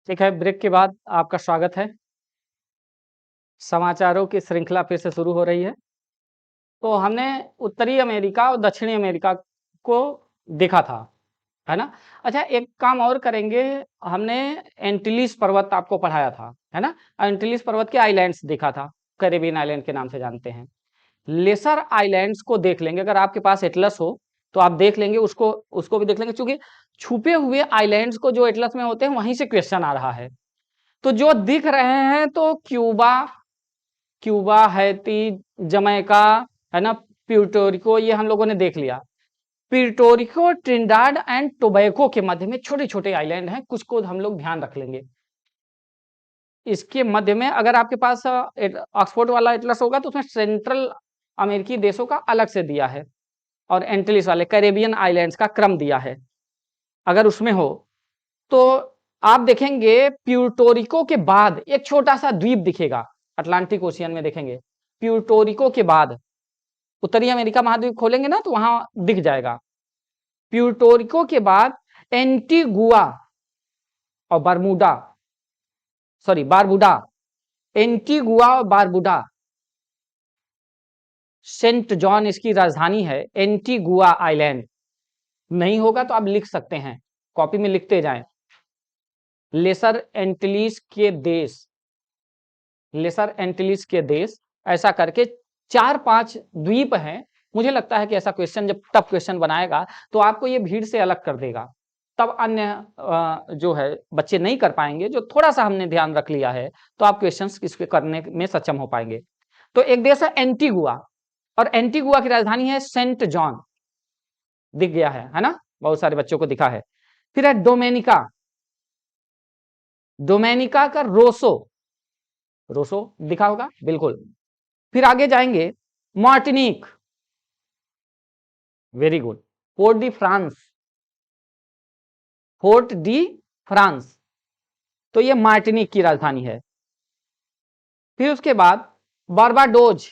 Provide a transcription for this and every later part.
ठीक है, ब्रेक के बाद आपका स्वागत है। समाचारों की श्रृंखला फिर से शुरू हो रही है। तो हमने उत्तरी अमेरिका और दक्षिणी अमेरिका को देखा था, है ना? अच्छा, एक काम और करेंगे। हमने एंटिलीज पर्वत आपको पढ़ाया था, है ना? एंटिलीज पर्वत के आइलैंड्स देखा था, कैरेबियन आइलैंड के नाम से जानते हैं। लेसर आइलैंड्स को देख लेंगे, अगर आपके पास एटलस हो तो आप देख लेंगे, उसको उसको भी देख लेंगे, क्योंकि छुपे हुए आइलैंड्स को जो एटलस में होते हैं वहीं से क्वेश्चन आ रहा है। तो जो दिख रहे हैं तो क्यूबा, हैती, जमैका, है ना, प्यूर्टोरिको, ये हम लोगों ने देख लिया। प्यूर्टोरिको, ट्रिनिडाद एंड टोबैको के मध्य में छोटे छोटे आइलैंड हैं, कुछ को हम लोग ध्यान रख लेंगे। इसके मध्य में अगर आपके पास ऑक्सफोर्ड वाला एटलस होगा तो उसमें सेंट्रल अमेरिकी देशों का अलग से दिया है, और एंटिलिस वाले कैरेबियन आइलैंड्स का क्रम दिया है। अगर उसमें हो तो आप देखेंगे प्यूर्टोरिको के बाद एक छोटा सा द्वीप दिखेगा, अटलांटिक ओशियन में देखेंगे। प्यूर्टोरिको के बाद उत्तरी अमेरिका महाद्वीप खोलेंगे ना तो वहां दिख जाएगा। प्यूर्टोरिको के बाद एंटीगुआ और बारमूडा, सॉरी बारबुडा, एंटीगुआ और बारबुडा, सेंट जॉन इसकी राजधानी है, एंटीगुआ आइलैंड। नहीं होगा तो आप लिख सकते हैं, कॉपी में लिखते जाएं। लेसर एंटिलीज के देश, लेसर एंटिलीज के देश, ऐसा करके 4-5 द्वीप हैं। मुझे लगता है कि ऐसा क्वेश्चन जब टफ क्वेश्चन बनाएगा तो आपको ये भीड़ से अलग कर देगा, तब अन्य जो है बच्चे नहीं कर पाएंगे। जो थोड़ा सा हमने ध्यान रख लिया है तो आप क्वेश्चंस इसके करने में सक्षम हो पाएंगे। तो एक देश है एंटीगुआ, और एंटीगुआ की राजधानी है सेंट जॉन, दिख गया है ना? बहुत सारे बच्चों को दिखा है। फिर है डोमेनिका, डोमेनिका का रोसो, रोसो दिखा होगा बिल्कुल। फिर आगे जाएंगे, Martinique, very good. Port de France, Fort de France, तो ये मार्टिनिक की राजधानी है। फिर उसके बाद बारबाडोज,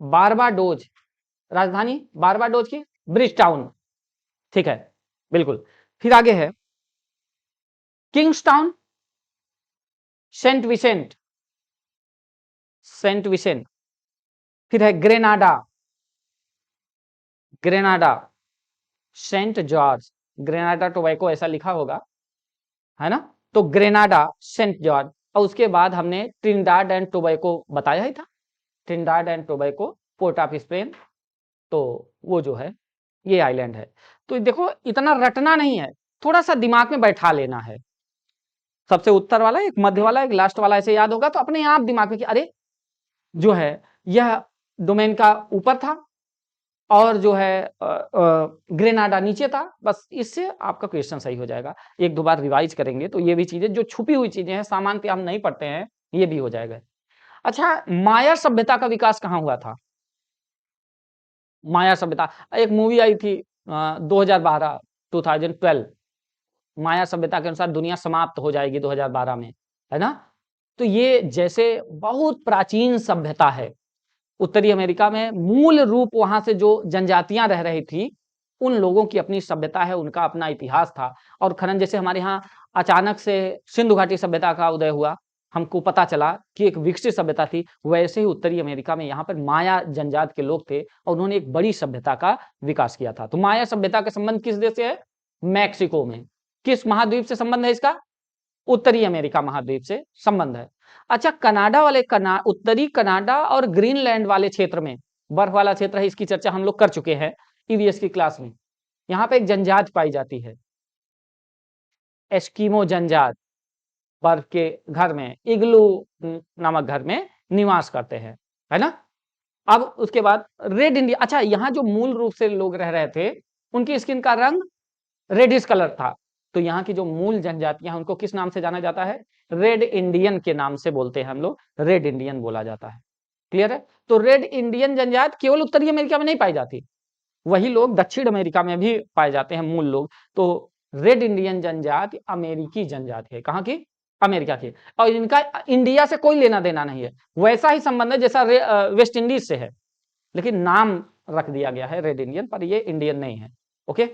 बारबाडोज राजधानी बारबाडोज की ब्रिज टाउन, ठीक है बिल्कुल। फिर आगे है Kingstown, Saint Vincent, Saint Vincent. फिर है Grenada, Grenada, Saint George, Grenada Tobago ऐसा लिखा होगा, है ना? तो ग्रेनाडा, सेंट जॉर्ज, और उसके बाद हमने ट्रिनिडाद एंड टोबैको बताया ही था, Trinidad and tobacco, port of Spain. तो वो जो है ये आइलैंड है। तो देखो इतना रटना नहीं है, थोड़ा सा दिमाग में बैठा लेना है। सबसे उत्तर वाला, एक मध्य वाला, एक लास्ट वाला, ऐसे याद होगा तो अपने आप दिमाग में कि अरे जो है यह डोमेन का ऊपर था और जो है ग्रेनाडा नीचे था। बस इससे आपका क्वेश्चन सही हो जाएगा। एक दो बार रिवाइज करेंगे तो ये भी चीजें जो छुपी हुई चीजें हैं, सामान्य हम नहीं पढ़ते हैं, ये भी हो जाएगा। अच्छा, माया सभ्यता का विकास कहाँ हुआ था? माया सभ्यता, एक मूवी आई थी 2012, 2012, माया सभ्यता के अनुसार दुनिया समाप्त हो जाएगी 2012 में, है ना? तो ये जैसे बहुत प्राचीन सभ्यता है उत्तरी अमेरिका में, मूल रूप वहां से जो जनजातियां रह रही थी उन लोगों की अपनी सभ्यता है, उनका अपना इतिहास था। और खनन, जैसे हमारे यहाँ अचानक से सिंधु घाटी सभ्यता का उदय हुआ, हमको पता चला कि एक विकसित सभ्यता थी, वैसे ही उत्तरी अमेरिका में यहाँ पर माया जनजात के लोग थे और उन्होंने एक बड़ी सभ्यता का विकास किया था। तो माया सभ्यता का संबंध किस देश से है? मैक्सिको में। किस महाद्वीप से संबंध है इसका? उत्तरी अमेरिका महाद्वीप से संबंध है। अच्छा, कनाडा वाले उत्तरी कनाडा और ग्रीनलैंड वाले क्षेत्र में, बर्फ वाला क्षेत्र है, इसकी चर्चा हम लोग कर चुके हैं ईवीएस की क्लास में। यहाँ पे एक जनजात पाई जाती है, एस्किमो जनजात, बर्फ के घर में, इग्लू नामक घर में निवास करते हैं, है ना? अब उसके बाद रेड इंडिया। अच्छा, यहाँ जो मूल रूप से लोग रह रहे थे उनकी स्किन का रंग रेडिश कलर था। तो यहाँ की जो मूल जनजातियां उनको किस नाम से जाना जाता है? रेड इंडियन के नाम से बोलते हैं हम लोग, रेड इंडियन बोला जाता है। क्लियर है? तो रेड इंडियन जनजात केवल उत्तरी अमेरिका में नहीं पाई जाती, वही लोग दक्षिण अमेरिका में भी पाए जाते हैं मूल लोग। तो रेड इंडियन जनजाति अमेरिकी जनजाति है, कहाँ की? अमेरिका की। और इनका इंडिया से कोई लेना देना नहीं है, वैसा ही संबंध है जैसा वेस्ट इंडीज से है, लेकिन नाम रख दिया गया है रेड इंडियन, पर ये इंडियन नहीं है। ओके,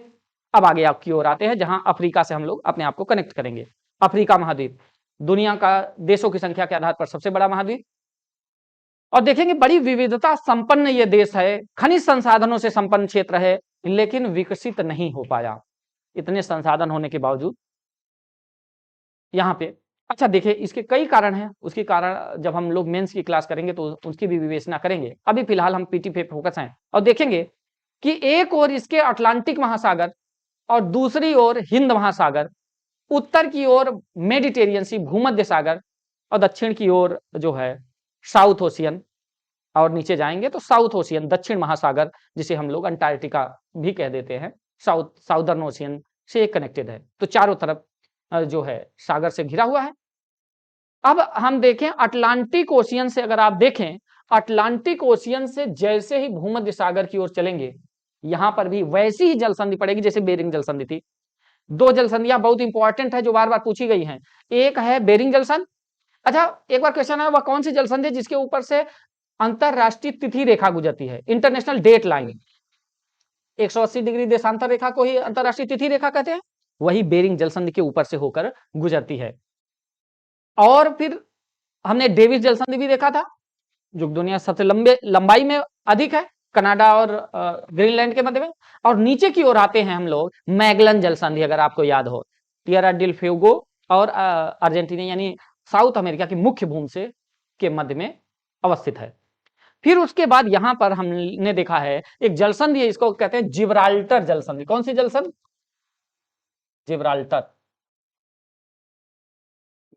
अब आगे आपकी ओर आते हैं जहां अफ्रीका से हम लोग अपने आप को कनेक्ट करेंगे। अफ्रीका महाद्वीप दुनिया का देशों की संख्या के आधार पर सबसे बड़ा महाद्वीप। और देखेंगे बड़ी विविधता संपन्न ये देश है, खनिज संसाधनों से संपन्न क्षेत्र है, लेकिन विकसित नहीं हो पाया इतने संसाधन होने के बावजूद यहाँ पे। अच्छा देखिए इसके कई कारण हैं, उसके कारण जब हम लोग मेंस की क्लास करेंगे तो उसकी भी विवेचना करेंगे। अभी फिलहाल हम पीटी पे फोकस हैं और देखेंगे कि एक ओर इसके अटलांटिक महासागर और दूसरी ओर हिंद महासागर, उत्तर की ओर मेडिटेरियन सी भूमध्य सागर और दक्षिण की ओर जो है साउथ ओशियन, और नीचे जाएंगे तो साउथ ओशियन दक्षिण महासागर जिसे हम लोग अंटार्कटिका भी कह देते हैं, साउदर्न ओशियन से कनेक्टेड है। तो चारों तरफ जो है सागर से घिरा हुआ है। अब हम देखें अटलांटिक ओशियन से, अगर आप देखें अटलांटिक ओशियन से जैसे ही भूमध्य सागर की ओर चलेंगे यहां पर भी वैसी ही जल संधि पड़ेगी जैसे बेरिंग जल संधि थी। दो जल संधियां बहुत इंपॉर्टेंट है जो बार बार पूछी गई हैं, एक है बेरिंग जल संधि। अच्छा एक बार क्वेश्चन है वह कौन सी जल संधि है जिसके ऊपर से अंतरराष्ट्रीय तिथि रेखा गुजरती है, इंटरनेशनल डेट लाइन, 180 डिग्री देशांतर रेखा को ही अंतरराष्ट्रीय तिथि रेखा कहते हैं, वही बेरिंग जल संधि के ऊपर से होकर गुजरती है। और फिर हमने डेविस जल संधि भी देखा था जो दुनिया सबसे लंबाई में अधिक है, कनाडा और ग्रीनलैंड के मध्य में। और नीचे की ओर आते हैं हम लोग मैगलन जल संधि, अगर आपको याद हो, टिएरा डिल फ्यूगो और अर्जेंटीना यानी साउथ अमेरिका की मुख्य भूमि से के मध्य में अवस्थित है। फिर उसके बाद यहां पर हमने देखा है एक जल संधि है, इसको कहते हैं जिब्राल्टर जल संधि। कौन सी जल संधि? जिब्राल्टर।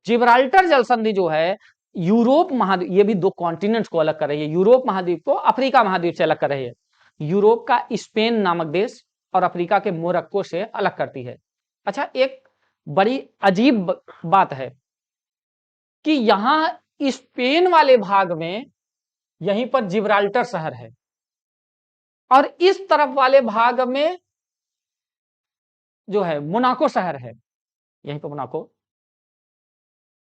जिब्राल्टर जल संधि जो है यूरोप महाद्वीप, ये भी दो कॉन्टिनेंट्स को अलग कर रही है, यूरोप महाद्वीप को अफ्रीका महाद्वीप से अलग कर रही है, यूरोप का स्पेन नामक देश और अफ्रीका के मोरक्को से अलग करती है। अच्छा एक बड़ी अजीब बात है कि यहां स्पेन वाले भाग में यहीं पर जिब्राल्टर शहर है और इस तरफ वाले भाग में जो है मोनाको शहर है, यहीं पर मोनाको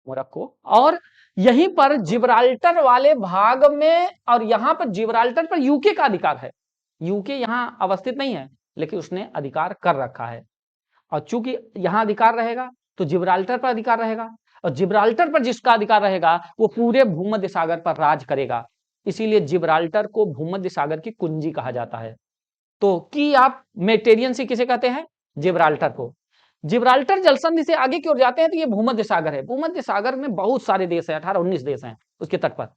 मोरक्को, और यहीं पर जिब्राल्टर वाले भाग में, और यहां पर जिब्राल्टर पर यूके का अधिकार है। यूके यहां अवस्थित नहीं है लेकिन उसने अधिकार कर रखा है, और चूंकि यहां अधिकार रहेगा तो जिब्राल्टर पर अधिकार रहेगा, और जिब्राल्टर पर जिसका अधिकार रहेगा वो पूरे भूमध्य सागर पर राज करेगा। इसीलिए जिब्राल्टर को भूमध्य सागर की कुंजी कहा जाता है। तो कि आप मेडिटेरियन सी किसे कहते हैं? जिब्राल्टर को। जिब्राल्टर जलसंधि से आगे की ओर जाते हैं तो ये भूमध्य सागर है। भूमध्य सागर में बहुत सारे देश हैं, 18-19 देश हैं उसके तट पर,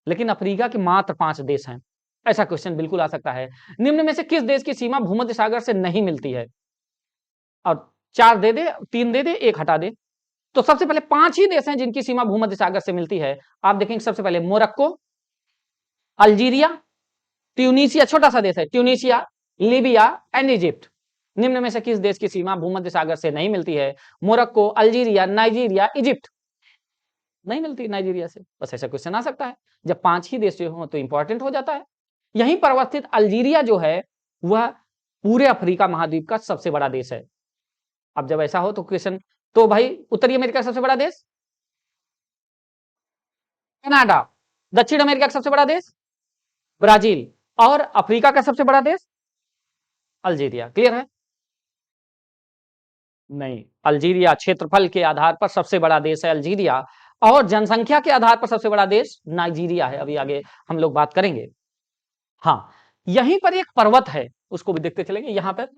लेकिन अफ्रीका के मात्र 5 देश हैं। ऐसा क्वेश्चन बिल्कुल आ सकता है, निम्न में से किस देश की सीमा भूमध्य सागर से नहीं मिलती है? और 4 दे दे, 3 दे दे, 1 हटा दे। तो सबसे पहले 5 ही देश हैं जिनकी सीमा भूमध्य सागर से मिलती है। आप देखेंगे सबसे पहले मोरक्को, अल्जीरिया, ट्यूनीशिया, छोटा सा देश है ट्यूनीशिया, लीबिया एंड इजिप्ट। निम्न में से किस देश की सीमा भूमध्य सागर से नहीं मिलती है? Morocco, Algeria, Nigeria, Egypt. नहीं मिलती नाइजीरिया से। बस ऐसा क्वेश्चन आ सकता है, जब 5 ही देश हो तो इंपॉर्टेंट हो जाता है। यहीं पर अवस्थित अल्जीरिया जो है वह पूरे अफ्रीका महाद्वीप का सबसे बड़ा देश है। अब जब ऐसा हो तो क्वेश्चन, तो भाई उत्तरी अमेरिका का सबसे बड़ा देश कनाडा, दक्षिण अमेरिका का सबसे बड़ा देश ब्राजील, और अफ्रीका का सबसे बड़ा देश अल्जीरिया। क्लियर है? नहीं, अल्जीरिया क्षेत्रफल के आधार पर सबसे बड़ा देश है अल्जीरिया, और जनसंख्या के आधार पर सबसे बड़ा देश नाइजीरिया है। अभी आगे हम लोग बात करेंगे। हाँ, यहीं पर एक पर्वत है, उसको भी देखते चलेंगे। यहां पर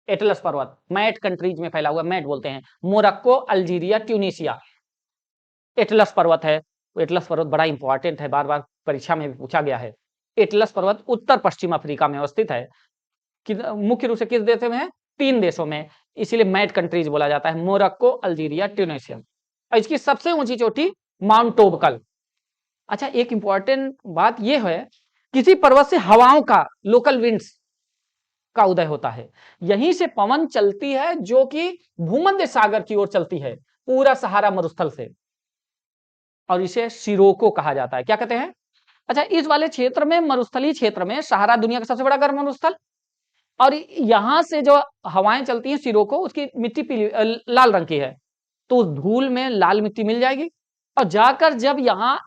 एटलस पर्वत मैट कंट्रीज में फैला हुआ, मैट बोलते हैं, मोरक्को, अल्जीरिया, ट्यूनीशिया, एटलस पर्वत है। एटलस पर्वत बड़ा इंपॉर्टेंट है, बार बार परीक्षा में भी पूछा गया है। एटलस पर्वत उत्तर पश्चिम अफ्रीका में अवस्थित है। मुख्य रूप से किस देश में है? 3 देशों में, इसीलिए मैट कंट्रीज बोला जाता है, मोरक्को, अल्जीरिया, ट्यूनीशिया। और इसकी सबसे ऊंची चोटी माउंट टोबकल। अच्छा एक इंपॉर्टेंट बात यह है, किसी पर्वत से हवाओं का, लोकल विंड्स का उदय होता है। यहीं से पवन चलती है जो कि भूमध्य सागर की ओर चलती है, पूरा सहारा मरुस्थल से, और इसे सिरोको कहा जाता है। क्या कहते हैं? अच्छा इस वाले क्षेत्र में, मरुस्थलीय क्षेत्र में, सहारा दुनिया का सबसे बड़ा गर्म मरुस्थल, और यहां से जो हवाएं चलती हैं सिरोको, उसकी मिट्टी पीली लाल रंग की है, तो उस धूल में लाल मिट्टी मिल जाएगी, और जाकर जब यहाँ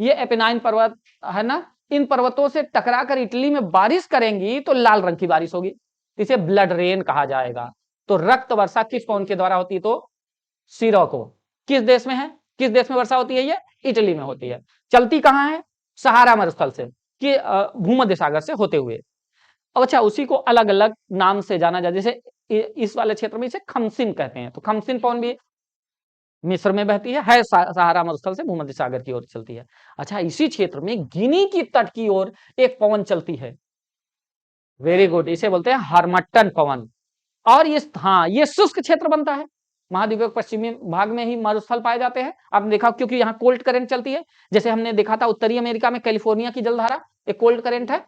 ये एपेनाइन पर्वत है ना, इन पर्वतों से टकराकर इटली में बारिश करेंगी तो लाल रंग की बारिश होगी, इसे ब्लड रेन कहा जाएगा। तो रक्त वर्षा किस कौन के द्वारा होती है? तो सिरोको किस देश में है, किस देश में वर्षा होती है, ये इटली में होती है। चलती कहाँ है, सहारा मरुस्थल से कि भूमध्य सागर से होते हुए। अब अच्छा, उसी को अलग अलग नाम से जाना जाए, जैसे इस वाले क्षेत्र में इसे खमसिन कहते हैं। तो खमसिन पवन भी मिस्र में बहती है सहारा मरुस्थल से भूमध्य सागर की ओर चलती है। अच्छा, इसी क्षेत्र में गिनी की तट की ओर एक पवन चलती है। वेरी गुड, इसे बोलते हैं हरमट्टन पवन। और ये शुष्क क्षेत्र बनता है। महाद्वीप के पश्चिमी भाग में ही मरुस्थल पाए जाते हैं। आपने देखा क्योंकि यहाँ कोल्ड करंट चलती है। जैसे हमने देखा था उत्तरी अमेरिका में कैलिफोर्निया की जलधारा एक कोल्ड करंट है,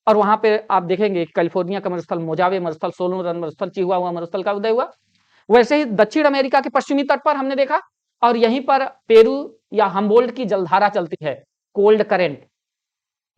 और वहां पे आप देखेंगे कैलिफोर्निया का मरुस्थल, मोजावे मरुस्थल, सोलोमन मरुस्थल, चिहुआहुआ मरुस्थल का उदय हुआ। वैसे ही दक्षिण अमेरिका के पश्चिमी तट पर हमने देखा, और यहीं पर पेरू या हम्बोल्ट की जलधारा चलती है, कोल्ड करेंट।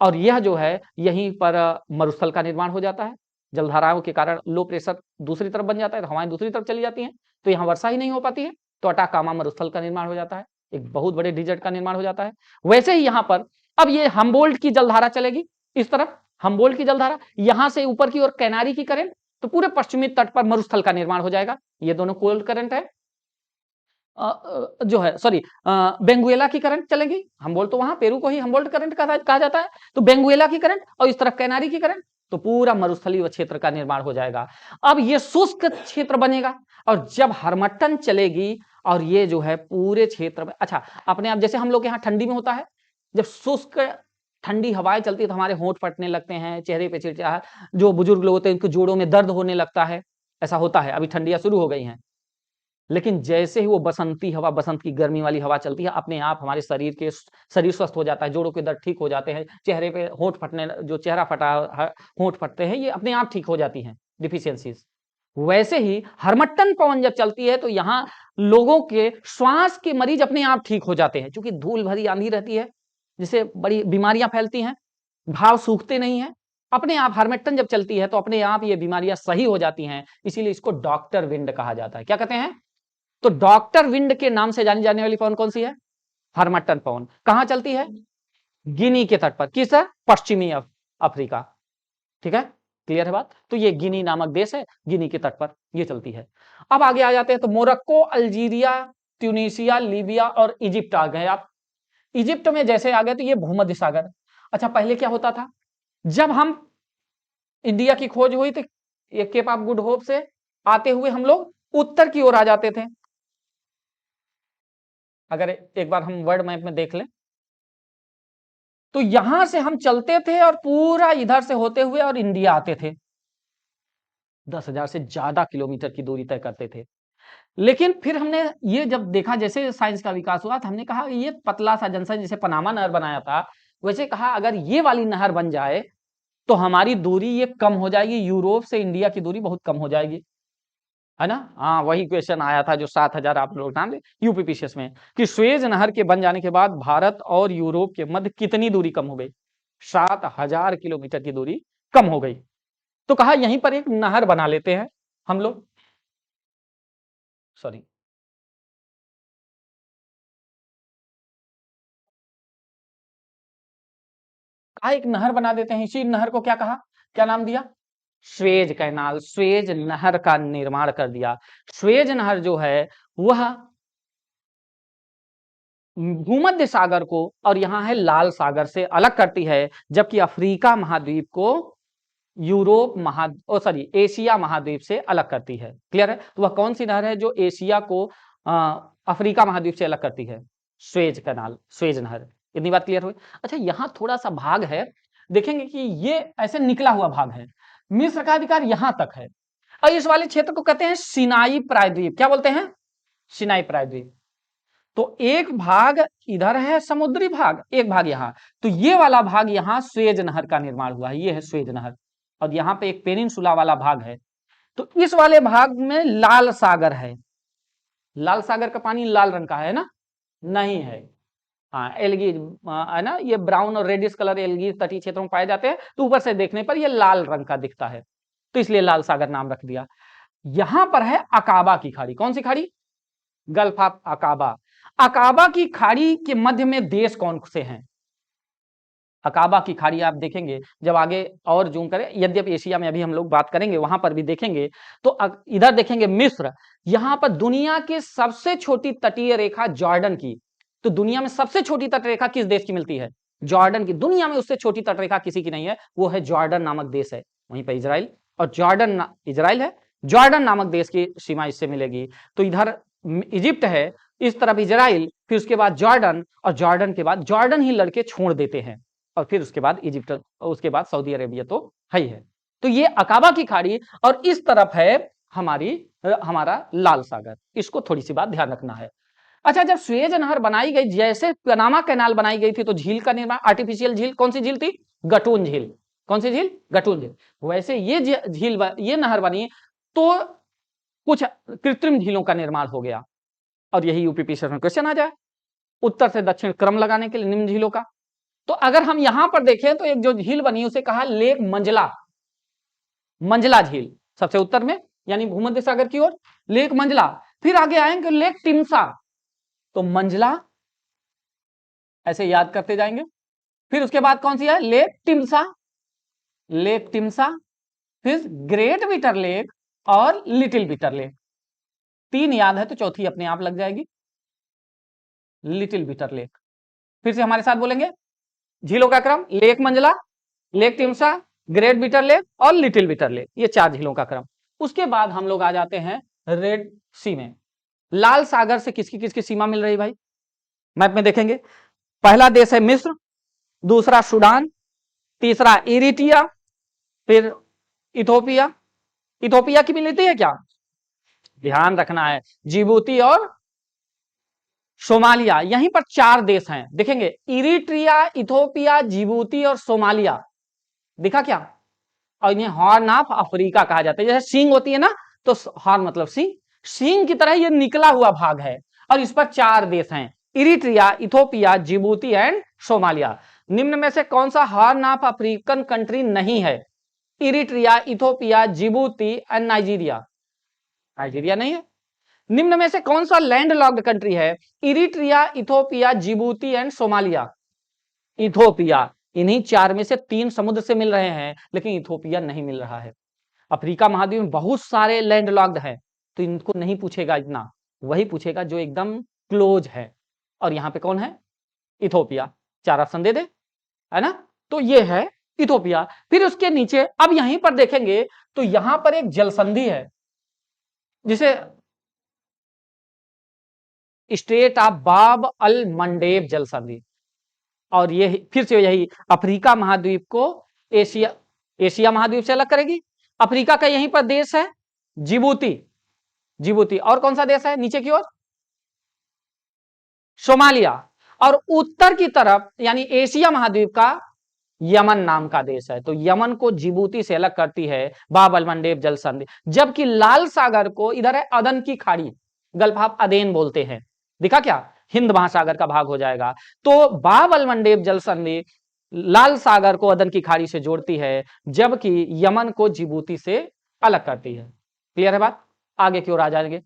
और यह जो है यहीं पर मरुस्थल का निर्माण हो जाता है। जलधाराओं के कारण लो प्रेशर दूसरी तरफ बन जाता है, तो हवाएं दूसरी तरफ चली जाती हैं, तो यहाँ वर्षा ही नहीं हो पाती है, तो अटाकामा मरुस्थल का निर्माण हो जाता है, एक बहुत बड़े डिजर्ट का निर्माण हो जाता है। वैसे ही यहाँ पर अब ये हम्बोल्ट की जलधारा चलेगी इस तरफ, हम्बोल्ट की जलधारा यहां से ऊपर की ओर कैनारी की करंट, तो पूरे पश्चिमी तट पर मरुस्थल का निर्माण हो जाएगा। ये दोनों कोल्ड करंट है, जो है सॉरी बेंगुएला की करंट चलेगी। हम्बोल्ट तो वहां पेरू को ही हम्बोल्ट करंट कहा जाता है, तो बेंगुएला की करंट और इस तरफ कैनारी की करंट, तो पूरा मरुस्थलीय क्षेत्र का निर्माण हो जाएगा। अब ये शुष्क क्षेत्र बनेगा, और जब हरमट्टन चलेगी और ये जो है पूरे क्षेत्र में, अच्छा अपने आप जैसे हम लोग यहाँ ठंडी में होता है, जब शुष्क ठंडी हवाएं चलती है तो हमारे होंठ फटने लगते हैं, चेहरे पे चिड़चिड़ाहट, जो बुजुर्ग लोग होते हैं उनके जोड़ों में दर्द होने लगता है, ऐसा होता है। अभी ठंडियां शुरू हो गई हैं, लेकिन जैसे ही वो बसंती हवा, बसंत की गर्मी वाली हवा चलती है, अपने आप हमारे शरीर स्वस्थ हो जाता है, जोड़ों के दर्द ठीक हो जाते हैं, चेहरे पे होंठ फटने, जो चेहरा फटा होंठ फटते हैं, ये अपने आप ठीक हो जाती हैं डिफिशियंसीज। वैसे ही हरमट्टन पवन जब चलती है तो यहाँ लोगों के श्वास के मरीज अपने आप ठीक हो जाते हैं, क्योंकि धूल भरी आंधी रहती है जिससे बड़ी बीमारियां फैलती हैं, घाव सूखते नहीं है। अपने आप हरमट्टन जब चलती है तो अपने आप ये बीमारियां सही हो जाती हैं, इसीलिए इसको डॉक्टर विंड कहा जाता है। क्या कहते हैं? तो डॉक्टर विंड के नाम से जानी जाने वाली पवन कौन सी है? हरमट्टन पवन। कहां चलती है? गिनी के तट पर। किस है? पश्चिमी अफ्रीका। ठीक है, क्लियर है बात? तो ये गिनी नामक देश है, गिनी के तट पर ये चलती है। अब आगे आ जाते हैं, तो मोरक्को, अल्जीरिया, ट्यूनीशिया, लीबिया और इजिप्ट आ गए आप। इजिप्ट में जैसे आ गए तो ये भूमध्य सागर। अच्छा, पहले क्या होता था, जब हम इंडिया की खोज हुई तो ये केप ऑफ गुड होप से आते हुए हम लोग उत्तर की ओर आ जाते थे। अगर एक बार हम वर्ल्ड मैप में देख लें, तो यहां से हम चलते थे और पूरा इधर से होते हुए और इंडिया आते थे। 10,000 से ज्यादा किलोमीटर की दूरी तय करते थे। लेकिन फिर हमने ये जब देखा, जैसे साइंस का विकास हुआ, तो हमने कहा ये पतला सा जंक्शन, जैसे पनामा नहर बनाया था, वैसे कहा अगर ये वाली नहर बन जाए तो हमारी दूरी ये कम हो जाएगी, यूरोप से इंडिया की दूरी बहुत कम हो जाएगी, है ना। हाँ, वही क्वेश्चन आया था जो 7,000 आप लोग नाम ले यूपीपीसीएस में, कि स्वेज नहर के बन जाने के बाद भारत और यूरोप के मध्य कितनी दूरी कम हो गई? 7,000 किलोमीटर की दूरी कम हो गई। तो कहा यहीं पर एक नहर बना लेते हैं हम लोग, सॉरी, कहा एक नहर बना देते हैं। इसी नहर को क्या कहा, क्या नाम दिया? स्वेज कैनाल, स्वेज नहर का निर्माण कर दिया। स्वेज नहर जो है वह भूमध्य सागर को और यहाँ है लाल सागर से अलग करती है, जबकि अफ्रीका महाद्वीप को यूरोप महा ओ सॉरी एशिया महाद्वीप से अलग करती है। क्लियर है? तो वह कौन सी नहर है जो एशिया को अफ्रीका महाद्वीप से अलग करती है? स्वेज कैनाल, स्वेज नहर। इतनी बात क्लियर हुई? अच्छा, यहाँ थोड़ा सा भाग है, देखेंगे कि ये ऐसे निकला हुआ भाग है, मिस्र का अधिकार यहाँ तक है, और इस वाले क्षेत्र को कहते हैं सिनाई प्रायद्वीप। क्या बोलते हैं? सिनाई प्रायद्वीप। तो एक भाग इधर है समुद्री भाग, एक भाग यहाँ, तो ये वाला भाग यहाँ स्वेज नहर का निर्माण हुआ है, ये है स्वेज नहर, और यहाँ पे एक पेनिनसुला वाला भाग है। तो इस वाले भाग में लाल सागर है। लाल सागर का पानी लाल रंग का है ना? नहीं है। हाँ, एल्गी है ना, ये ब्राउन और रेडिश कलर एल्गी तटीय क्षेत्रों में पाए जाते हैं, तो ऊपर से देखने पर ये लाल रंग का दिखता है, तो इसलिए लाल सागर नाम रख दिया। यहां पर है अकाबा की खाड़ी। कौन सी खाड़ी? Gulf of Aqaba. अकाबा की खाड़ी के मध्य में देश कौन से हैं? अकाबा की खाड़ी आप देखेंगे जब आगे और जूम करें, यद्यपि एशिया में अभी हम लोग बात करेंगे, वहां पर भी देखेंगे तो इधर देखेंगे मिस्र, यहां पर दुनिया की सबसे छोटी तटीय रेखा जॉर्डन की। तो दुनिया में सबसे छोटी तटरेखा किस देश की मिलती है? जॉर्डन की। दुनिया में उससे छोटी तटरेखा किसी की नहीं है, वो है जॉर्डन नामक देश है। वहीं पर इजराइल, और जॉर्डन इजराइल है, जॉर्डन नामक देश की सीमा इससे मिलेगी। तो इधर इजिप्ट है, इस तरफ इजराइल, फिर उसके बाद जॉर्डन, और जॉर्डन के बाद जॉर्डन ही लड़के छोड़ देते हैं, और फिर उसके बाद इजिप्ट, और उसके बाद सऊदी अरेबिया तो है ही है। तो ये अकाबा की खाड़ी, और इस तरफ है हमारा लाल सागर। इसको थोड़ी सी बात ध्यान रखना है। अच्छा, जब सुएज नहर बनाई गई, जैसे पनामा कैनाल बनाई गई थी, तो झील का निर्माण, आर्टिफिशियल झील, कौन सी झील थी? गटून झील। कौन सी झील? गटून झील। वैसे ये झील, ये नहर बनी तो कुछ कृत्रिम झीलों का निर्माण हो गया, और यही यूपीपीसीएस में क्वेश्चन आ जाए, उत्तर से दक्षिण क्रम लगाने के लिए निम्न झीलों का। तो अगर हम यहां पर देखें तो एक जो झील बनी उसे कहा लेक मंजला, मंजला झील सबसे उत्तर में, यानी भूमध्य सागर की ओर लेक मंजला। फिर आगे आएंगे लेक टिम्सा, तो मंजला ऐसे याद करते जाएंगे। फिर उसके बाद कौन सी है? लेक टिम्सा, लेक टिम्सा, फिर ग्रेट बीटर लेक और लिटिल बीटर लेक। तीन याद है तो चौथी अपने आप लग जाएगी, लिटिल बीटर लेक। फिर से हमारे साथ बोलेंगे झीलों का क्रम, lake Manzala, lake Timsah, great Bitter lake और लिटिल बीटर लेक, ये चार झीलों का क्रम। उसके बाद हम लोग आ जाते हैं रेड सी में। लाल सागर से किसकी किसकी सीमा मिल रही भाई? मैप में देखेंगे, पहला देश है मिस्र, दूसरा सूडान, तीसरा इरिट्रिया, फिर इथोपिया। इथोपिया की मिलती है क्या? ध्यान रखना है, जिबूती और सोमालिया, यहीं पर चार देश हैं, देखेंगे इरिट्रिया, इथोपिया, जिबूती और सोमालिया। दिखा क्या? और इन्हें हॉर्न ऑफ अफ्रीका कहा जाता है। जैसे सींग होती है ना, तो हॉर्न मतलब सींग, सींग की तरह ये निकला हुआ भाग है, और इस पर चार देश हैं, Eritrea, Ethiopia, Djibouti and Somalia. निम्न में से कौन सा हॉर्न ऑफ अफ्रीकन कंट्री नहीं है? Eritrea, Ethiopia, Djibouti and Nigeria. Nigeria नहीं है। निम्न में से कौन सा लैंड लॉक्ड कंट्री है? Eritrea, Ethiopia, Djibouti and Somalia. Ethiopia. इन्हीं चार में से तीन समुद्र से मिल रहे हैं, लेकिन इथोपिया नहीं मिल रहा है। अफ्रीका महाद्वीप में बहुत सारे लैंड लॉक्ड है, तो इनको नहीं पूछेगा इतना, वही पूछेगा जो एकदम क्लोज है, और यहां पे कौन है? इथोपिया। चार ऑप्शन दे दे, है ना? तो ये है इथोपिया। फिर उसके नीचे अब यहीं पर देखेंगे तो यहां पर एक जलसंधि है, जिसे स्ट्रेट ऑफ बाब अल मंडेब जलसंधि, और ये फिर से यही अफ्रीका महाद्वीप को एशिया, एशिया महाद्वीप से अलग करेगी। अफ्रीका का यहीं पर देश है जिबूती, जिबूती, और कौन सा देश है नीचे की ओर? सोमालिया। और उत्तर की तरफ यानी एशिया महाद्वीप का यमन नाम का देश है, तो यमन को जिबूती से अलग करती है बाब अल मंडेब जल संधि। जबकि लाल सागर को इधर है अदन की खाड़ी, गल्फ ऑफ अदेन बोलते हैं। दिखा क्या? हिंद महासागर का भाग हो जाएगा। तो बाब अल मंडेब जल संधि लाल सागर को अदन की खाड़ी से जोड़ती है, जबकि यमन को जिबूती से अलग करती है। क्लियर है बात? आगे की ओर आ जाएंगे।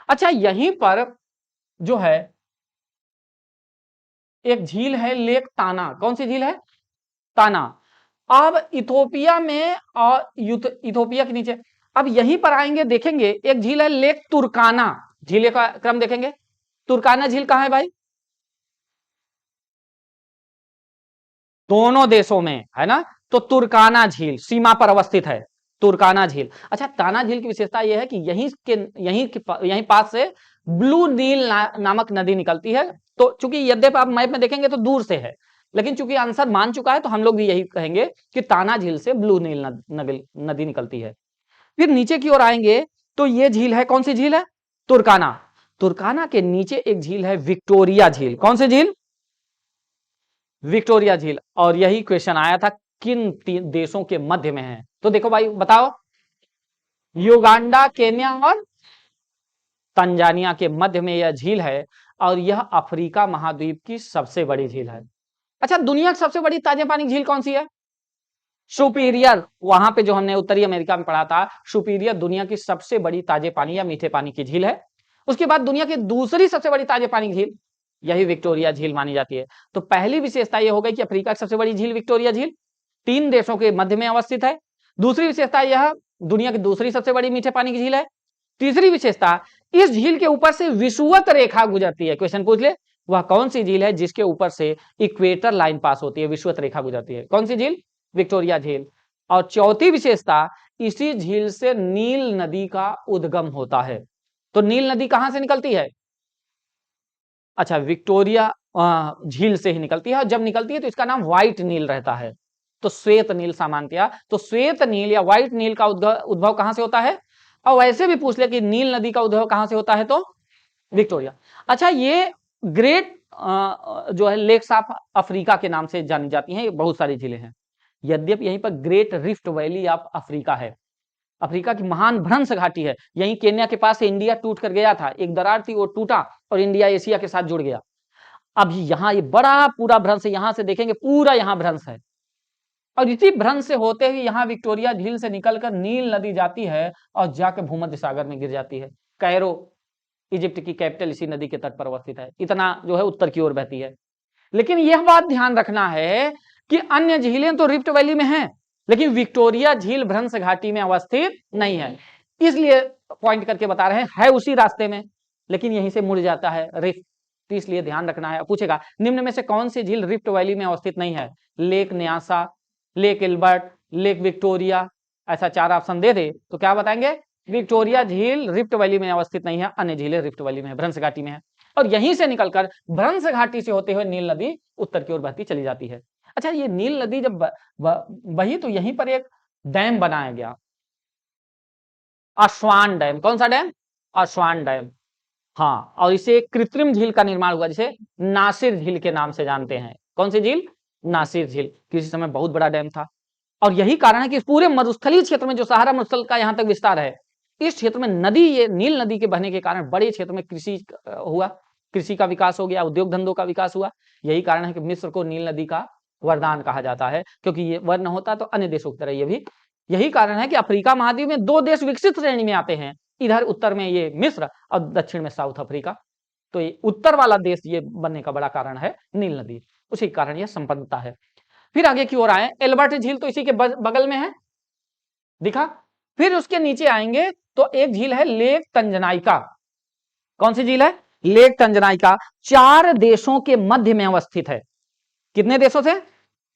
अच्छा, यहीं पर जो है एक झील है लेक ताना। कौन सी झील है? ताना। अब इथोपिया में, और इथोपिया के नीचे, अब यहीं पर आएंगे, देखेंगे एक झील है लेक तुर्काना। झील का क्रम देखेंगे, तुर्काना झील कहां है भाई? दोनों देशों में है ना। तो तुर्काना झील सीमा पर अवस्थित है, तुर्काना झील। अच्छा, ताना झील की विशेषता यह है कि यहीं पास से ब्लू नील नामक नदी निकलती है। तो चूंकि यद्यपि आप मैप में देखेंगे तो दूर से है, लेकिन चूंकि आंसर मान चुका है तो हम लोग भी यही कहेंगे कि ताना झील से ब्लू नील नदी निकलती है। फिर नीचे की ओर आएंगे तो ये झील है, कौन सी झील है? तुर्काना। तुर्काना के नीचे एक झील है विक्टोरिया झील। कौन सी झील? विक्टोरिया झील। और यही क्वेश्चन आया था किन तीन देशों के मध्य में है? तो देखो भाई बताओ, युगांडा, केन्या और तंजानिया के मध्य में यह झील है, और यह अफ्रीका महाद्वीप की सबसे बड़ी झील है। अच्छा, दुनिया की सबसे बड़ी ताजे पानी झील कौन सी है? सुपीरियर। वहां पे जो हमने उत्तरी अमेरिका में पढ़ा था, सुपीरियर दुनिया की सबसे बड़ी ताजे पानी या मीठे पानी की झील है। उसके बाद दुनिया की दूसरी सबसे बड़ी ताजे पानी झील यही विक्टोरिया झील मानी जाती है। तो पहली विशेषता ये हो गई कि अफ्रीका की सबसे बड़ी झील विक्टोरिया झील 3 देशों के मध्य में अवस्थित है। दूसरी विशेषता यह दुनिया की दूसरी सबसे बड़ी मीठे पानी की झील है। तीसरी विशेषता, इस झील के ऊपर से विषुवत रेखा गुजरती है। क्वेश्चन पूछ ले, वह कौन सी झील है जिसके ऊपर से इक्वेटर लाइन पास होती है, विषुवत रेखा गुजरती है? कौन सी झील? विक्टोरिया झील। और चौथी विशेषता, इसी झील से नील नदी का उद्गम होता है। तो नील नदी कहां से निकलती है? अच्छा, विक्टोरिया झील से ही निकलती है, और जब निकलती है तो इसका नाम व्हाइट नील रहता है। तो श्वेत नील सामान्यतया, तो श्वेत नील या व्हाइट नील का उद्भव कहां से होता है? और वैसे भी पूछ ले कि नील नदी का उद्भव कहां से होता है, तो विक्टोरिया। अच्छा, ये ग्रेट जो है लेक्स ऑफ अफ्रीका के नाम से जानी जाती हैं, ये बहुत सारी झीलें हैं। यद्यपि यहीं पर great rift valley of Africa है, अफ्रीका की महान भ्रंश घाटी है। यहीं केन्या के पास से इंडिया टूट कर गया था, एक दरार थी वो टूटा और इंडिया एशिया के साथ जुड़ गया। अब यहाँ ये बड़ा पूरा भ्रंश है, यहां से देखेंगे पूरा यहाँ भ्रंश है, और इसी भ्रंश से होते हुए यहाँ विक्टोरिया झील से निकलकर नील नदी जाती है और जाकर भूमध्य सागर में गिर जाती है। कैरो इजिप्ट की कैपिटल इसी नदी के तट पर अवस्थित है, इतना जो है उत्तर की ओर बहती है। लेकिन यह बात ध्यान रखना है कि अन्य झीलें तो रिफ्ट वैली में हैं, लेकिन विक्टोरिया झील भ्रंश घाटी में अवस्थित नहीं है। इसलिए पॉइंट करके बता रहे हैं, है उसी रास्ते में, लेकिन यहीं से मुड़ जाता है रिफ्ट, तो इसलिए ध्यान रखना है। पूछेगा निम्न में से कौन सी झील रिफ्ट वैली में अवस्थित नहीं है? Lake Nyasa, Lake Albert, Lake Victoria, ऐसा 4 ऑप्शन दे दे तो क्या बताएंगे? विक्टोरिया झील रिफ्ट वैली में अवस्थित नहीं है, अन्य झीलें रिफ्ट वैली में है, भ्रंश घाटी में है। और यहीं से निकलकर भ्रंश घाटी से होते हुए नील नदी उत्तर की ओर बहती चली जाती है। अच्छा, ये नील नदी जब बही तो यहीं पर एक डैम बनाया गया, असवान डैम। कौन सा डैम? Aswan dam. हाँ, और इसे एक कृत्रिम झील का निर्माण हुआ, जिसे नासिर झील के नाम से जानते हैं। कौन सी झील? नासिर झील। किसी समय बहुत बड़ा डैम था, और यही कारण है कि इस पूरे मरुस्थलीय क्षेत्र में जो सहारा मरुस्थल का यहां तक विस्तार है, इस क्षेत्र में नदी, ये नील नदी के बहने के कारण बड़े क्षेत्र में कृषि हुआ, कृषि का विकास हो गया, उद्योग धंधों का विकास हुआ। यही कारण है कि मिस्र को नील नदी का वरदान कहा जाता है, क्योंकि ये वरन होता तो अन्य देशों की तरह ये भी। यही कारण है कि अफ्रीका महाद्वीप में 2 देश विकसित श्रेणी में आते हैं, इधर उत्तर में ये मिस्र और दक्षिण में साउथ अफ्रीका। तो ये उत्तर वाला देश ये बनने का बड़ा कारण है नील नदी, उसी कारण यह संपन्नता है। फिर आगे की ओर आए, एल्बर्ट झील तो इसी के बगल में है, दिखा। फिर उसके नीचे आएंगे तो एक झील है लेक तंजनाइका। कौन सी झील है? लेक तंजनाइका। 4 देशों के मध्य में अवस्थित है। कितने देशों से?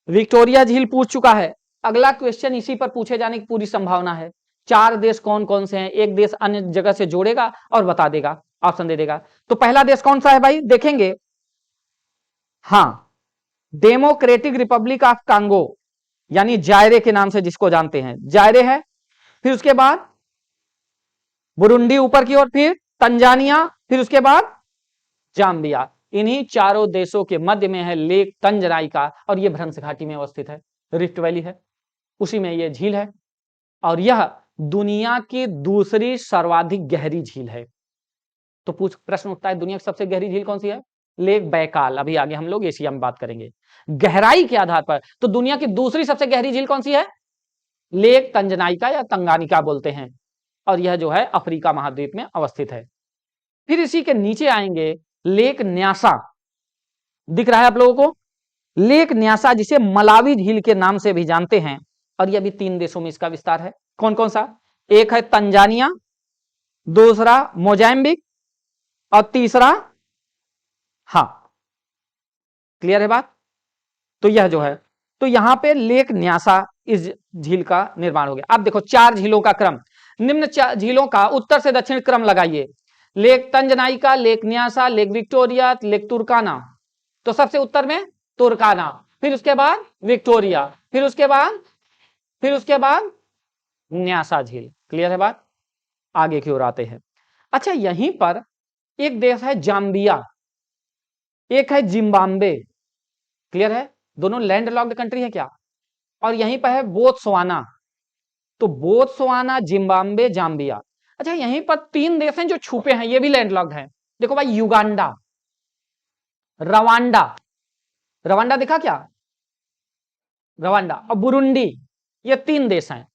विक्टोरिया झील पूछ चुका है, अगला क्वेश्चन इसी पर पूछे जाने की पूरी संभावना है। 4 देश कौन कौन से हैं? एक देश अन्य जगह से जोड़ेगा और बता देगा, ऑप्शन दे देगा। तो पहला देश कौन सा है भाई, देखेंगे। हाँ, डेमोक्रेटिक रिपब्लिक ऑफ कांगो, यानी जायरे के नाम से जिसको जानते हैं, जायरे है। फिर उसके बाद बुरुंडी ऊपर की ओर, फिर तंजानिया, फिर उसके बाद जाम्बिया। इन्हीं चारों देशों के मध्य में है लेक तंजनाइका, और यह भ्रंश घाटी में अवस्थित है, रिफ्ट वैली है, उसी में यह झील है। और यह दुनिया की दूसरी सर्वाधिक गहरी झील है। तो प्रश्न उठता है, दुनिया की सबसे गहरी झील कौन सी है? Lake Baikal. अभी आगे हम लोग एशिया में बात करेंगे गहराई के आधार पर। तो दुनिया की दूसरी सबसे गहरी झील कौन सी है? लेक तंजनाइका या तंगानिका बोलते हैं, और यह जो है अफ्रीका महाद्वीप में अवस्थित है। फिर इसी के नीचे आएंगे लेक न्यासा, दिख रहा है आप लोगों को? लेक न्यासा, जिसे मलावी झील के नाम से भी जानते हैं, और यह भी 3 देशों में इसका विस्तार है। कौन कौन सा? एक है तंजानिया, दूसरा मोजाम्बिक, और तीसरा, हाँ, क्लियर है बात? तो यह जो है, तो यहां पे लेक न्यासा, इस झील का निर्माण हो गया। अब देखो 4 झीलों का क्रम, निम्न झीलों का उत्तर से दक्षिण क्रम लगाइए। Lake Tanganyika, lake Nyasa, lake Victoria, lake Turkana. तो सबसे उत्तर में तुर्काना, फिर उसके बाद विक्टोरिया, फिर उसके बाद न्यासा झील। क्लियर है बात? आगे की ओर आते हैं। अच्छा, यहीं पर एक देश है जाम्बिया, एक है जिम्बाब्वे। क्लियर है? दोनों लैंड लॉक्ड कंट्री है क्या? और यहीं पर है बोत्सवाना। तो बोत्सवाना, जिम्बाब्वे, जाम्बिया। अच्छा, यहीं पर 3 देश हैं जो छुपे हैं, ये भी लैंड लॉक्ड हैं। देखो भाई, युगांडा, रवांडा, रवांडा दिखा क्या? रवांडा और बुरुंडी, ये 3 देश हैं।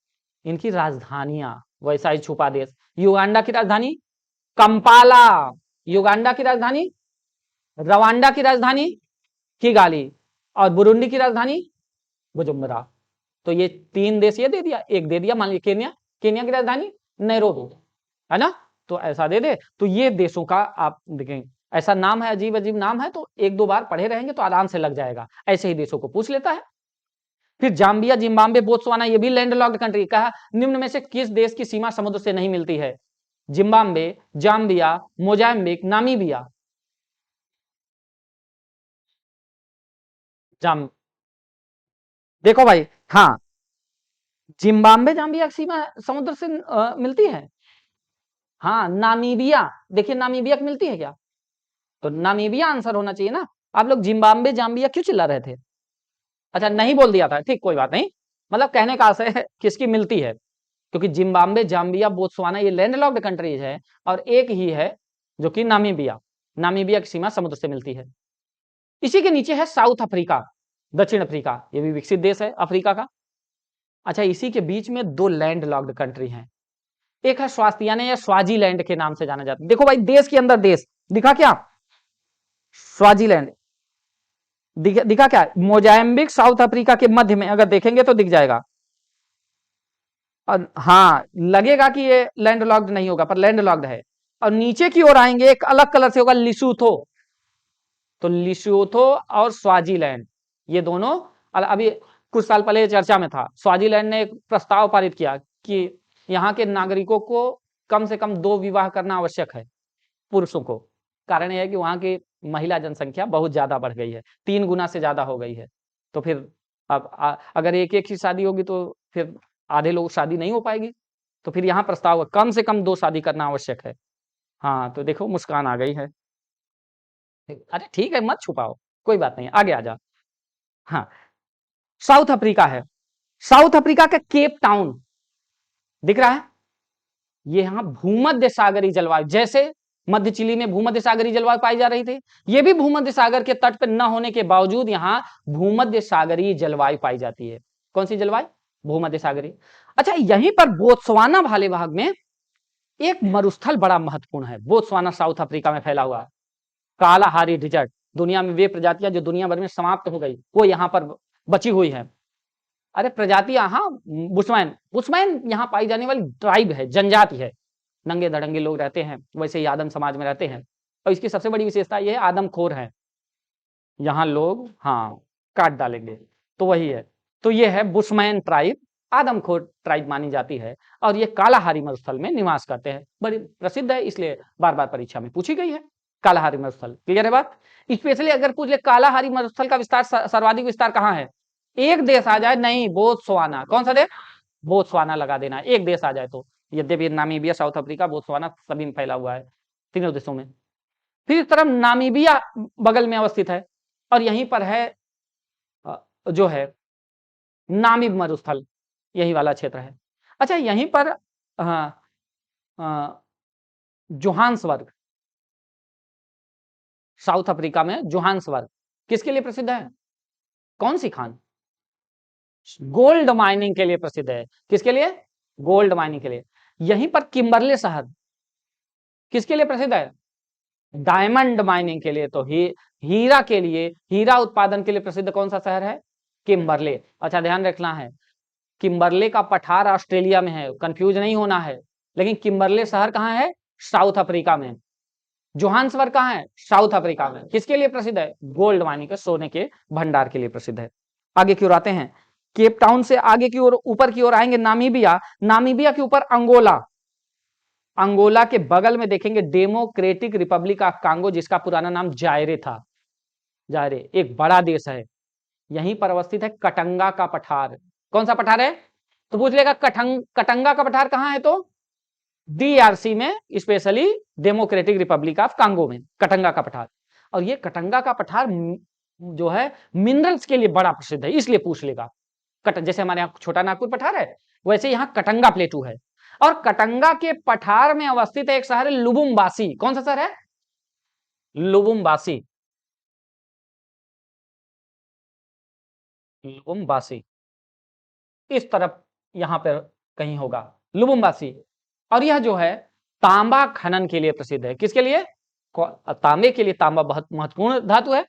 इनकी राजधानियां वैसा ही छुपा देश। युगांडा की राजधानी कंपाला, युगांडा की राजधानी रवांडा की राजधानी किगाली और बुरुंडी की राजधानी बुजुम्बरा। तो ये 3 देश ये दे दिया, एक दे दिया मान लीजिए केन्या, केन्या की राजधानी नैरोबी, है ना? तो ऐसा दे दे, तो ये देशों का आप देखेंगे, ऐसा नाम है, अजीब अजीब नाम है, तो 1-2 बार पढ़े रहेंगे तो आराम से लग जाएगा, ऐसे ही देशों को पूछ लेता है। फिर जाम्बिया, जिम्बाब्वे, बोत्सवाना, ये भी लैंडलॉक्ड कंट्री। कहा निम्न में से किस देश की सीमा समुद्र से नहीं मिलती है? Zimbabwe, Zambia, Mozambique, Namibia. जाम देखो भाई, हाँ, जिम्बाब्वे जाम्बिया की सीमा समुद्र से मिलती है। हाँ, नामीबिया, देखिए नामीबिया की मिलती है क्या? तो नामीबिया आंसर होना चाहिए ना। आप लोग जिम्बाब्वे जाम्बिया क्यों चिल्ला रहे थे? अच्छा, नहीं बोल दिया था, ठीक, कोई बात नहीं। मतलब कहने का आशय है किसकी मिलती है, क्योंकि जिम्बाब्वे, जाम्बिया, बोत्सवाना ये लैंडलॉक्ड कंट्रीज है, और एक ही है जो कि नामीबिया। नामीबिया की सीमा समुद्र से मिलती है। इसी के नीचे है साउथ अफ्रीका, दक्षिण अफ्रीका, ये भी विकसित देश है अफ्रीका का। अच्छा, इसी के बीच में 2 लैंडलॉक्ड कंट्री हैं। एक है स्वास्तियाना या स्वाजीलैंड के नाम से जाना जाता है। देखो भाई, देश के अंदर देश दिखा क्या? स्वाजीलैंड दिखा क्या? मोजाम्बिक साउथ अफ्रीका के मध्य में अगर देखेंगे तो दिख जाएगा। और हाँ, लगेगा कि ये लैंडलॉक्ड नहीं होगा, पर लैंडलॉक्ड है। और नीचे की ओर आएंगे, एक अलग कलर से होगा, लिसुथो। तो लिसुथो और स्वाजीलैंड, ये दोनों अभी कुछ साल पहले चर्चा में था। स्वाजीलैंड ने एक प्रस्ताव पारित किया कि यहाँ के नागरिकों को कम से कम 2 विवाह करना आवश्यक है, पुरुषों को। कारण यह है कि वहां की महिला जनसंख्या बहुत ज्यादा बढ़ गई है, 3 गुना से ज्यादा हो गई है। तो फिर अब अगर एक एक ही शादी होगी तो फिर आधे लोग शादी नहीं हो पाएगी। तो फिर यहाँ प्रस्ताव है कम से कम 2 शादी करना आवश्यक है। हाँ, तो देखो मुस्कान आ गई है। अरे ठीक है, मत छुपाओ, कोई बात नहीं, आगे आ जा। हाँ, साउथ अफ्रीका है। साउथ अफ्रीका का केप टाउन दिख रहा है। ये यहाँ भूमध्य सागरीय जलवायु, जैसे मध्य चिली में भूमध्य सागरीय जलवायु पाई जा रही थी, ये भी भूमध्य सागर के तट पर न होने के बावजूद यहाँ भूमध्य सागरीय जलवायु पाई जाती है। कौन सी जलवायु? भूमध्य सागरीय। अच्छा, यहीं पर बोत्सवाना वाले भाग में एक मरुस्थल बड़ा महत्वपूर्ण है। बोत्सवाना साउथ अफ्रीका में फैला हुआ है। कालाहारी डिजर्ट, दुनिया में वे प्रजातियां जो दुनिया भर में समाप्त हो गई, वो यहाँ पर बची हुई है। अरे प्रजातियां, हाँ, बुशमैन, बुशमैन यहाँ पाई जाने वाली ट्राइब है, जनजाति है। नंगे धड़ंगे लोग रहते हैं, वैसे ही आदम समाज में रहते हैं। और इसकी सबसे बड़ी विशेषता यह है, आदमखोर है यहाँ लोग, हाँ, काट डालेंगे। तो वही है। तो ये है बुशमैन ट्राइब, आदमखोर ट्राइब मानी जाती है। और ये कालाहारी मरुस्थल में निवास करते हैं, बड़ी प्रसिद्ध है, इसलिए बार बार परीक्षा में पूछी गई है। कालाहारी मरुस्थल, क्लियर है बात? स्पेशली अगर पूछ ले कालाहारी मरुस्थल का विस्तार, सर्वाधिक विस्तार कहाँ है, एक देश आ जाए, नहीं, बोत्सवाना। कौन सा देश? बोत्सवाना लगा देना, एक देश आ जाए तो। यद्यपि नामीबिया, साउथ अफ्रीका, बोत्सवाना सभी में फैला हुआ है, तीनों देशों में। फिर इस तरफ नामीबिया बगल में अवस्थित है, और यहीं पर है जो है नामिब मरुस्थल, यही वाला क्षेत्र है। अच्छा, यहीं पर जोहान्सबर्ग, साउथ अफ्रीका में जोहान्सबर्ग किसके लिए प्रसिद्ध है? कौन सी खान? गोल्ड माइनिंग के लिए प्रसिद्ध है। किसके लिए? गोल्ड माइनिंग के लिए। यहीं पर किम्बरले शहर किसके लिए प्रसिद्ध है? डायमंड माइनिंग के लिए। तो हीरा के लिए, हीरा उत्पादन के लिए प्रसिद्ध कौन सा शहर है? किम्बरले। अच्छा, ध्यान रखना है, किम्बरले का पठार ऑस्ट्रेलिया में है, कंफ्यूज नहीं होना है। लेकिन किम्बरले शहर कहाँ है? साउथ अफ्रीका में। जोहान्सबर्ग कहाँ है? साउथ अफ्रीका में। किसके लिए प्रसिद्ध है? गोल्ड माइनिंग के, सोने के भंडार के लिए प्रसिद्ध है। आगे की ओर आते हैं, केप टाउन से आगे की ओर, ऊपर की ओर आएंगे, नामीबिया। नामीबिया के ऊपर अंगोला। अंगोला के बगल में देखेंगे डेमोक्रेटिक रिपब्लिक ऑफ कांगो, जिसका पुराना नाम जायरे था। जायरे एक बड़ा देश है। यहीं पर अवस्थित है कटंगा का पठार। कौन सा पठार है? तो पूछ लेगा कटंगा का पठार कहाँ है, तो डीआरसी में, specially democratic Republic of Congo में कटंगा का पठार। और ये कटंगा का पठार जो है मिनरल्स के लिए बड़ा प्रसिद्ध है, इसलिए पूछ लेगा। जैसे हमारे यहाँ छोटा नागपुर पठार है, वैसे यहाँ कटंगा प्लेटू है। और कटंगा के पठार में अवस्थित है एक शहर है लुबुम्बासी। कौन सा शहर है? लुबुम्बासी। लुबुम्बासी इस तरफ यहां पर कहीं होगा, लुबुम्बासी। और यह जो है तांबा खनन के लिए प्रसिद्ध है। किसके लिए? तांबे के लिए तांबा बहुत महत्वपूर्ण धातु है,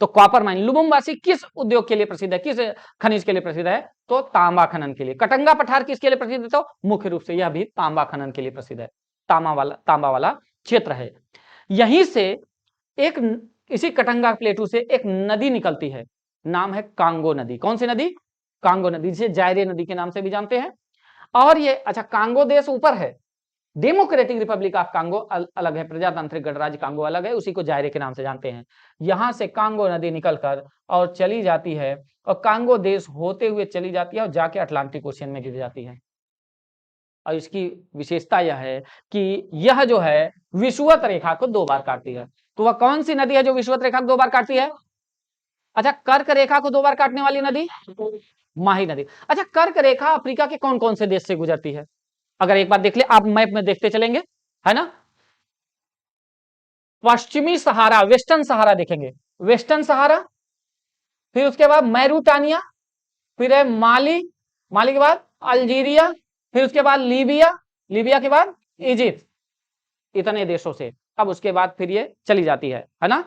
तो कॉपर माइन। लुबुम्बासी किस उद्योग के लिए प्रसिद्ध है, किस खनिज के लिए प्रसिद्ध है, तो तांबा खनन के लिए। कटंगा पठार किसके लिए प्रसिद्ध है, तो मुख्य रूप से यह भी तांबा खनन के लिए प्रसिद्ध है, तांबा वाला क्षेत्र है। यहीं से एक, इसी कटंगा प्लेटू से एक नदी निकलती है, नाम है कांगो नदी। कौन सी नदी, कांगो नदी, जिसे जायरे नदी के नाम से भी जानते हैं। और ये, अच्छा, कांगो देश ऊपर है, डेमोक्रेटिक रिपब्लिक ऑफ कांगो अलग है, प्रजातांत्रिक गणराज्य कांगो अलग है, उसी को जायरे के नाम से जानते हैं। यहां से कांगो नदी निकलकर और चली जाती है, और कांगो देश होते हुए चली जाती है और जाके अटलांटिक ओशियन में गिर जाती है। और इसकी विशेषता यह है कि यह जो है विषुवत रेखा को 2 बार काटती है। तो वह कौन सी नदी है जो विषुवत रेखा को 2 बार काटती है? अच्छा, कर्क रेखा को 2 बार काटने वाली नदी माही नदी। अच्छा, कर्क रेखा अफ्रीका के कौन कौन से देश से गुजरती है? अगर एक बार देख ले, आप मैप में देखते चलेंगे, है ना। पश्चिमी सहारा, वेस्टर्न सहारा देखेंगे, वेस्टर्न सहारा, फिर उसके बाद मैरूटानिया, फिर है माली, माली के बाद अल्जीरिया, फिर उसके बाद लीबिया, लीबिया के बाद इजिप्ट, इतने देशों से। अब उसके बाद फिर ये चली जाती है ना।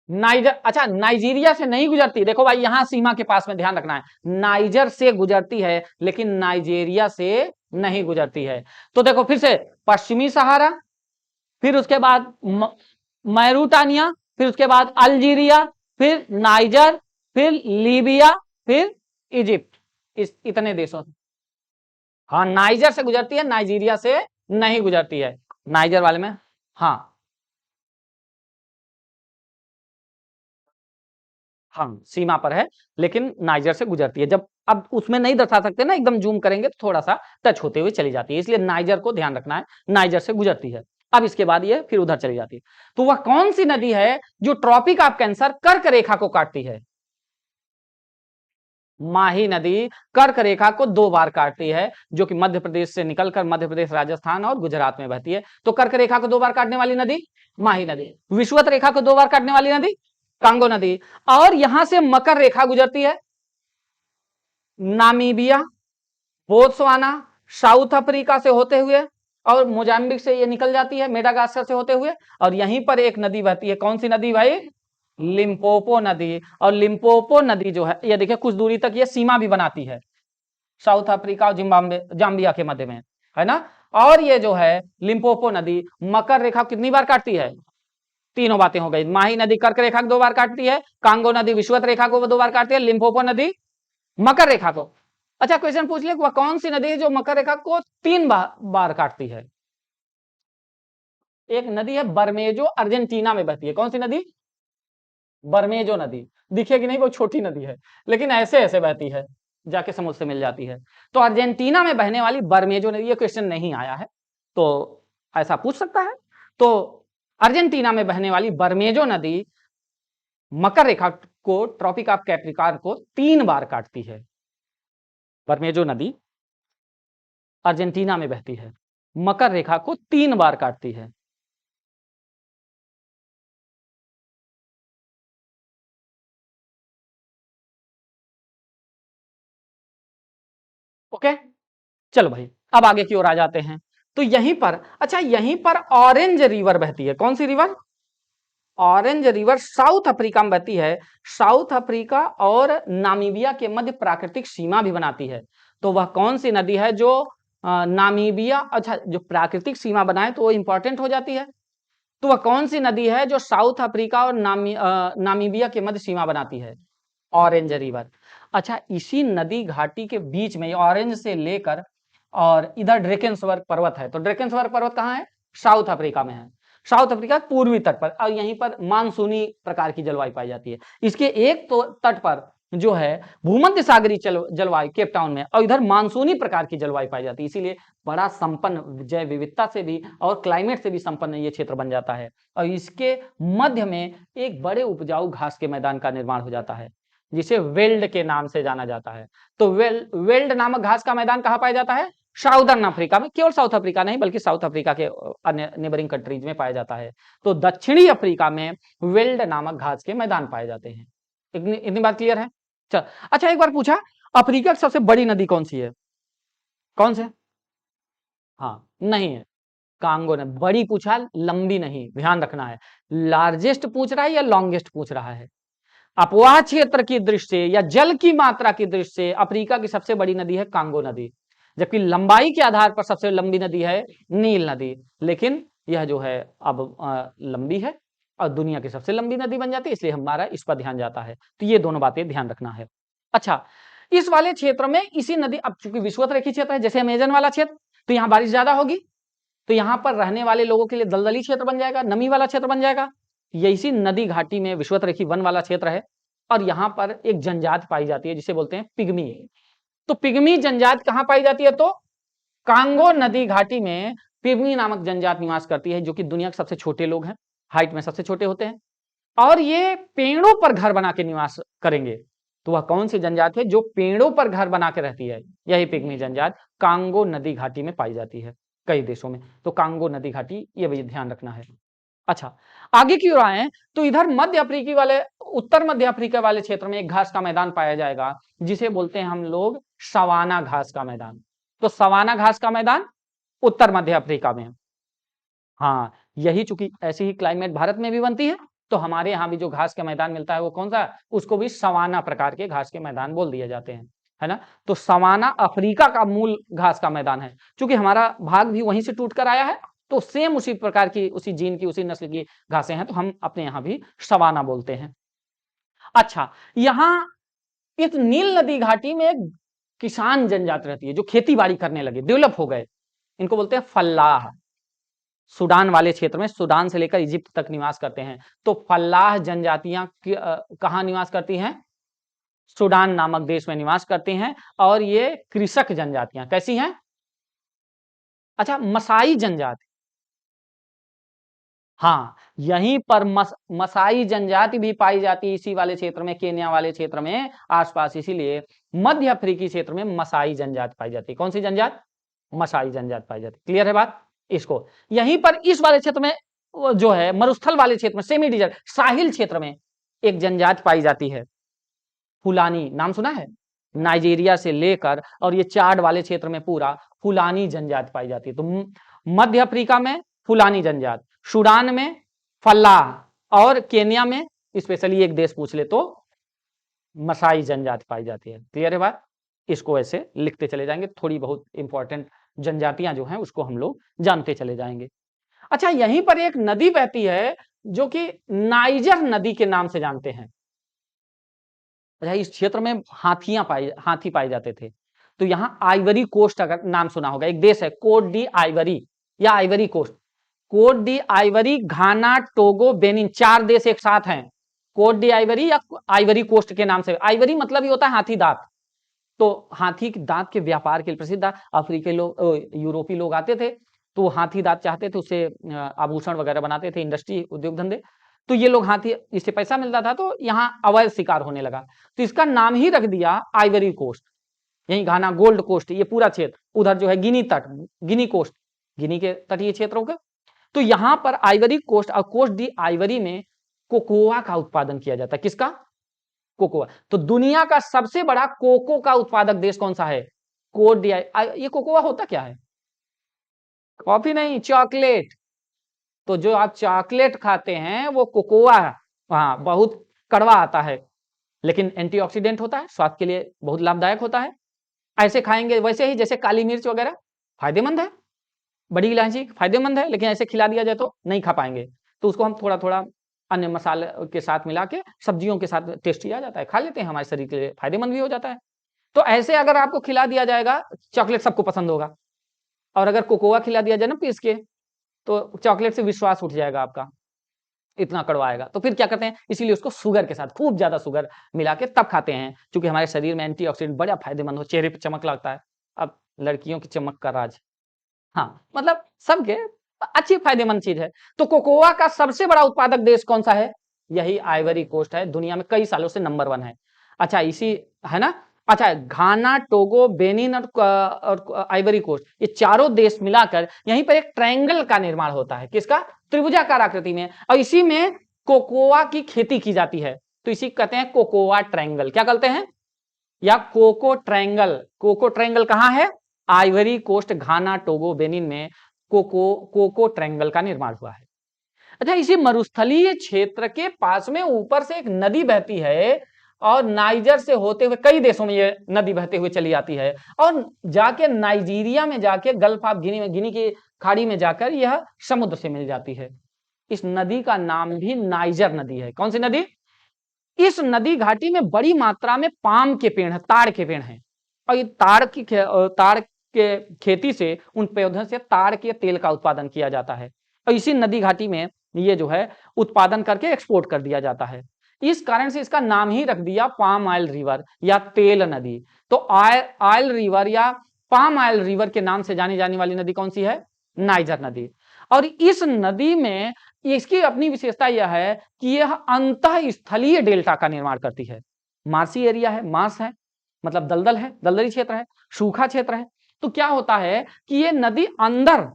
नाइजर, अच्छा, नाइजीरिया से नहीं गुजरती, देखो भाई यहां सीमा के पास में ध्यान रखना है, नाइजर से गुजरती है लेकिन नाइजीरिया से नहीं गुजरती है। तो देखो फिर से, पश्चिमी सहारा, फिर उसके बाद मैरूटानिया, फिर उसके बाद अल्जीरिया, फिर नाइजर, फिर लीबिया, फिर इजिप्ट, इस इतने देशों। हाँ, नाइजर से गुजरती है, नाइजीरिया से नहीं गुजरती है, नाइजर वाले में। हाँ हाँ, सीमा पर है, लेकिन नाइजर से गुजरती है। जब, अब उसमें नहीं दर्शा सकते ना, एकदम जूम करेंगे तो थोड़ा सा टच होते हुए चली जाती है, इसलिए नाइजर को ध्यान रखना है, नाइजर से गुजरती है। अब इसके बाद ये फिर उधर चली जाती है। तो वह कौन सी नदी है जो ट्रॉपिक ऑफ कैंसर कर्क रेखा को काटती है? माही नदी कर्क रेखा को 2 बार काटती है, जो कि मध्य प्रदेश से निकलकर मध्य प्रदेश, राजस्थान और गुजरात में बहती है। तो कर्क रेखा को 2 बार काटने वाली नदी माही नदी। विषुवत रेखा को 2 बार काटने वाली नदी कांगो नदी। और यहां से मकर रेखा गुजरती है, नामीबिया, बोत्सवाना, साउथ अफ्रीका से होते हुए, और मोजाम्बिक से ये निकल जाती है, मेडागास्कर से होते हुए, और यहीं पर एक नदी बहती है। कौन सी नदी भाई? लिम्पोपो नदी। और लिम्पोपो नदी जो है, ये देखिए कुछ दूरी तक ये सीमा भी बनाती है, साउथ अफ्रीका और जिम्बाब्वे, जाम्बिया के मध्य में, है ना। और ये जो है लिम्पोपो नदी मकर रेखा कितनी बार काटती है? तीनों बातें हो गई। माही नदी कर्क रेखा को 2 बार काटती है, कांगो नदी विषुवत रेखा को 2 बार काटती है, लिम्पोपो नदी मकर रेखा को। अच्छा, क्वेश्चन पूछ ले, वह कौन सी नदी है जो मकर रेखा को 3 बार काटती है? एक नदी है बर्मेजो, अर्जेंटीना में बहती है। कौन सी नदी? बर्मेजो नदी। दिखेगी नहीं, बहुत छोटी नदी है, लेकिन ऐसे ऐसे बहती है, जाके समुद्र से मिल जाती है। तो अर्जेंटीना में बहने वाली बर्मेजो नदी, ये क्वेश्चन नहीं आया है तो ऐसा पूछ सकता है। तो अर्जेंटीना में बहने वाली बर्मेजो नदी मकर रेखा को, ट्रॉपिक ऑफ कैप्रिकॉर्न को 3 बार काटती है। बर्मेजो नदी अर्जेंटीना में बहती है, मकर रेखा को 3 बार काटती है। ओके, चलो भाई, अब आगे की ओर आ जाते हैं। तो यहीं पर, अच्छा, यहीं पर ऑरेंज रिवर बहती है। कौन सी river? Orange river South Africa में बहती है। साउथ अफ्रीका और नामीबिया के मध्य प्राकृतिक सीमा भी बनाती है। तो वह कौन सी नदी है जो नामीबिया, अच्छा, जो प्राकृतिक सीमा बनाए तो वो इंपॉर्टेंट हो जाती है। तो वह कौन सी नदी है जो साउथ अफ्रीका और नामीबिया के मध्य सीमा बनाती है? Orange river. अच्छा, इसी नदी घाटी के बीच में ऑरेंज से लेकर और इधर ड्रेकेंसवर्ग पर्वत है। तो ड्रेकेंसवर्ग पर्वत कहाँ है? साउथ अफ्रीका में है, साउथ अफ्रीका पूर्वी तट पर। और यहीं पर मानसूनी प्रकार की जलवायु पाई जाती है। इसके एक तो तट पर जो है भूमध्य सागरीय जलवायु केप टाउन में, और इधर मानसूनी प्रकार की जलवायु पाई जाती है, इसीलिए बड़ा संपन्न, जैव विविधता से भी और क्लाइमेट से भी संपन्न ये क्षेत्र बन जाता है। और इसके मध्य में एक बड़े उपजाऊ घास के मैदान का निर्माण हो जाता है, जिसे वेल्ड के नाम से जाना जाता है। तो वेल्ड नामक घास का मैदान कहाँ पाया जाता है? साउदर्न अफ्रीका में। केवल साउथ अफ्रीका नहीं, बल्कि साउथ अफ्रीका के अन्य नेबरिंग कंट्रीज में पाया जाता है। तो दक्षिणी अफ्रीका में वेल्ड नामक घास के मैदान पाए जाते हैं। इतनी बात क्लियर है? चल, अच्छा, एक बार पूछा, अफ्रीका की सबसे बड़ी नदी कौन सी है? कौन से? हाँ, नहीं है, कांगो ने बड़ी पूछा, लंबी नहीं, ध्यान रखना है। लार्जेस्ट पूछ रहा है या लॉन्गेस्ट पूछ रहा है? अपवाह क्षेत्र की दृष्टि से या जल की मात्रा की दृष्टि से अफ्रीका की सबसे बड़ी नदी है कांगो नदी, जबकि लंबाई के आधार पर सबसे लंबी नदी है नील नदी। लेकिन यह जो है अब लंबी है और दुनिया की सबसे लंबी नदी बन जाती है, इसलिए हमारा इस पर ध्यान जाता है। तो ये दोनों बातें ध्यान रखना है। अच्छा, इस वाले क्षेत्र में इसी नदी, अब चूंकि विषुवत क्षेत्र है जैसे अमेजन वाला क्षेत्र, तो यहाँ बारिश ज्यादा होगी, तो यहाँ पर रहने वाले लोगों के लिए दलदली क्षेत्र बन जाएगा, नमी वाला क्षेत्र बन जाएगा। ये इसी नदी घाटी में विषुवत रेखी वन वाला क्षेत्र है और यहाँ पर एक जनजाति पाई जाती है जिसे बोलते हैं पिग्मी। तो पिग्मी जनजाति कहाँ पाई जाती है? तो कांगो नदी घाटी में पिग्मी नामक जनजाति निवास करती है, जो कि दुनिया के सबसे छोटे लोग हैं, हाइट में सबसे छोटे होते हैं, और ये पेड़ों पर घर बना के निवास करेंगे। तो वह कौन सी जनजाति है जो पेड़ों पर घर बना के रहती है? यही पिग्मी जनजाति कांगो नदी घाटी में पाई जाती है कई देशों में। तो कांगो नदी घाटी, ये भी ध्यान रखना है। अच्छा, आगे की ओर आए तो इधर मध्य अफ्रीकी वाले, उत्तर मध्य अफ्रीका वाले क्षेत्र में एक घास का मैदान पाया जाएगा जिसे बोलते हैं हम लोग सवाना घास का मैदान। तो सवाना घास का मैदान उत्तर मध्य अफ्रीका में। हाँ, यही चूंकि ऐसी ही क्लाइमेट भारत में भी बनती है, तो हमारे यहाँ भी जो घास का मैदान मिलता है वो कौन सा? उसको भी सवाना प्रकार के घास के मैदान बोल दिए जाते हैं, है ना। तो सवाना अफ्रीका का मूल घास का मैदान है। चूंकि हमारा भाग भी वहीं से टूट कर आया है, तो सेम उसी प्रकार की, उसी जीन की, उसी नस्ल की घासें हैं, तो हम अपने यहाँ भी सवाना बोलते हैं। अच्छा, यहाँ इस नील नदी घाटी में एक किसान जनजाति रहती है जो खेती बाड़ी करने लगे, डेवलप हो गए। इनको बोलते हैं फल्लाह। सूडान वाले क्षेत्र में, सूडान से लेकर इजिप्ट तक निवास करते हैं। तो फल्लाह जनजातियां कहाँ निवास करती हैं? सूडान नामक देश में निवास करती हैं। और ये कृषक जनजातियां कैसी हैं? अच्छा, मसाई जनजाति, हाँ, यहीं पर मसाई जनजाति भी पाई जाती है इसी वाले क्षेत्र में, केन्या वाले क्षेत्र में आसपास। इसीलिए मध्य अफ्रीकी क्षेत्र में मसाई जनजाति पाई जाती है। कौन सी जनजाति? मसाई जनजाति पाई जाती है। क्लियर है बात? इसको यहीं पर इस वाले क्षेत्र में जो है मरुस्थल वाले क्षेत्र में, सेमी डिजर्ट साहिल क्षेत्र में एक जनजाति पाई जाती है, फुलानी। नाम सुना है? नाइजीरिया से लेकर और ये चाड वाले क्षेत्र में पूरा फुलानी जनजाति पाई जाती है। तो मध्य अफ्रीका में फुलानी जनजाति, सूडान में फल्लाह, और केन्या में स्पेशली एक देश पूछ ले तो मसाई जनजाति पाई जाती है। क्लियर है बात? इसको ऐसे लिखते चले जाएंगे, थोड़ी बहुत इंपॉर्टेंट जनजातियां जो हैं उसको हम लोग जानते चले जाएंगे। अच्छा, यहीं पर एक नदी बहती है जो कि नाइजर नदी के नाम से जानते हैं। अच्छा, इस क्षेत्र में हाथी पाए जाते थे। तो यहाँ आइवरी कोस्ट, अगर नाम सुना होगा, एक देश है कोट डी आइवरी या Ivory Coast. Cote d' Ivoire, Ghana, Togo, Benin, 4 देश एक साथ हैं। कोट डी आइवरी या आइवरी कोस्ट के नाम से। आइवरी मतलब ही होता है हाथी दांत। तो हाथी के दांत के व्यापार के लिए प्रसिद्ध अफ्रीकी लोग, यूरोपीय लोग आते थे, तो हाथी दांत चाहते थे, उससे आभूषण वगैरह बनाते थे, इंडस्ट्री, उद्योग धंधे। तो ये लोग हाथी, इससे पैसा मिलता था, तो यहाँ अवैध शिकार होने लगा, तो इसका नाम ही रख दिया आइवरी कोस्ट। यही घाना, गोल्ड कोस्ट, ये पूरा क्षेत्र, उधर जो है गिनी तट, गिनी कोस्ट, गिनी के तटीय क्षेत्रों का। तो यहाँ पर आइवरी कोस्ट और कोस्ट डी आइवरी में कोकोआ का उत्पादन किया जाता है। किसका? कोकोआ। तो दुनिया का सबसे बड़ा कोको का उत्पादक देश कौन सा है? कोट डी ये कोकोआ होता क्या है? कॉफी नहीं, चॉकलेट। तो जो आप चॉकलेट खाते हैं वो कोकोआ है। हाँ, बहुत कड़वा आता है, लेकिन एंटीऑक्सीडेंट होता है, स्वास्थ्य के लिए बहुत लाभदायक होता है। ऐसे खाएंगे वैसे ही जैसे काली मिर्च वगैरह फायदेमंद है, बड़ी इलायची फायदेमंद है, लेकिन ऐसे खिला दिया जाए तो नहीं खा पाएंगे। तो उसको हम थोड़ा थोड़ा अन्य मसाले के साथ मिला के, सब्जियों के साथ टेस्टी आ जाता है, खा लेते हैं, हमारे शरीर के लिए फायदेमंद भी हो जाता है। तो ऐसे अगर आपको खिला दिया जाएगा, चॉकलेट सबको पसंद होगा, और अगर कोकोआ खिला दिया जाए ना पीस के, तो चॉकलेट से विश्वास उठ जाएगा आपका, इतना कड़वाएगा। तो फिर क्या करते हैं, इसीलिए उसको शुगर के साथ, खूब ज्यादा शुगर मिला के तब खाते हैं, क्योंकि हमारे शरीर में एंटीऑक्सीडेंट बड़ा फायदेमंद हो, चेहरे पर चमक लगता है। अब लड़कियों की चमक का राज, हाँ, मतलब सबके अच्छी फायदेमंद चीज है। तो कोकोआ का सबसे बड़ा उत्पादक देश कौन सा है? यही आइवरी कोस्ट है, दुनिया में कई सालों से नंबर 1 है। अच्छा, इसी, है ना। अच्छा, घाना, टोगो, बेनिन और आइवरी कोस्ट, ये चारों देश मिलाकर यहीं पर एक ट्रायंगल का निर्माण होता है। किसका? त्रिभुजाकार आकृति में, और इसी में कोकोआ की खेती की जाती है। तो इसी कहते हैं कोकोआ ट्रायंगल। क्या कहते हैं? या कोको ट्रायंगल। कोको ट्रायंगल कहां है? आइवरी कोस्ट, घाना, टोगो, बेनिन में कोको ट्रायंगल का निर्माण हुआ है। अच्छा, इसी मरुस्थलीय क्षेत्र के पास में ऊपर से एक नदी बहती है और नाइजर से होते हुए कई देशों में ये नदी बहते हुए चली आती है और जाके नाइजीरिया में जाके गल्फ ऑफ गिनी में, गिनी की खाड़ी में जाकर यह समुद्र से मिल जाती है। इस नदी का नाम भी नाइजर नदी है। कौन सी नदी? इस नदी घाटी में बड़ी मात्रा में पाम के पेड़ हैं, ताड़ के पेड़ हैं और ये ताड़ के खेती से, उन पौधों से ताड़ के तेल का उत्पादन किया जाता है और इसी नदी घाटी में ये जो है उत्पादन करके एक्सपोर्ट कर दिया जाता है। इस कारण से इसका नाम ही रख दिया पाम ऑयल रिवर या तेल नदी। तो ऑयल रिवर या पाम ऑयल रिवर के नाम से जानी जाने वाली नदी कौन सी है? नाइजर नदी। और इस नदी में इसकी अपनी विशेषता यह है कि यह अंतः स्थलीय डेल्टा का निर्माण करती है। मार्सी एरिया है, मार्स है मतलब दलदल है, दलदली क्षेत्र है, सूखा क्षेत्र है। तो क्या होता है कि ये नदी अंदर,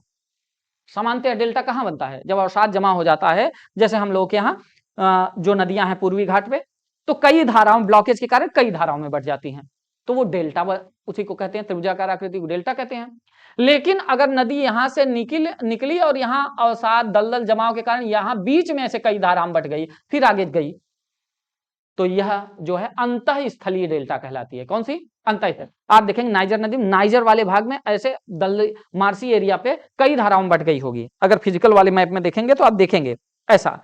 सामान्यतः डेल्टा कहां बनता है? जब अवसाद जमा हो जाता है, जैसे हम लोग के यहाँ जो नदियां हैं पूर्वी घाट पे, तो कई धाराओं, ब्लॉकेज के कारण कई धाराओं में बढ़ जाती हैं, तो वो डेल्टा, उसी को कहते हैं त्रिभुजाकार आकृति को डेल्टा कहते हैं। लेकिन अगर नदी यहां से निकली और यहाँ अवसाद दलदल जमाव के कारण यहाँ बीच में से कई धाराएं बढ़ गई, फिर आगे गई, तो यह जो है अंतः स्थलीय डेल्टा कहलाती है। कौन सी? अंतः। आप देखेंगे नाइजर नदी, नाइजर वाले भाग में ऐसे मार्सी एरिया पे कई धाराओं बढ़ गई होगी। अगर फिजिकल वाले मैप में देखेंगे तो आप देखेंगे ऐसा।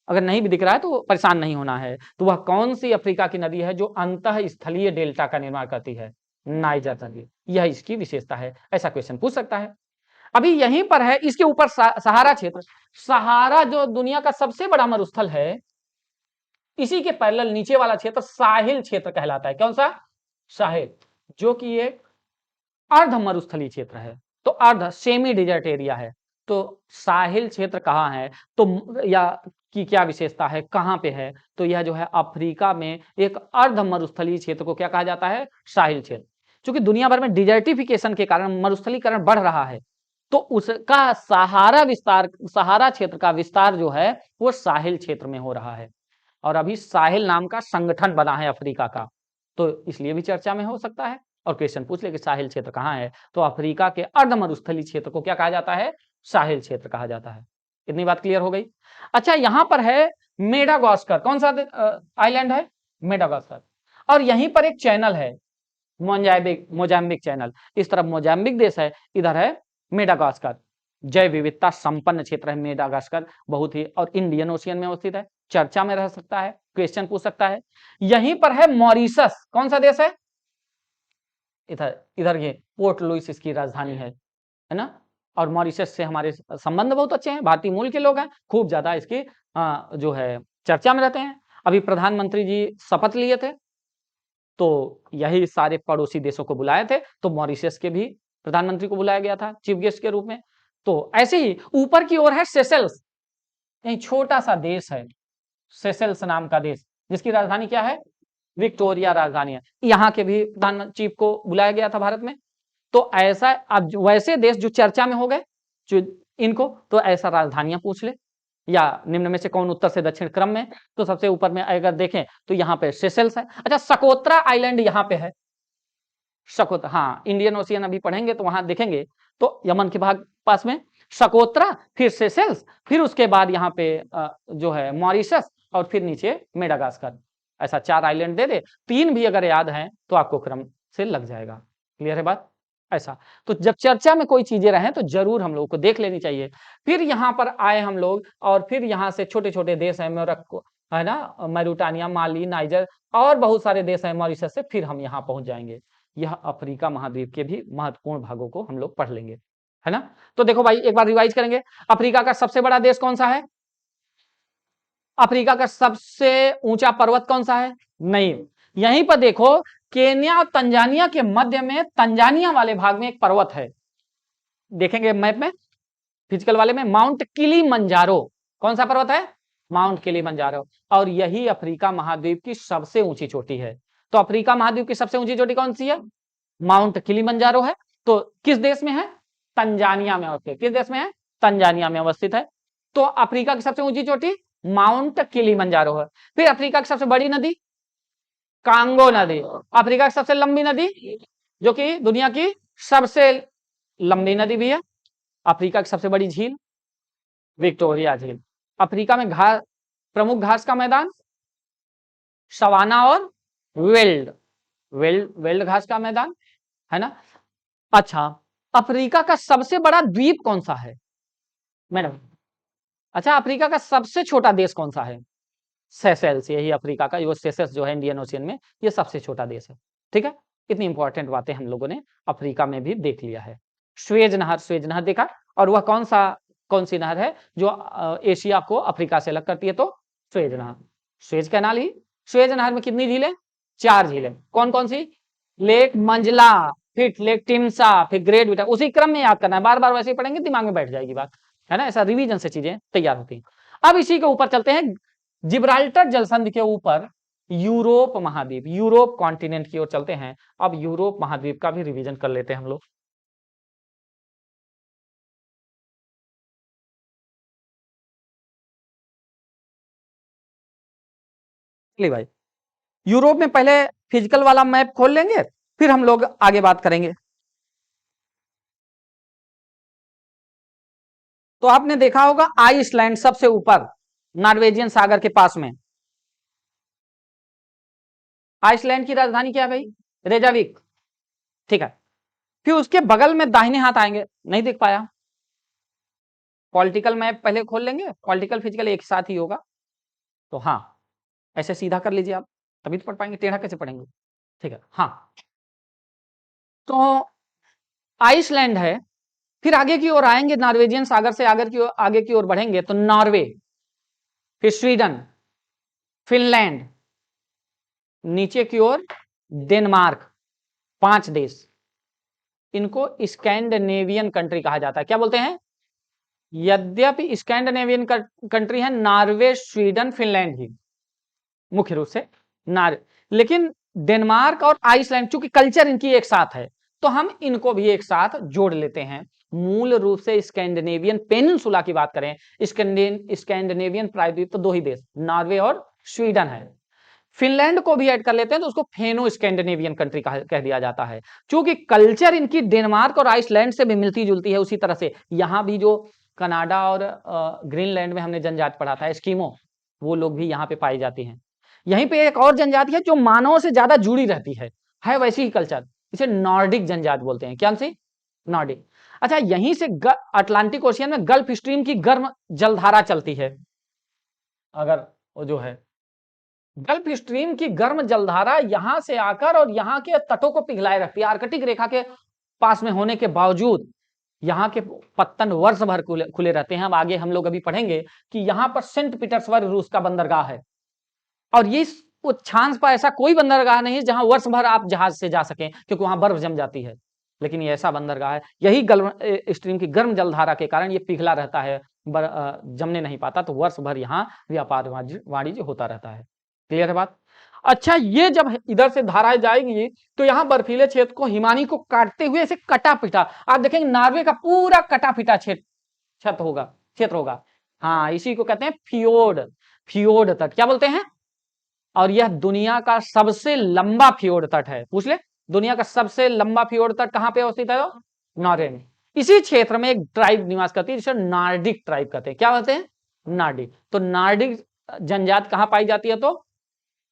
अगर नहीं भी दिख रहा है तो परेशान नहीं होना है। तो वह कौन सी अफ्रीका की नदी है जो अंतः स्थलीय डेल्टा का निर्माण करती है? नाइजर नदी। यह इसकी विशेषता है। ऐसा क्वेश्चन पूछ सकता है। अभी यहीं पर है, इसके ऊपर सहारा क्षेत्र। सहारा जो दुनिया का सबसे बड़ा मरुस्थल है, इसी के पैरेलल नीचे वाला क्षेत्र साहिल क्षेत्र कहलाता है। कौन सा? साहिल, जो कि एक अर्ध मरुस्थलीय क्षेत्र है, तो अर्ध सेमी डिजर्ट एरिया है। तो साहिल क्षेत्र कहाँ है, तो या की क्या विशेषता है, कहां पे है? तो यह जो है अफ्रीका में एक अर्ध मरुस्थलीय क्षेत्र को क्या कहा जाता है? साहिल क्षेत्र। क्योंकि दुनिया भर में डिजर्टिफिकेशन के कारण मरुस्थलीकरण बढ़ रहा है, तो उसका सहारा क्षेत्र का विस्तार जो है वो साहिल क्षेत्र में हो रहा है। और अभी साहिल नाम का संगठन बना है अफ्रीका का, तो इसलिए भी चर्चा में हो सकता है। और क्वेश्चन पूछ ले कि साहिल क्षेत्र कहाँ है, तो अफ्रीका के अर्ध मरुस्थलीय क्षेत्र को क्या कहा जाता है? साहिल क्षेत्र कहा जाता है। इतनी बात क्लियर हो गई। अच्छा, यहां पर है मेडागास्कर। कौन सा आइलैंड है? मेडागास्कर। और यहीं पर एक चैनल है, मोजाम्बिक चैनल। इस तरफ मोजाम्बिक देश है, इधर है मेडागास्कर। जैव विविधता संपन्न क्षेत्र है मेडागास्कर, बहुत ही, और इंडियन ओशियन में अवस्थित है। चर्चा में रह सकता है, क्वेश्चन पूछ सकता है। यहीं पर है मॉरिशस। कौन सा देश है? इधर इधर ये पोर्ट लुइस इसकी राजधानी है ना। और मॉरिशस से हमारे संबंध बहुत अच्छे हैं, भारतीय मूल के लोग हैं, खूब ज्यादा इसकी जो है चर्चा में रहते हैं। अभी प्रधानमंत्री जी शपथ लिए थे, तो यही सारे पड़ोसी देशों को बुलाए थे, तो मॉरिशस के भी प्रधानमंत्री को बुलाया गया था चीफ गेस्ट के रूप में। तो ऐसे ही ऊपर की ओर है सेशेल्स, यही छोटा सा देश है सेशेल्स नाम का देश, जिसकी राजधानी क्या है? विक्टोरिया राजधानी है। यहाँ के भी प्रधान चीफ को बुलाया गया था भारत में। तो ऐसा, अब वैसे देश जो चर्चा में हो गए जो इनको, तो ऐसा राजधानियां पूछ ले, या निम्न में से कौन उत्तर से दक्षिण क्रम में, तो सबसे ऊपर में अगर देखें तो यहाँ पे सेशेल्स है। अच्छा, सकोत्रा आइलैंड यहाँ पे है। सकोत्रा, हाँ, इंडियन ओशियन अभी पढ़ेंगे तो वहां देखेंगे, तो यमन के भाग पास में सकोत्रा, फिर सेशेल्स, फिर उसके बाद यहाँ पे जो है मॉरिशस, और फिर नीचे मेडागास्कर। ऐसा 4 आइलैंड दे दे, 3 भी अगर याद हैं तो आपको क्रम से लग जाएगा। क्लियर है बात? ऐसा, तो जब चर्चा में कोई चीजें रहें तो जरूर हम लोग को देख लेनी चाहिए। फिर यहाँ पर आए हम लोग, और फिर यहाँ से छोटे छोटे देश हैं, मोरक्को है ना, मैरूटानिया, माली, नाइजर, और बहुत सारे देश हैं मॉरिशस से, फिर हम यहाँ पहुंच जाएंगे। यह अफ्रीका महाद्वीप के भी महत्वपूर्ण भागों को हम लोग पढ़ लेंगे, है ना। तो देखो भाई, एक बार रिवाइज करेंगे। अफ्रीका का सबसे बड़ा देश कौन सा है? अफ्रीका का सबसे ऊंचा पर्वत कौन सा है? नहीं, यहीं पर देखो, केन्या और तंजानिया के मध्य में, तंजानिया वाले भाग में एक पर्वत है, देखेंगे मैप में, फिजिकल वाले में, माउंट किलीमंजारो। कौन सा पर्वत है? Mount Kilimanjaro. और यही अफ्रीका महाद्वीप की सबसे ऊंची चोटी है। तो अफ्रीका महाद्वीप की सबसे ऊंची चोटी कौन सी है? माउंट किलीमंजारो है। तो किस देश में है? तंजानिया में अवस्थित। किस देश में है? तंजानिया में अवस्थित है। तो अफ्रीका की सबसे ऊंची चोटी माउंट किलीमंजारो है। फिर अफ्रीका की सबसे बड़ी नदी कांगो नदी। अफ्रीका की सबसे लंबी नदी, जो कि दुनिया की सबसे लंबी नदी भी है, अफ्रीका की सबसे बड़ी झील विक्टोरिया झील। अफ्रीका में प्रमुख घास का मैदान सवाना और वेल्ड वेल्ड वेल्ड घास का मैदान, है ना। अच्छा, अफ्रीका का सबसे बड़ा द्वीप कौन सा है मैडम? अच्छा, अफ्रीका का सबसे छोटा देश कौन सा है? सेशेल्स, यही अफ्रीका का, ये सेशेल्स जो है इंडियन ओशियन में, ये सबसे छोटा देश है। ठीक है, इतनी इंपॉर्टेंट बातें हम लोगों ने अफ्रीका में भी देख लिया है। स्वेज नहर देखा, और वह कौन सी नहर है जो एशिया को अफ्रीका से अलग करती है? तो स्वेज नहर, स्वेज कैनाल ही। स्वेज नहर में कितनी झीलें? 4 झीलें। कौन कौन सी? लेक मंजला, फिर लेक टिम्सा, फिर ग्रेट विटा, उसी क्रम में याद करना है, बार बार वैसे ही पढ़ेंगे दिमाग में बैठ जाएगी बात, है ना। ऐसा रिवीजन से चीजें तैयार होती हैं। अब इसी के ऊपर चलते हैं, जिब्राल्टर जलसंधि के ऊपर यूरोप महाद्वीप, यूरोप कॉन्टिनेंट की ओर चलते हैं। अब यूरोप महाद्वीप का भी रिवीजन कर लेते हैं हम लोग। चलिए भाई, यूरोप में पहले फिजिकल वाला मैप खोल लेंगे, फिर हम लोग आगे बात करेंगे। तो आपने देखा होगा आइसलैंड सबसे ऊपर, नॉर्वेजियन सागर के पास में। आइसलैंड की राजधानी क्या है भाई? रेजाविक। ठीक है, फिर उसके बगल में दाहिने हाथ आएंगे, नहीं देख पाया? पॉलिटिकल मैप पहले खोल लेंगे, पॉलिटिकल फिजिकल एक साथ ही होगा। तो हाँ, ऐसे सीधा कर लीजिए आप, तभी तो पढ़ पाएंगे, टेढ़ा कैसे पढ़ेंगे? ठीक है, हाँ। तो आइसलैंड है, फिर आगे की ओर आएंगे, नॉर्वेजियन सागर से आगे की ओर बढ़ेंगे तो नॉर्वे, फिर स्वीडन, फिनलैंड, नीचे की ओर डेनमार्क। 5 देश, इनको स्कैंडिनेवियन कंट्री कहा जाता है। क्या बोलते हैं? यद्यपि स्कैंडिनेवियन कंट्री है नॉर्वे, स्वीडन, फिनलैंड ही मुख्य रूप से लेकिन डेनमार्क और आइसलैंड चूंकि कल्चर इनकी एक साथ है, तो हम इनको भी एक साथ जोड़ लेते हैं। मूल रूप से स्कैंडिनेवियन पेनिनसुला की बात करें, स्कैंडिनेवियन प्रायद्वीप तो 2 ही देश, नॉर्वे और स्वीडन है। फिनलैंड को भी ऐड कर लेते हैं तो उसको फेनो स्कैंडिनेवियन कंट्री कह दिया जाता है, क्योंकि कल्चर इनकी डेनमार्क और आइसलैंड से भी मिलती जुलती है। उसी तरह से यहां भी जो कनाडा और ग्रीनलैंड में हमने जनजाति पढ़ा था एस्किमो, वो लोग भी यहाँ पे पाई जाती हैं। यहीं पे एक और जनजाति है जो मानव से ज्यादा जुड़ी रहती है वैसी ही कल्चर, इसे नॉर्डिक जनजाति बोलते हैं। क्या से? नॉर्डिक। अच्छा, यहीं से अटलांटिक ओशियन में गल्फ स्ट्रीम की गर्म जलधारा चलती है। अगर वो जो है गल्फ स्ट्रीम की गर्म जलधारा यहां से आकर और यहां के तटों को पिघलाए रखती है। आर्कटिक रेखा के पास में होने के बावजूद यहाँ के पत्तन वर्ष भर खुले रहते हैं। अब आगे हम लोग अभी पढ़ेंगे कि यहाँ पर सेंट पीटर्सबर्ग रूस का बंदरगाह है, और ये छांस पर ऐसा कोई बंदरगाह नहीं है जहां वर्ष भर आप जहाज से जा सकें, क्योंकि वहां बर्फ जम जाती है। लेकिन ये ऐसा बंदरगाह है, यही स्ट्रीम की गर्म जलधारा के कारण ये पिघला रहता है, जमने नहीं पाता, तो वर्ष भर यहाँ व्यापार वाणिज्य होता रहता है। क्लियर है बात? अच्छा, ये जब इधर से धाराएं जाएंगी तो यहाँ बर्फीले क्षेत्र को, हिमानी को काटते हुए ऐसे कटा पिटा, आप देखेंगे नॉर्वे का पूरा कटा पिटा क्षेत्र होगा। हाँ, इसी को कहते हैं फियोर्ड, फियोर्ड तट क्या बोलते हैं। और यह दुनिया का सबसे लंबा फियोर्ड तट है। पूछ ले, दुनिया का सबसे लंबा फियोर्ड तट कहां पे अवस्थित है? नॉर्वे में। इसी क्षेत्र में एक ट्राइब निवास करती है जिसे नार्डिक ट्राइब कहते हैं। क्या कहते हैं? नार्डिक। तो नार्डिक जनजाति कहां पाई जाती है? तो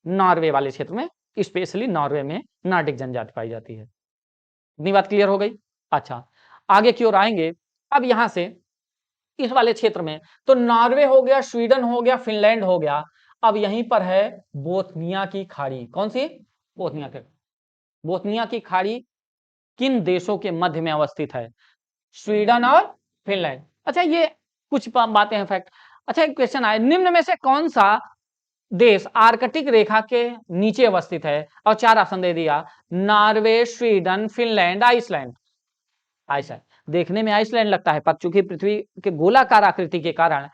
नॉर्वे वाले क्षेत्र में, स्पेशली नॉर्वे में नार्डिक जनजाति पाई जाती है। इतनी बात क्लियर हो गई? अच्छा, आगे की ओर आएंगे। अब यहां से इस वाले क्षेत्र में तो नॉर्वे हो गया, स्वीडन हो गया, फिनलैंड हो गया। अब यहीं पर है बोथनिया की खाड़ी। कौन सी? बोथनिया की खाड़ी किन देशों के मध्य में अवस्थित है? स्वीडन और फिनलैंड। अच्छा, ये कुछ बातें हैं, फैक्ट। अच्छा, एक क्वेश्चन आया, निम्न में से कौन सा देश आर्कटिक रेखा के नीचे अवस्थित है? और 4 ऑप्शन दे दिया, Norway, Sweden, Finland, Iceland. Iceland देखने में आइसलैंड लगता है, पर चूंकि पृथ्वी के गोलाकार आकृति के कारण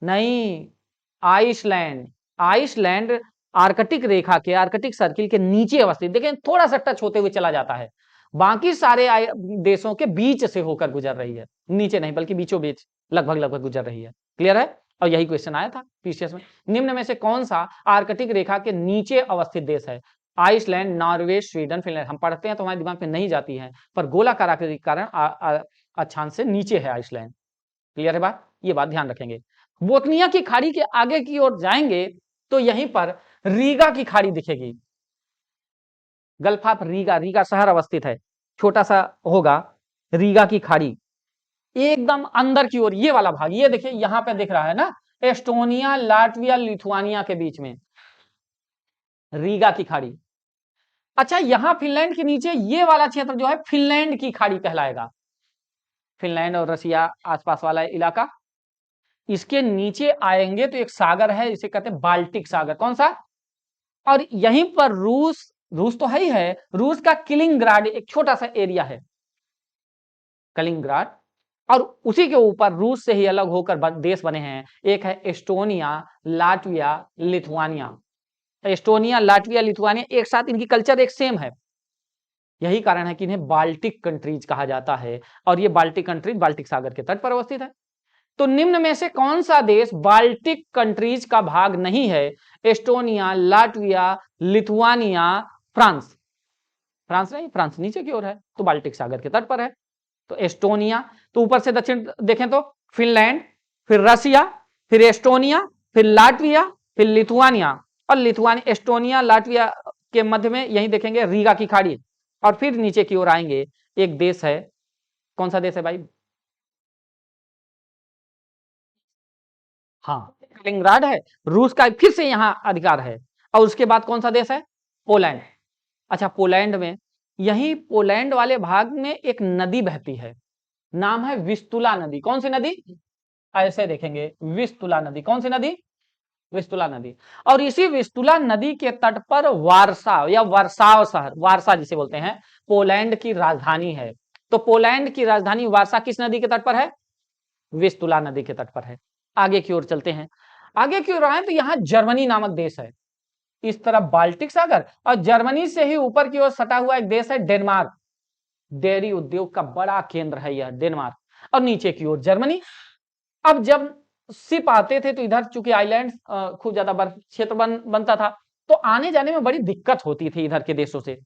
नहीं, आइसलैंड, आइसलैंड आर्कटिक रेखा के, आर्कटिक सर्किल के नीचे अवस्थित, देखें थोड़ा सा टच होते हुए चला जाता है, बाकी सारे देशों के बीच से होकर गुजर रही है, नीचे नहीं बल्कि बीचों बीच लगभग लगभग गुजर रही है। क्लियर है? और यही क्वेश्चन आया था पीसीएस में, निम्न में से कौन सा आर्कटिक रेखा के नीचे अवस्थित देश है? Iceland, Norway, Sweden, Finland. हम पढ़ते हैं तो हमारे दिमाग में नहीं जाती है, पर गोलाकार आकृति के कारण अक्षांश से नीचे है आइसलैंड। क्लियर है बात, ये बात ध्यान रखेंगे। बोथनिया की खाड़ी के आगे की ओर जाएंगे तो यहीं पर रीगा की खाड़ी दिखेगी। गल्फ ऑफ रीगा, रीगा शहर अवस्थित है, छोटा सा होगा रीगा की खाड़ी एकदम अंदर की ओर, ये वाला भाग, ये देखिए यहां पे दिख रहा है ना, एस्टोनिया लाटविया लिथुआनिया के बीच में रीगा की खाड़ी। अच्छा, यहां फिनलैंड के नीचे ये वाला क्षेत्र जो है फिनलैंड की खाड़ी कहलाएगा, फिनलैंड और रसिया आसपास वाला इलाका। इसके नीचे आएंगे तो एक सागर है, इसे कहते हैं बाल्टिक सागर। कौन सा? और यहीं पर रूस, रूस तो है ही है, रूस का किलिंगराड एक छोटा सा एरिया है, कलिंगराड। और उसी के ऊपर रूस से ही अलग होकर देश बने हैं, एक है Estonia Latvia Lithuania. Estonia Latvia Lithuania एक साथ, इनकी कल्चर एक सेम है, यही कारण है कि इन्हें बाल्टिक कंट्रीज कहा जाता है। और ये बाल्टिक कंट्रीज बाल्टिक सागर के तट पर अवस्थित है। तो निम्न में से कौन सा देश बाल्टिक कंट्रीज का भाग नहीं है? Estonia Latvia Lithuania France. France नहीं, फ्रांस नीचे की ओर है तो बाल्टिक सागर के तट पर है। तो एस्टोनिया, तो ऊपर से दक्षिण देखें तो फिनलैंड, फिर रसिया, फिर एस्टोनिया, फिर लाटविया, फिर लिथुआनिया। और लिथुआनिया एस्टोनिया लाटविया के मध्य में यही देखेंगे रीगा की खाड़ी। और फिर नीचे की ओर आएंगे, एक देश है, कौन सा देश है भाई? हाँ, कलिंगराड है, रूस का फिर से यहां अधिकार है। और उसके बाद कौन सा देश है? पोलैंड। अच्छा, पोलैंड में, यही पोलैंड वाले भाग में एक नदी बहती है, नाम है विस्तुला नदी। कौन सी नदी? ऐसे देखेंगे, विस्तुला नदी। कौन सी नदी? विस्तुला नदी। और इसी विस्तुला नदी के तट पर वारसा या वर्साव शहर, वारसा जिसे बोलते हैं, पोलैंड की राजधानी है। तो पोलैंड की राजधानी वारसा किस नदी के तट पर है? विस्तुला नदी के तट पर है। आगे की ओर चलते हैं, आगे की ओर आए तो यहां जर्मनी नामक देश है, इस तरफ बाल्टिक सागर, और जर्मनी से ही ऊपर की ओर सटा हुआ एक देश है डेनमार्क। डेयरी उद्योग का बड़ा केंद्र है यह डेनमार्क, और नीचे की ओर जर्मनी। अब जब शिप आते थे तो इधर चूंकि आइलैंड खूब ज्यादा बर्फ क्षेत्र बनता था, तो आने जाने में बड़ी दिक्कत होती थी इधर के देशों से।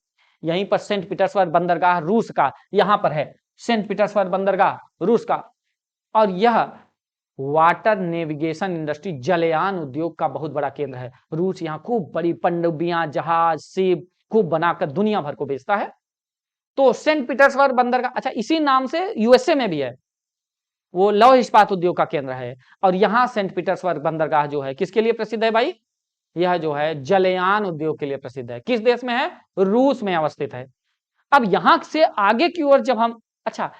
यहीं पर सेंट पीटर्सबर्ग बंदरगाह रूस का, यहां पर है सेंट पीटर्सबर्ग बंदरगाह रूस का। और यह वाटर नेविगेशन इंडस्ट्री, जलयान उद्योग का बहुत बड़ा केंद्र है। रूस यहाँ खूब बड़ी पनडुब्बियां, जहाज, शिप खूब बनाकर दुनिया भर को बेचता है। तो सेंट पीटर्सबर्ग बंदरगाह, अच्छा इसी नाम से यूएसए में भी है, वो लौह इस्पात उद्योग का केंद्र है। और यहां सेंट पीटर्सबर्ग बंदरगाह जो है किसके लिए प्रसिद्ध है भाई? यह जो है जलयान उद्योग के लिए प्रसिद्ध है। किस देश में है? रूस में अवस्थित है। अब यहां से आगे की ओर जब हम, अच्छा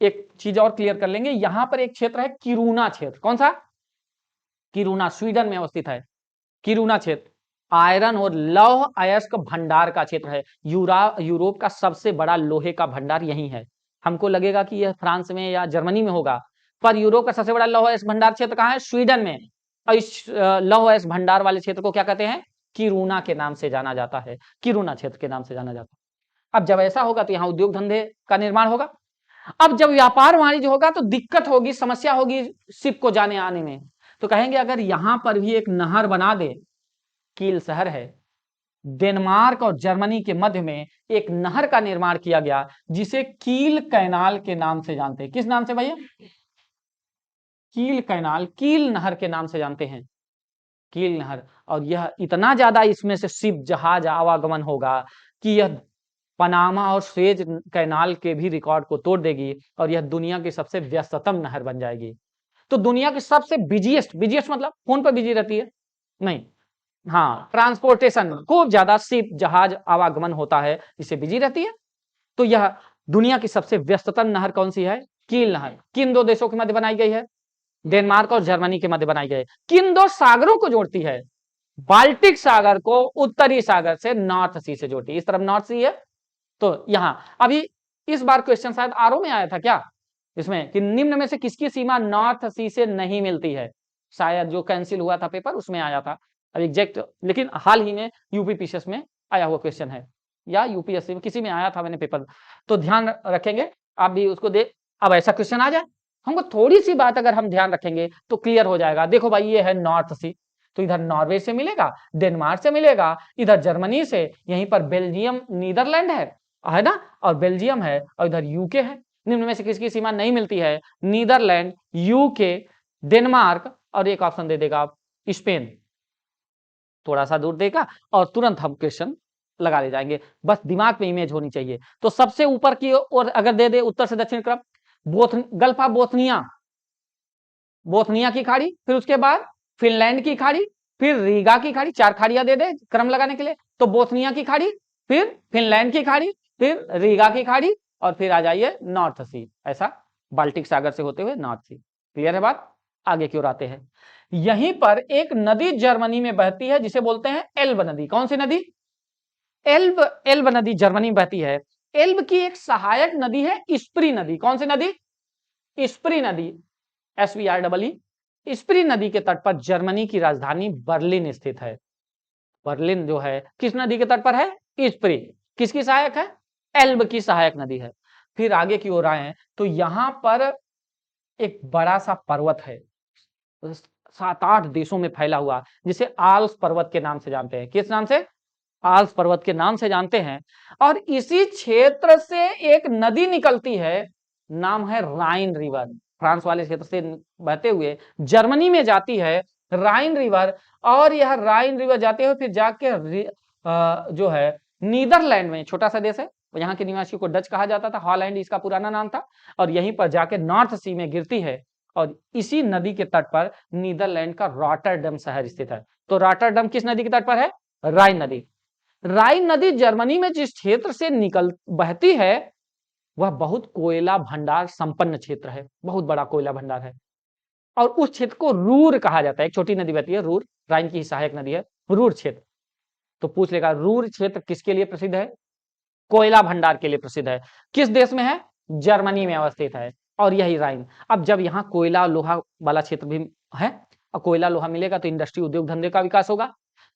एक चीज और क्लियर कर लेंगे, यहां पर एक क्षेत्र है किरूना क्षेत्र। कौन सा? किरूना, स्वीडन में अवस्थित है किरूना क्षेत्र। आयरन और लौह अयस्क भंडार का क्षेत्र है। यूरोप का सबसे बड़ा लोहे का भंडार यही है। हमको लगेगा कि यह फ्रांस में या जर्मनी में होगा, पर यूरोप का सबसे बड़ा लौह अयस्क भंडार क्षेत्र कहाँ है? स्वीडन में। और इस लौह अयस्क भंडार वाले क्षेत्र को क्या कहते हैं? किरूना के नाम से जाना जाता है, किरूना क्षेत्र के नाम से जाना जाता है। अब जब ऐसा होगा तो यहाँ उद्योग धंधे का निर्माण होगा। अब जब व्यापार वाणिज्य होगा तो दिक्कत होगी, समस्या होगी शिप को जाने आने में। तो कहेंगे अगर यहां पर भी एक नहर बना दे, कील शहर है, डेनमार्क और जर्मनी के मध्य में एक नहर का निर्माण किया गया, जिसे कील कैनाल के नाम से जानते हैं। किस नाम से भैया? कील कैनाल, कील नहर के नाम से जानते हैं, कील नहर। और यह इतना ज्यादा इसमें से शिप जहाज आवागमन होगा कि यह पनामा और सुएज कैनाल के भी रिकॉर्ड को तोड़ देगी, और यह दुनिया की सबसे व्यस्ततम नहर बन जाएगी। तो दुनिया की सबसे बिजिएस्ट, बिजिएस्ट मतलब फोन पर बिजी रहती है नहीं, हाँ ट्रांसपोर्टेशन, खूब ज्यादा शिप जहाज आवागमन होता है, इससे बिजी रहती है। तो यह दुनिया की सबसे व्यस्ततम नहर कौन सी है? कील नहर। किन दो देशों के मध्य बनाई गई है? डेनमार्क और जर्मनी के मध्य बनाई गई। किन दो सागरों को जोड़ती है? बाल्टिक सागर को उत्तरी सागर से नॉर्थ सी से जोड़ती है। इस तरफ नॉर्थ सी है, तो यहां अभी इस बार क्वेश्चन शायद आरओ में आया था क्या, इसमें कि निम्न में से किसकी सीमा नॉर्थ सी से नहीं मिलती है, शायद जो कैंसिल हुआ था पेपर उसमें आया था। अब एग्जैक्ट, लेकिन हाल ही में यूपीपीसीएस में आया हुआ क्वेश्चन है, या यूपीएससी में किसी में आया था मैंने पेपर, तो ध्यान रखेंगे आप भी उसको दे। अब ऐसा क्वेश्चन आ जाए, हमको थोड़ी सी बात अगर हम ध्यान रखेंगे तो क्लियर हो जाएगा। देखो भाई ये है नॉर्थ सी, तो इधर नॉर्वे से मिलेगा, डेनमार्क से मिलेगा, इधर जर्मनी से, यहीं पर बेल्जियम नीदरलैंड है ना, और बेल्जियम है, और इधर यूके है। निम्न में से किसकी सीमा नहीं मिलती है? नीदरलैंड, यूके, डेनमार्क और एक ऑप्शन दे देगा आप स्पेन। थोड़ा सा दूर देगा और तुरंत हम क्वेश्चन लगा ले जाएंगे, बस दिमाग में इमेज होनी चाहिए। तो सबसे ऊपर की ओर अगर दे दे उत्तर से दक्षिण क्रम, गल्फ ऑफ बोथनिया, बोथनिया की खाड़ी, फिर उसके बाद फिनलैंड की खाड़ी, फिर रीगा की खाड़ी, 4 खाड़ियां दे दे क्रम लगाने के लिए, तो बोथनिया की खाड़ी, फिर फिनलैंड की खाड़ी, फिर रीगा की खाड़ी और फिर आ जाइए नॉर्थ सी, ऐसा बाल्टिक सागर से होते हुए नॉर्थ सी। क्लियर है बात? आगे की ओर आते हैं। यहीं पर एक नदी जर्मनी में बहती है जिसे बोलते हैं एल्ब नदी। कौन सी नदी? एल्ब। एल्ब नदी जर्मनी में बहती है। एल्ब की एक सहायक नदी है स्प्री नदी। कौन सी नदी? स्प्री नदी, SVREE। स्प्री नदी के तट पर जर्मनी की राजधानी बर्लिन स्थित है। बर्लिन जो है किस नदी के तट पर है? स्प्री। किसकी सहायक है? एल्ब की सहायक नदी है। फिर आगे की ओर आए तो यहां पर एक बड़ा सा पर्वत है, 7-8 देशों में फैला हुआ, जिसे आल्प्स पर्वत के नाम से जानते हैं। किस नाम से? आल्प्स पर्वत के नाम से जानते हैं। और इसी क्षेत्र से एक नदी निकलती है, नाम है राइन रिवर। फ्रांस वाले क्षेत्र से बहते हुए जर्मनी में जाती है राइन रिवर, और यह राइन रिवर जाते हुए फिर जाके जो है नीदरलैंड में, छोटा सा देश है, यहाँ के निवासियों को डच कहा जाता था, हॉलैंड इसका पुराना नाम था, और यहीं पर जाके नॉर्थ सी में गिरती है। और इसी नदी के तट पर नीदरलैंड का रॉटरडम शहर स्थित है। तो रॉटरडम किस नदी के तट पर है? राइन नदी। राइन नदी जर्मनी में जिस क्षेत्र से निकल बहती है वह बहुत कोयला भंडार संपन्न क्षेत्र है, बहुत बड़ा कोयला भंडार है, और उस क्षेत्र को रूर कहा जाता है। एक छोटी नदी बहती है रूर, राइन की सहायक नदी है, रूर क्षेत्र। तो पूछ लेगा रूर क्षेत्र किसके लिए प्रसिद्ध है? कोयला भंडार के लिए प्रसिद्ध है। किस देश में है? जर्मनी में अवस्थित है, और यही राइन। अब जब यहाँ कोयला लोहा वाला क्षेत्र भी है और कोयला लोहा मिलेगा तो इंडस्ट्री उद्योग धंधे का विकास होगा,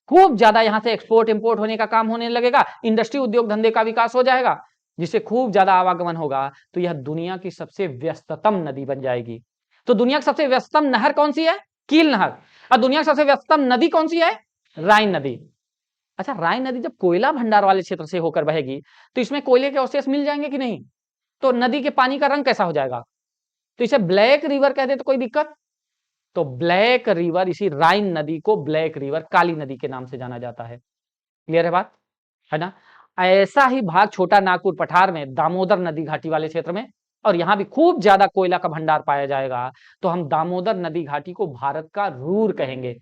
खूब ज्यादा यहाँ से एक्सपोर्ट इंपोर्ट होने का काम होने लगेगा, इंडस्ट्री उद्योग धंधे का विकास हो जाएगा, जिससे खूब ज्यादा आवागमन होगा, तो यह दुनिया की सबसे व्यस्ततम नदी बन जाएगी। तो दुनिया की सबसे व्यस्ततम नहर कौन सी है? कील नहर। और दुनिया की सबसे व्यस्ततम नदी कौन सी है? राइन नदी। अच्छा, राइन नदी जब कोयला भंडार वाले क्षेत्र से होकर बहेगी तो इसमें कोयले के अवशेष मिल जाएंगे कि नहीं? तो नदी के पानी का रंग कैसा हो जाएगा? तो इसे ब्लैक रिवर कहते तो कोई दिक्कत? तो ब्लैक रिवर, इसी राइन नदी को ब्लैक रिवर, काली नदी के नाम से जाना जाता है। क्लियर है बात? है ना? ऐसा ही भाग छोटा नागपुर पठार में दामोदर नदी घाटी वाले क्षेत्र में, और यहां भी खूब ज्यादा कोयला का भंडार पाया जाएगा, तो हम दामोदर नदी घाटी को भारत का रूर कहेंगे,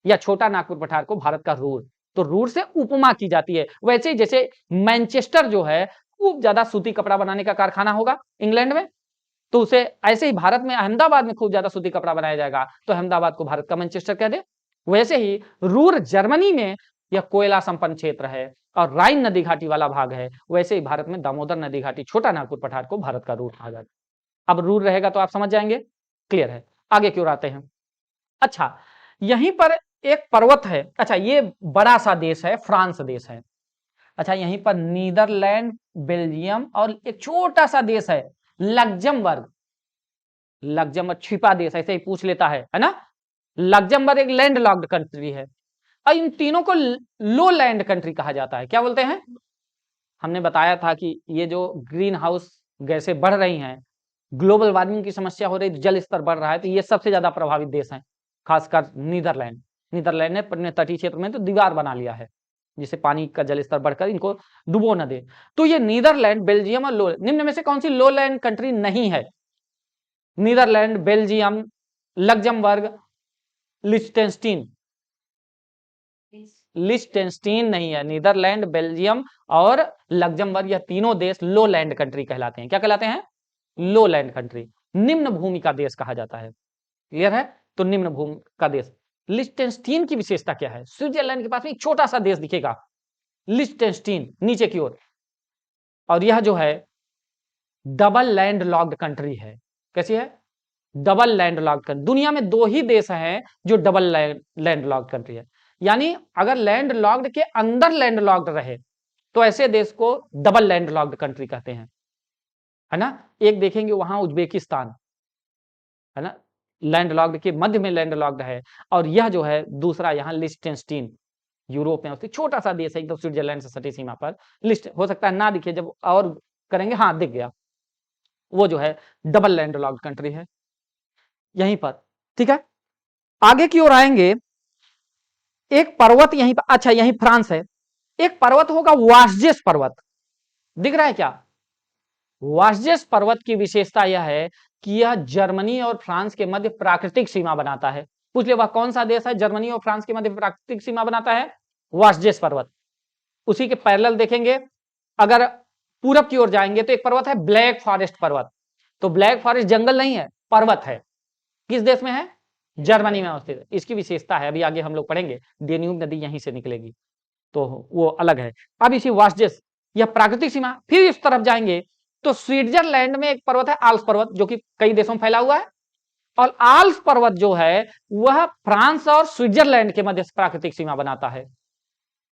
या छोटा नागपुर पठार को भारत का रूर। तो रूर से उपमा की जाती है। वैसे ही जैसे मैनचेस्टर जो है खूब ज्यादा सूती कपड़ा बनाने का कारखाना होगा इंग्लैंड में, तो उसे ऐसे ही भारत में अहमदाबाद में खूब ज्यादा सूती कपड़ा बनाया जाएगा, तो अहमदाबाद को भारत का मैनचेस्टर कह दे। वैसे ही रूर जर्मनी में यह कोयला संपन्न क्षेत्र है और राइन नदी घाटी वाला भाग है, वैसे ही भारत में दामोदर नदी घाटी, छोटा नागपुर पठार को भारत का रूर कहा जाता है। अब रूर रहेगा तो आप समझ जाएंगे। क्लियर है? आगे क्यों आते हैं। अच्छा, यहीं पर एक पर्वत है। अच्छा, ये बड़ा सा देश है, फ्रांस देश है। अच्छा, यहीं पर नीदरलैंड, बेल्जियम और एक छोटा सा देश है लग्जमबर्ग। लग्जमबर्ग छिपा देश, ऐसे ही पूछ लेता है ना? लग्जमबर्ग एक लैंड लॉक्ड कंट्री है, और इन तीनों को लो लैंड कंट्री कहा जाता है। क्या बोलते हैं? हमने बताया था कि ये जो ग्रीन हाउस गैसें बढ़ रही हैं, ग्लोबल वार्मिंग की समस्या हो रही है, जल स्तर बढ़ रहा है, तो ये सबसे ज्यादा प्रभावित देश हैं, खासकर नीदरलैंड। नीदरलैंड ने अपने तटीय क्षेत्र में तो दीवार बना लिया है, जिससे पानी का जल स्तर बढ़कर इनको डुबो न दे। तो ये नीदरलैंड, बेल्जियम और निम्न में से कौन सी लो लैंड कंट्री नहीं है? Netherland, Belgium, Luxembourg, Liechtenstein. Liechtenstein नहीं है। नीदरलैंड, बेल्जियम और लग्जमबर्ग, यह तीनों देश लो लैंड कंट्री कहलाते हैं। क्या कहलाते हैं? लो लैंड कंट्री, निम्न भूमि का देश कहा जाता है। क्लियर है? तो निम्न भूमि का देश। लिस्टेनस्टीन की विशेषता क्या है? स्विट्जरलैंड के पास में एक छोटा सा देश दिखेगा, लिस्टेनस्टीन, नीचे की ओर, और यह जो है डबल लैंड लॉक्ड कंट्री है। कैसी है? Double land locked country. दुनिया में 2 ही देश हैं जो डबल लैंड लॉक्ड कंट्री है, यानी अगर लैंड लॉक्ड के अंदर लैंड लॉक्ड रहे तो ऐसे देश को डबल लैंड लॉक्ड कंट्री कहते हैं, है ना? एक देखेंगे वहां उज्बेकिस्तान, है ना, लैंड लॉक्ड के मध्य में लैंड लॉक्ड है, और यह जो है दूसरा यहाँ लिस्टेनस्टीन, यूरोप में उससे छोटा सा देश है, एकदम स्विट्जरलैंड से सटी सीमा पर। लिस्ट हो सकता है ना दिखे, जब और करेंगे, हाँ दिख गया। वो जो है डबल लैंडलॉक्ड कंट्री है यहीं पर। ठीक है, आगे की ओर आएंगे, एक पर्वत यहीं पर, अच्छा यहीं फ्रांस है, एक पर्वत होगा वासजेस पर्वत, दिख रहा है क्या? वासजेस पर्वत की विशेषता यह है कि यह जर्मनी और फ्रांस के मध्य प्राकृतिक सीमा बनाता है। पूछ ले वह कौन सा देश है जर्मनी और फ्रांस के मध्य प्राकृतिक सीमा बनाता है? वासजेस पर्वत। उसी के पैरेलल देखेंगे, अगर पूरब की ओर जाएंगे तो एक पर्वत है ब्लैक फॉरेस्ट पर्वत। तो ब्लैक फॉरेस्ट जंगल नहीं है, पर्वत है। किस देश में है? जर्मनी में अवस्थित है। इसकी विशेषता है, अभी आगे हम लोग पढ़ेंगे, डेन्यूब नदी यहीं से निकलेगी, तो वो अलग है। अब इसी वासजेस, यह प्राकृतिक सीमा, फिर इस तरफ जाएंगे तो स्विट्जरलैंड में एक पर्वत है आल्प्स पर्वत, जो कि कई देशों में फैला हुआ है। और आल्प्स पर्वत जो है वह फ्रांस और स्विट्जरलैंड के मध्य प्राकृतिक सीमा बनाता है।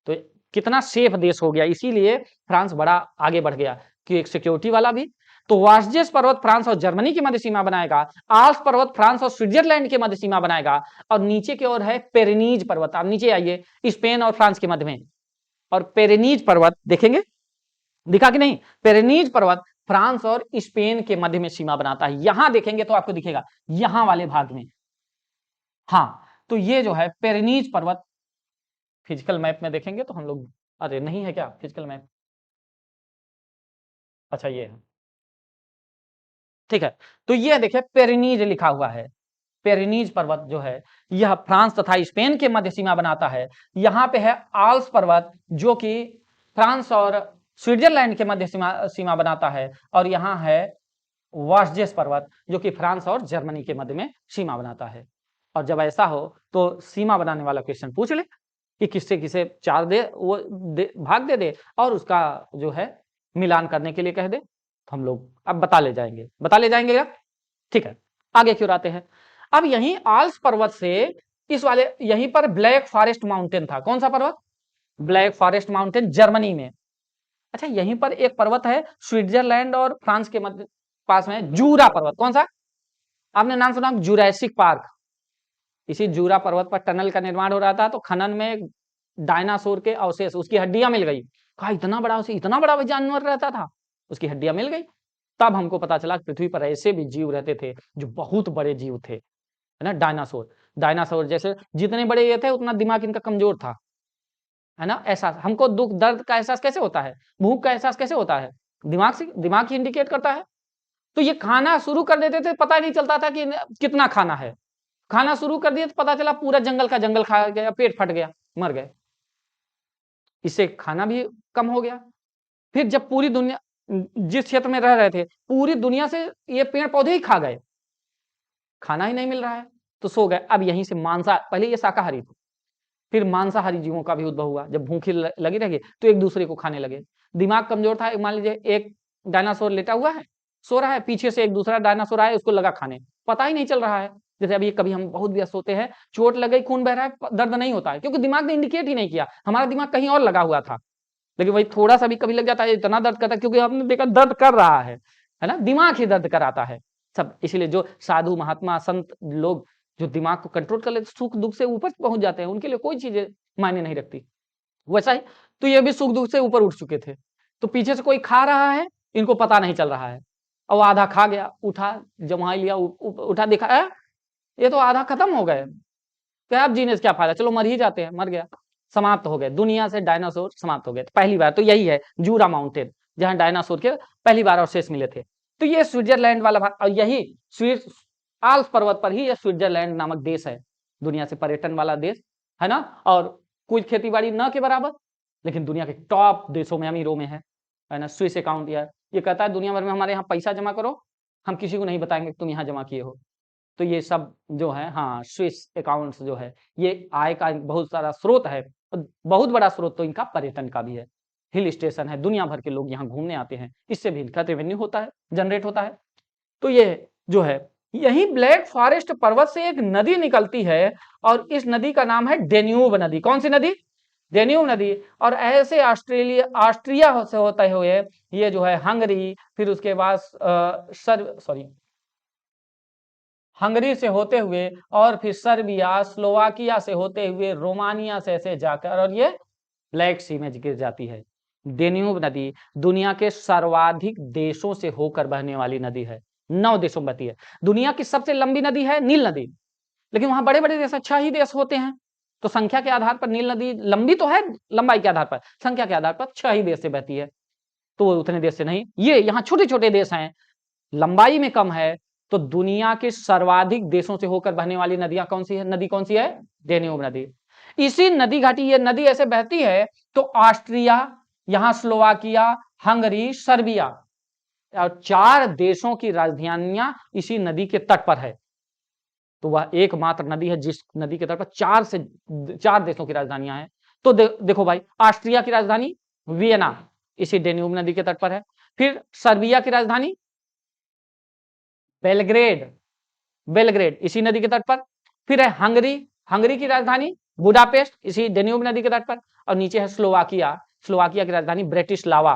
तो कितना सेफ देश हो गया, इसीलिए फ्रांस बड़ा आगे बढ़ गया कि एक सिक्योरिटी वाला भी। तो वासजेस पर्वत फ्रांस और जर्मनी के मध्य सीमा बनाएगा, आल्प्स पर्वत फ्रांस और स्विट्जरलैंड के मध्य सीमा बनाएगा, और नीचे की ओर है पेरिनीज पर्वत। आप नीचे आइए, स्पेन और फ्रांस के मध्य में, और पेरिनीज पर्वत देखेंगे, दिखा कि नहीं? पेरिनीज पर्वत फ्रांस और स्पेन के मध्य में सीमा बनाता है। यहां देखेंगे तो आपको दिखेगा, यहां वाले भाग में। हाँ, तो ये जो है पेरिनीज पर्वत, फिजिकल मैप में देखेंगे तो हम लोग, अरे नहीं है क्या फिजिकल मैप? अच्छा ये है, ठीक है। तो ये देखिए पेरिनीज लिखा हुआ है, पेरिनीज पर्वत जो है यह फ्रांस तथा स्पेन के मध्य सीमा बनाता है। यहाँ पे है आल्प्स पर्वत जो कि फ्रांस और स्विट्जरलैंड के मध्य सीमा बनाता है, और यहाँ है वासजेस पर्वत जो कि फ्रांस और जर्मनी के मध्य में सीमा बनाता है। और जब ऐसा हो तो सीमा बनाने वाला क्वेश्चन पूछ ले कि किससे किसे चार दे, वो भाग दे दे, और उसका जो है मिलान करने के लिए कह दे, तो हम लोग अब बता ले जाएंगे क्या? ठीक है, आगे क्यों आते हैं। अब यहीं आल्प्स पर्वत से इस वाले, यहीं पर ब्लैक फॉरेस्ट माउंटेन था। कौन सा पर्वत? ब्लैक फॉरेस्ट माउंटेन जर्मनी में। अच्छा, यहीं पर एक पर्वत है स्विट्जरलैंड और फ्रांस के मध्य पास में, जूरा पर्वत। कौन सा? आपने नाम सुना जुरैसिक पार्क? इसी जूरा पर्वत पर टनल का निर्माण हो रहा था, तो खनन में डायनासोर के अवशेष, उसकी हड्डियां मिल गई। कहा इतना बड़ा, उसे इतना बड़ा जानवर रहता था, उसकी हड्डियां मिल गई। तब हमको पता चला पृथ्वी पर ऐसे भी जीव रहते थे जो बहुत बड़े जीव थे, है ना, डायनासोर। डायनासोर जैसे जितने बड़े ये थे उतना दिमाग इनका कमजोर था, है ना। एहसास, हमको दुख दर्द का एहसास कैसे होता है, भूख का एहसास कैसे होता है? दिमाग से, दिमाग ही इंडिकेट करता है। तो ये खाना शुरू कर देते थे, पता ही नहीं चलता था कि कितना खाना है। खाना शुरू कर दिया तो पता चला पूरा जंगल का जंगल खा गया, पेट फट गया, मर गए। इससे खाना भी कम हो गया। फिर जब पूरी दुनिया, जिस क्षेत्र में रह रहे थे पूरी दुनिया से ये पेड़ पौधे ही खा गए, खाना ही नहीं मिल रहा है, तो सो गए। अब यहीं से मांसा, पहले ये शाकाहारी थे, फिर मांसाहारी जीवों का भी उद्भव हुआ। जब भूखी लगी रहेगी तो एक दूसरे को खाने लगे। दिमाग कमजोर था, मान लीजिए एक डायनासोर लेटा हुआ है, सो रहा है, पीछे से एक दूसरा डायनासोर आया, उसको लगा खाने, पता ही नहीं चल रहा है। जैसे अभी कभी हम बहुत व्यस्त होते हैं, चोट लग गई, खून बह रहा है, दर्द नहीं होता है क्योंकि दिमाग ने इंडिकेट ही नहीं किया, हमारा दिमाग कहीं और लगा हुआ था। लेकिन वही थोड़ा सा भी कभी लग जाता है, इतना दर्द करता है क्योंकि हमने देखा दर्द कर रहा है ना, दिमाग ही दर्द कराता है सब। इसीलिए जो साधु महात्मा संत लोग जो दिमाग को कंट्रोल कर लेते, सुख दुख से ऊपर पहुंच जाते हैं, उनके लिए कोई चीजें मायने नहीं रखती। वैसा ही तो ये भी सुख दुख से ऊपर उठ चुके थे। तो पीछे से कोई खा रहा है, इनको पता नहीं चल रहा है, और आधा खा गया, उठा, जमा लिया, उठा, देखा ये तो आधा खत्म हो गए, क्या अब जीने से क्या फायदा, चलो मर ही जाते हैं, मर गया, समाप्त हो गए, दुनिया से डायनासोर समाप्त हो गए। पहली बार तो यही है जूरा माउंटेन, जहां डायनासोर के पहली बार अवशेष मिले थे। तो ये स्विट्जरलैंड वाला भाग, और यही स्विस आल्प्स पर्वत पर ही ये स्विट्जरलैंड नामक देश है, दुनिया से पर्यटन वाला देश, है ना। और कुछ खेती बाड़ी न के बराबर, लेकिन दुनिया के टॉप देशों में, अमीरों में है ना। स्विस अकाउंट, यार ये कहता है दुनिया भर में हमारे यहाँ पैसा जमा करो, हम किसी को नहीं बताएंगे तुम यहाँ जमा किए हो। तो ये सब जो है, हाँ, स्विस अकाउंट्स जो है, ये आय का बहुत सारा स्रोत है। बहुत बड़ा स्रोत तो इनका पर्यटन का भी है, हिल स्टेशन है, दुनिया भर के लोग यहाँ घूमने आते हैं, इससे भी इनका रेवेन्यू होता है, जनरेट होता है। तो ये जो है, यही ब्लैक फॉरेस्ट पर्वत से एक नदी निकलती है, और इस नदी का नाम है डेन्यूब नदी। कौन सी नदी? डेन्यूब नदी। और ऐसे ऑस्ट्रिया से होते हुए ये जो है हंगरी, फिर उसके बाद हंगरी से होते हुए, और फिर सर्बिया, स्लोवाकिया से होते हुए, रोमानिया से ऐसे जाकर, और ये ब्लैक सी में गिर जाती है। डेन्यूब नदी दुनिया के सर्वाधिक देशों से होकर बहने वाली नदी है, 9 देशों में बहती है। दुनिया की सबसे लंबी नदी है नील नदी, लेकिन वहां बड़े-बड़े देश 6 ही देश होते हैं, तो संख्या के आधार पर नील नदी लंबी तो है, लंबाई के आधार पर, संख्या के आधार पर 6 ही देश से बहती है, तो वो उतने देश से नहीं। ये यहाँ छोटे-छोटे देश हैं, लंबाई में कम है, तो दुनिया के सर्वाधिक देशों से होकर बहने वाली नदियां कौन सी है, नदी कौन सी है, डेन्यूब नदी। इसी नदी घाटी, ये नदी ऐसे बहती है तो ऑस्ट्रिया, यहां स्लोवाकिया, हंगरी, सर्बिया और 4 देशों की राजधानियां इसी नदी के तट पर है। तो वह एकमात्र नदी है जिस नदी के तट पर 4 देशों की राजधानियां हैं। तो देखो भाई, ऑस्ट्रिया की राजधानी वियना इसी डेन्यूब नदी के तट पर है। फिर सर्बिया की राजधानी बेलग्रेड, बेलग्रेड इसी नदी के तट पर। फिर है हंगरी, हंगरी की राजधानी बुडापेस्ट इसी डेन्यूब नदी के तट पर। और नीचे है स्लोवाकिया, स्लोवाकिया की राजधानी ब्रेटिस्लावा,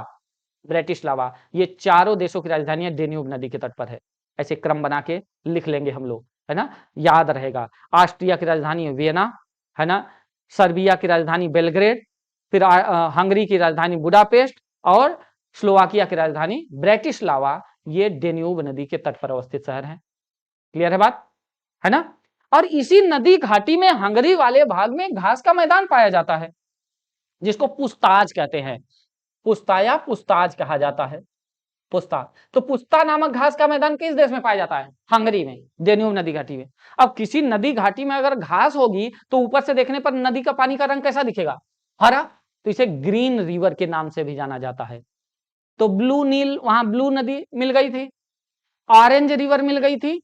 ब्रेटिस्लावा। ये चारों देशों की राजधानियां डेन्यूब नदी के तट पर है। ऐसे क्रम बना के लिख लेंगे हम लोग, है ना, याद रहेगा। ऑस्ट्रिया की राजधानी वियना, है ना, सर्बिया की राजधानी बेलग्रेड, फिर हंगरी की राजधानी बुडापेस्ट और स्लोवाकिया की राजधानी ब्रेटिस्लावा। ये डेन्यूब नदी के तट पर अवस्थित शहर है। क्लियर है बात, है ना। और इसी नदी घाटी में हंगरी वाले भाग में घास का मैदान पाया जाता है, जिसको पुस्ताज कहते हैं, पुस्ता या पुस्ताज कहा जाता है, पुस्ता। तो पुस्ता नामक घास का मैदान किस देश में पाया जाता है, हंगरी में, डेन्यूब नदी घाटी में। अब किसी नदी घाटी में अगर घास होगी तो ऊपर से देखने पर नदी का पानी का रंग कैसा दिखेगा, हरा, तो इसे ग्रीन रिवर के नाम से भी जाना जाता है। तो ब्लू नील, वहां ब्लू नदी मिल गई थी, ऑरेंज रिवर मिल गई थी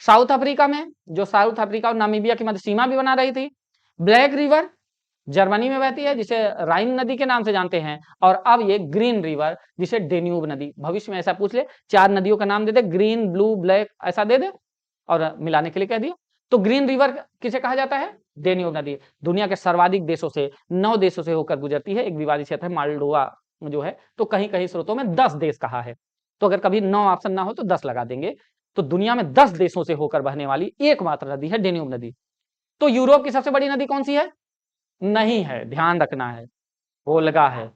साउथ अफ्रीका में, जो साउथ अफ्रीका और नामीबिया की मध्य सीमा भी बना रही थी। ब्लैक रिवर जर्मनी में बहती है, जिसे राइन नदी के नाम से जानते हैं। और अब ये ग्रीन रिवर, जिसे डेन्यूब नदी, भविष्य में ऐसा पूछ ले 4 नदियों का नाम दे दे, ग्रीन ब्लू ब्लैक ऐसा दे दे और मिलाने के लिए कह दिया। तो ग्रीन रिवर किसे कहा जाता है, डेन्यूब नदी। दुनिया के सर्वाधिक देशों से, 9 देशों से होकर गुजरती है। एक विवादित क्षेत्र है मालडोवा जो है, तो कहीं कहीं स्रोतों में 10 देश कहा है, तो अगर कभी 9 ऑप्शन ना हो तो 10 लगा देंगे। तो दुनिया में 10 देशों से होकर बहने वाली एकमात्र नदी है डेन्यूब नदी। तो यूरोप की सबसे बड़ी नदी कौन सी है, नहीं है, ध्यान रखना है, वोल्गा है।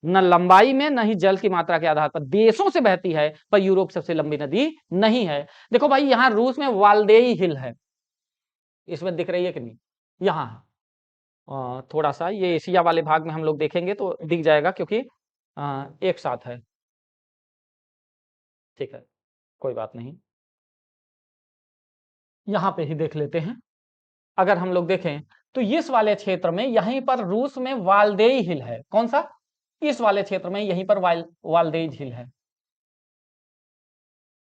न लंबाई में न ही जल की मात्रा के आधार पर देशों से बहती है, पर यूरोप सबसे लंबी नदी नहीं है। देखो भाई, यहां रूस में वाल्देई हिल है, इसमें दिख रही है कि नहीं, यहां थोड़ा सा ये एशिया वाले भाग में हम लोग देखेंगे तो दिख जाएगा, क्योंकि एक साथ है, ठीक है, कोई बात नहीं, यहां पे ही देख लेते हैं। अगर हम लोग देखें तो इस वाले क्षेत्र में, यहीं पर रूस में वाल्देई हिल है, कौन सा, इस वाले क्षेत्र में यहीं पर वाल्देई हिल है,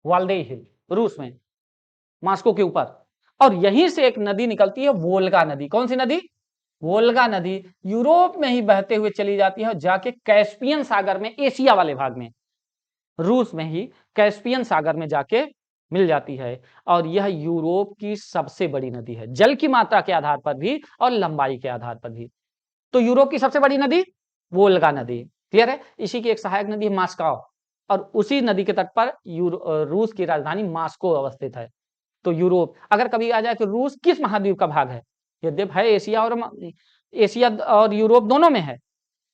वाल्देई हिल रूस में, मास्को के ऊपर। और यहीं से एक नदी निकलती है, वोल्गा नदी। कौन सी नदी, वोल्गा नदी। यूरोप में ही बहते हुए चली जाती है और जाके कैस्पियन सागर में, एशिया वाले भाग में, रूस में ही कैस्पियन सागर में जाके मिल जाती है। और यह यूरोप की सबसे बड़ी नदी है, जल की मात्रा के आधार पर भी और लंबाई के आधार पर भी। तो यूरोप की सबसे बड़ी नदी वोल्गा नदी, क्लियर है। इसी की एक सहायक नदी मास्को, और उसी नदी के तट पर रूस की राजधानी मास्को अवस्थित है। तो यूरोप, अगर कभी आ जाए तो रूस किस महाद्वीप का भाग है, यद्यप है एशिया और यूरोप दोनों में है,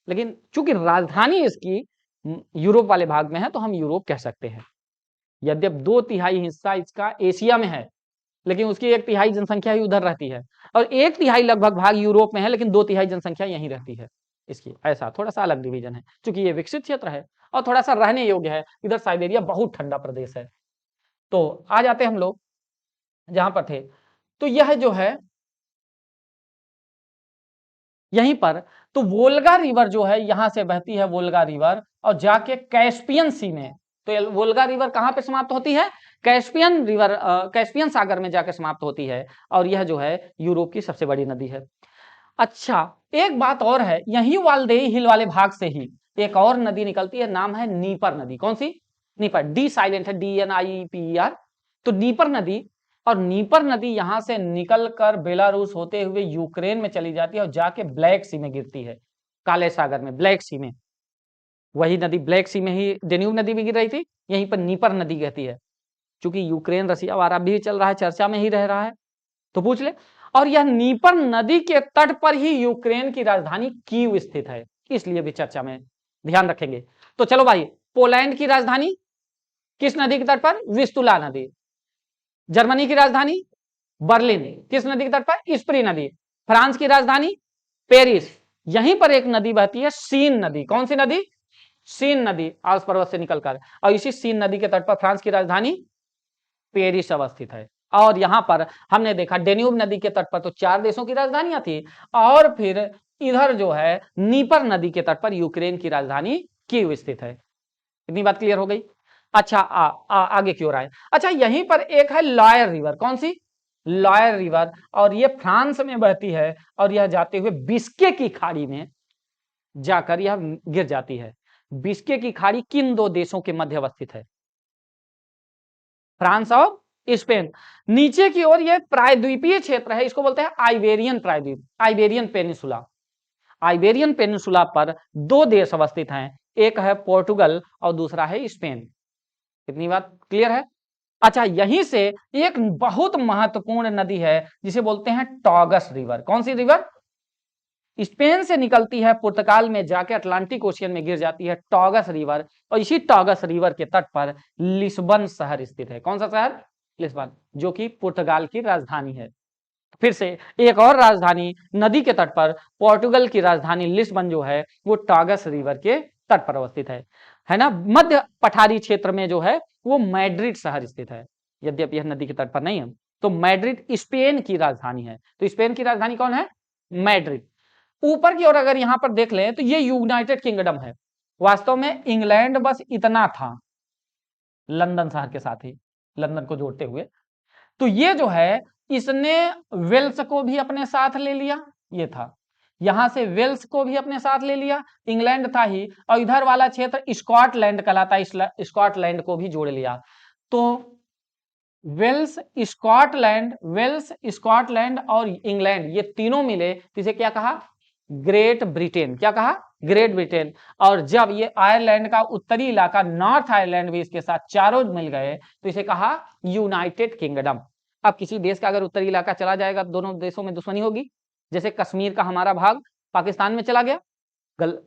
लेकिन चूंकि राजधानी इसकी यूरोप वाले भाग में है तो हम यूरोप कह सकते हैं। यद्यप 2/3 हिस्सा इसका एशिया में है, लेकिन उसकी 1/3 जनसंख्या ही उधर रहती है, और 1/3 लगभग भाग यूरोप में है, लेकिन 2/3 जनसंख्या यहीं रहती है इसकी। ऐसा थोड़ा सा अलग डिवीजन है, क्योंकि ये विकसित क्षेत्र है और थोड़ा सा रहने योग्य है। इधर साइबेरिया बहुत ठंडा प्रदेश है। तो आ जाते हम लोग जहां पर थे, तो यह जो है यहीं पर, तो वोल्गा रिवर जो है यहां से बहती है, वोल्गा रिवर, और जाके कैस्पियन सी में, तो वोल्गा रिवर कहां पे समाप्त होती है, कैस्पियन रिवर, कैस्पियन सागर में जाके समाप्त होती है। और यह जो है यूरोप की सबसे बड़ी नदी है। अच्छा, एक बात और है, यही वाल्देई हिल वाले भाग से ही एक और नदी निकलती है, नाम है नीपर नदी। कौन सी, नीपर, डी साइलेंट है, DNIPER। तो नीपर नदी, और नीपर नदी यहां से निकलकर बेलारूस होते हुए यूक्रेन में चली जाती है और जाके ब्लैक सी में गिरती है, काले सागर में, ब्लैक सी में। वही नदी ब्लैक सी में ही डेन्यूब नदी भी गिर रही थी, यहीं पर नीपर नदी कहती है। चूंकि यूक्रेन रसिया वारा भी चल रहा है, चर्चा में ही रह रहा है, तो पूछ ले। और यह नीपर नदी के तट पर ही यूक्रेन की राजधानी कीव स्थित है, इसलिए भी चर्चा में ध्यान रखेंगे। तो चलो भाई, पोलैंड की राजधानी किस नदी के तट पर? विस्तुला नदी। जर्मनी की राजधानी बर्लिन, किस नदी के तट पर? स्प्री नदी। फ्रांस की राजधानी पेरिस, यहीं पर एक नदी बहती है, सीन नदी। कौन सी नदी? सीन नदी, आल्प्स पर्वत से निकलकर, और इसी सीन नदी के तट पर फ्रांस की राजधानी पेरिस अवस्थित है। और यहां पर हमने देखा डेन्यूब नदी के तट पर तो 4 देशों की राजधानियां थी, और फिर इधर जो है नीपर नदी के तट पर यूक्रेन की राजधानी कीव स्थित है। इतनी बात क्लियर हो गई। अच्छा, आगे की ओर आए। अच्छा, यहीं पर एक है लॉयर रिवर। कौन सी? लॉयर रिवर, और ये फ्रांस में बहती है, और यह जाते हुए बिस्के की खाड़ी में जाकर यह गिर जाती है। बिस्के की खाड़ी किन 2 देशों के मध्य अवस्थित है? फ्रांस और स्पेन। नीचे की ओर यह प्रायद्वीपीय क्षेत्र है, इसको बोलते हैं आइबेरियन प्रायद्वीप, आइबेरियन पेनिसुला। आइबेरियन पेनिसुला पर 2 देश अवस्थित हैं, एक है पोर्टुगल और दूसरा है स्पेन। इतनी बात क्लियर है। अच्छा, यहीं से एक बहुत महत्वपूर्ण नदी है जिसे बोलते हैं टॉगस रिवर। कौन सी रिवर? स्पेन से निकलती है, पुर्तगाल में जाके अटलांटिक ओशियन में गिर जाती है, टॉगस रिवर। और इसी टॉगस रिवर के तट पर लिस्बन शहर स्थित है। कौन सा शहर? लिस्बन, जो कि पुर्तगाल की राजधानी है। फिर से एक और राजधानी नदी के तट पर, पोर्टुगल की राजधानी लिस्बन जो है वो टॉगस रिवर के तट पर अवस्थित है ना। मध्य पठारी क्षेत्र में जो है वो मैड्रिड शहर स्थित है, यद्यपि यह नदी के तट पर नहीं है। तो मैड्रिड स्पेन की राजधानी है। तो स्पेन की राजधानी कौन है? मैड्रिड। ऊपर की ओर अगर यहां पर देख लें तो ये यूनाइटेड किंगडम है। वास्तव में इंग्लैंड बस इतना था लंदन शहर के साथ ही, लंदन को जोड़ते हुए। तो ये जो है इसने वेल्स को भी अपने साथ ले लिया, ये था, यहां से वेल्स को भी अपने साथ ले लिया, इंग्लैंड था ही, और इधर वाला क्षेत्र स्कॉटलैंड कहलाता है, स्कॉटलैंड को भी जोड़ लिया। तो वेल्स, स्कॉटलैंड और इंग्लैंड, ये तीनों मिले तो इसे क्या कहा? Great Britain. क्या कहा? Great Britain. और जब ये आयरलैंड का उत्तरी इलाका नॉर्थ आयरलैंड भी इसके साथ चारों मिल गए तो इसे कहा यूनाइटेड किंगडम। अब किसी देश का अगर उत्तरी इलाका चला जाएगा, दोनों देशों में दुश्मनी होगी। जैसे कश्मीर का हमारा भाग पाकिस्तान में चला गया,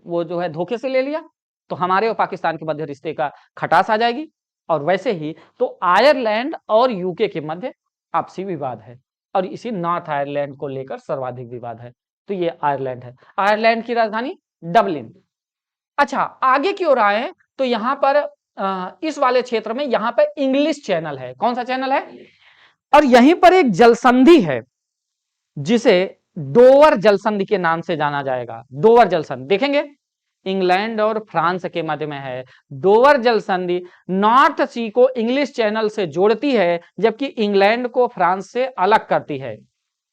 वो जो है धोखे से ले लिया, तो हमारे और पाकिस्तान के मध्य रिश्ते का खटास आ जाएगी। और वैसे ही तो आयरलैंड और यूके के मध्य आपसी विवाद है, और इसी नॉर्थ आयरलैंड को लेकर सर्वाधिक विवाद है। तो ये आयरलैंड है। आयरलैंड की राजधानी डबलिन। अच्छा, आगे की ओर आए तो यहां पर इस वाले क्षेत्र में यहां पर इंग्लिश चैनल है। कौन सा चैनल है? और यहीं पर एक जलसंधि है जिसे डोवर जलसंधि के नाम से जाना जाएगा। डोवर जलसंधि देखेंगे, इंग्लैंड और फ्रांस के मध्य में है। डोवर जलसंधि नॉर्थ सी को इंग्लिश चैनल से जोड़ती है, जबकि इंग्लैंड को फ्रांस से अलग करती है।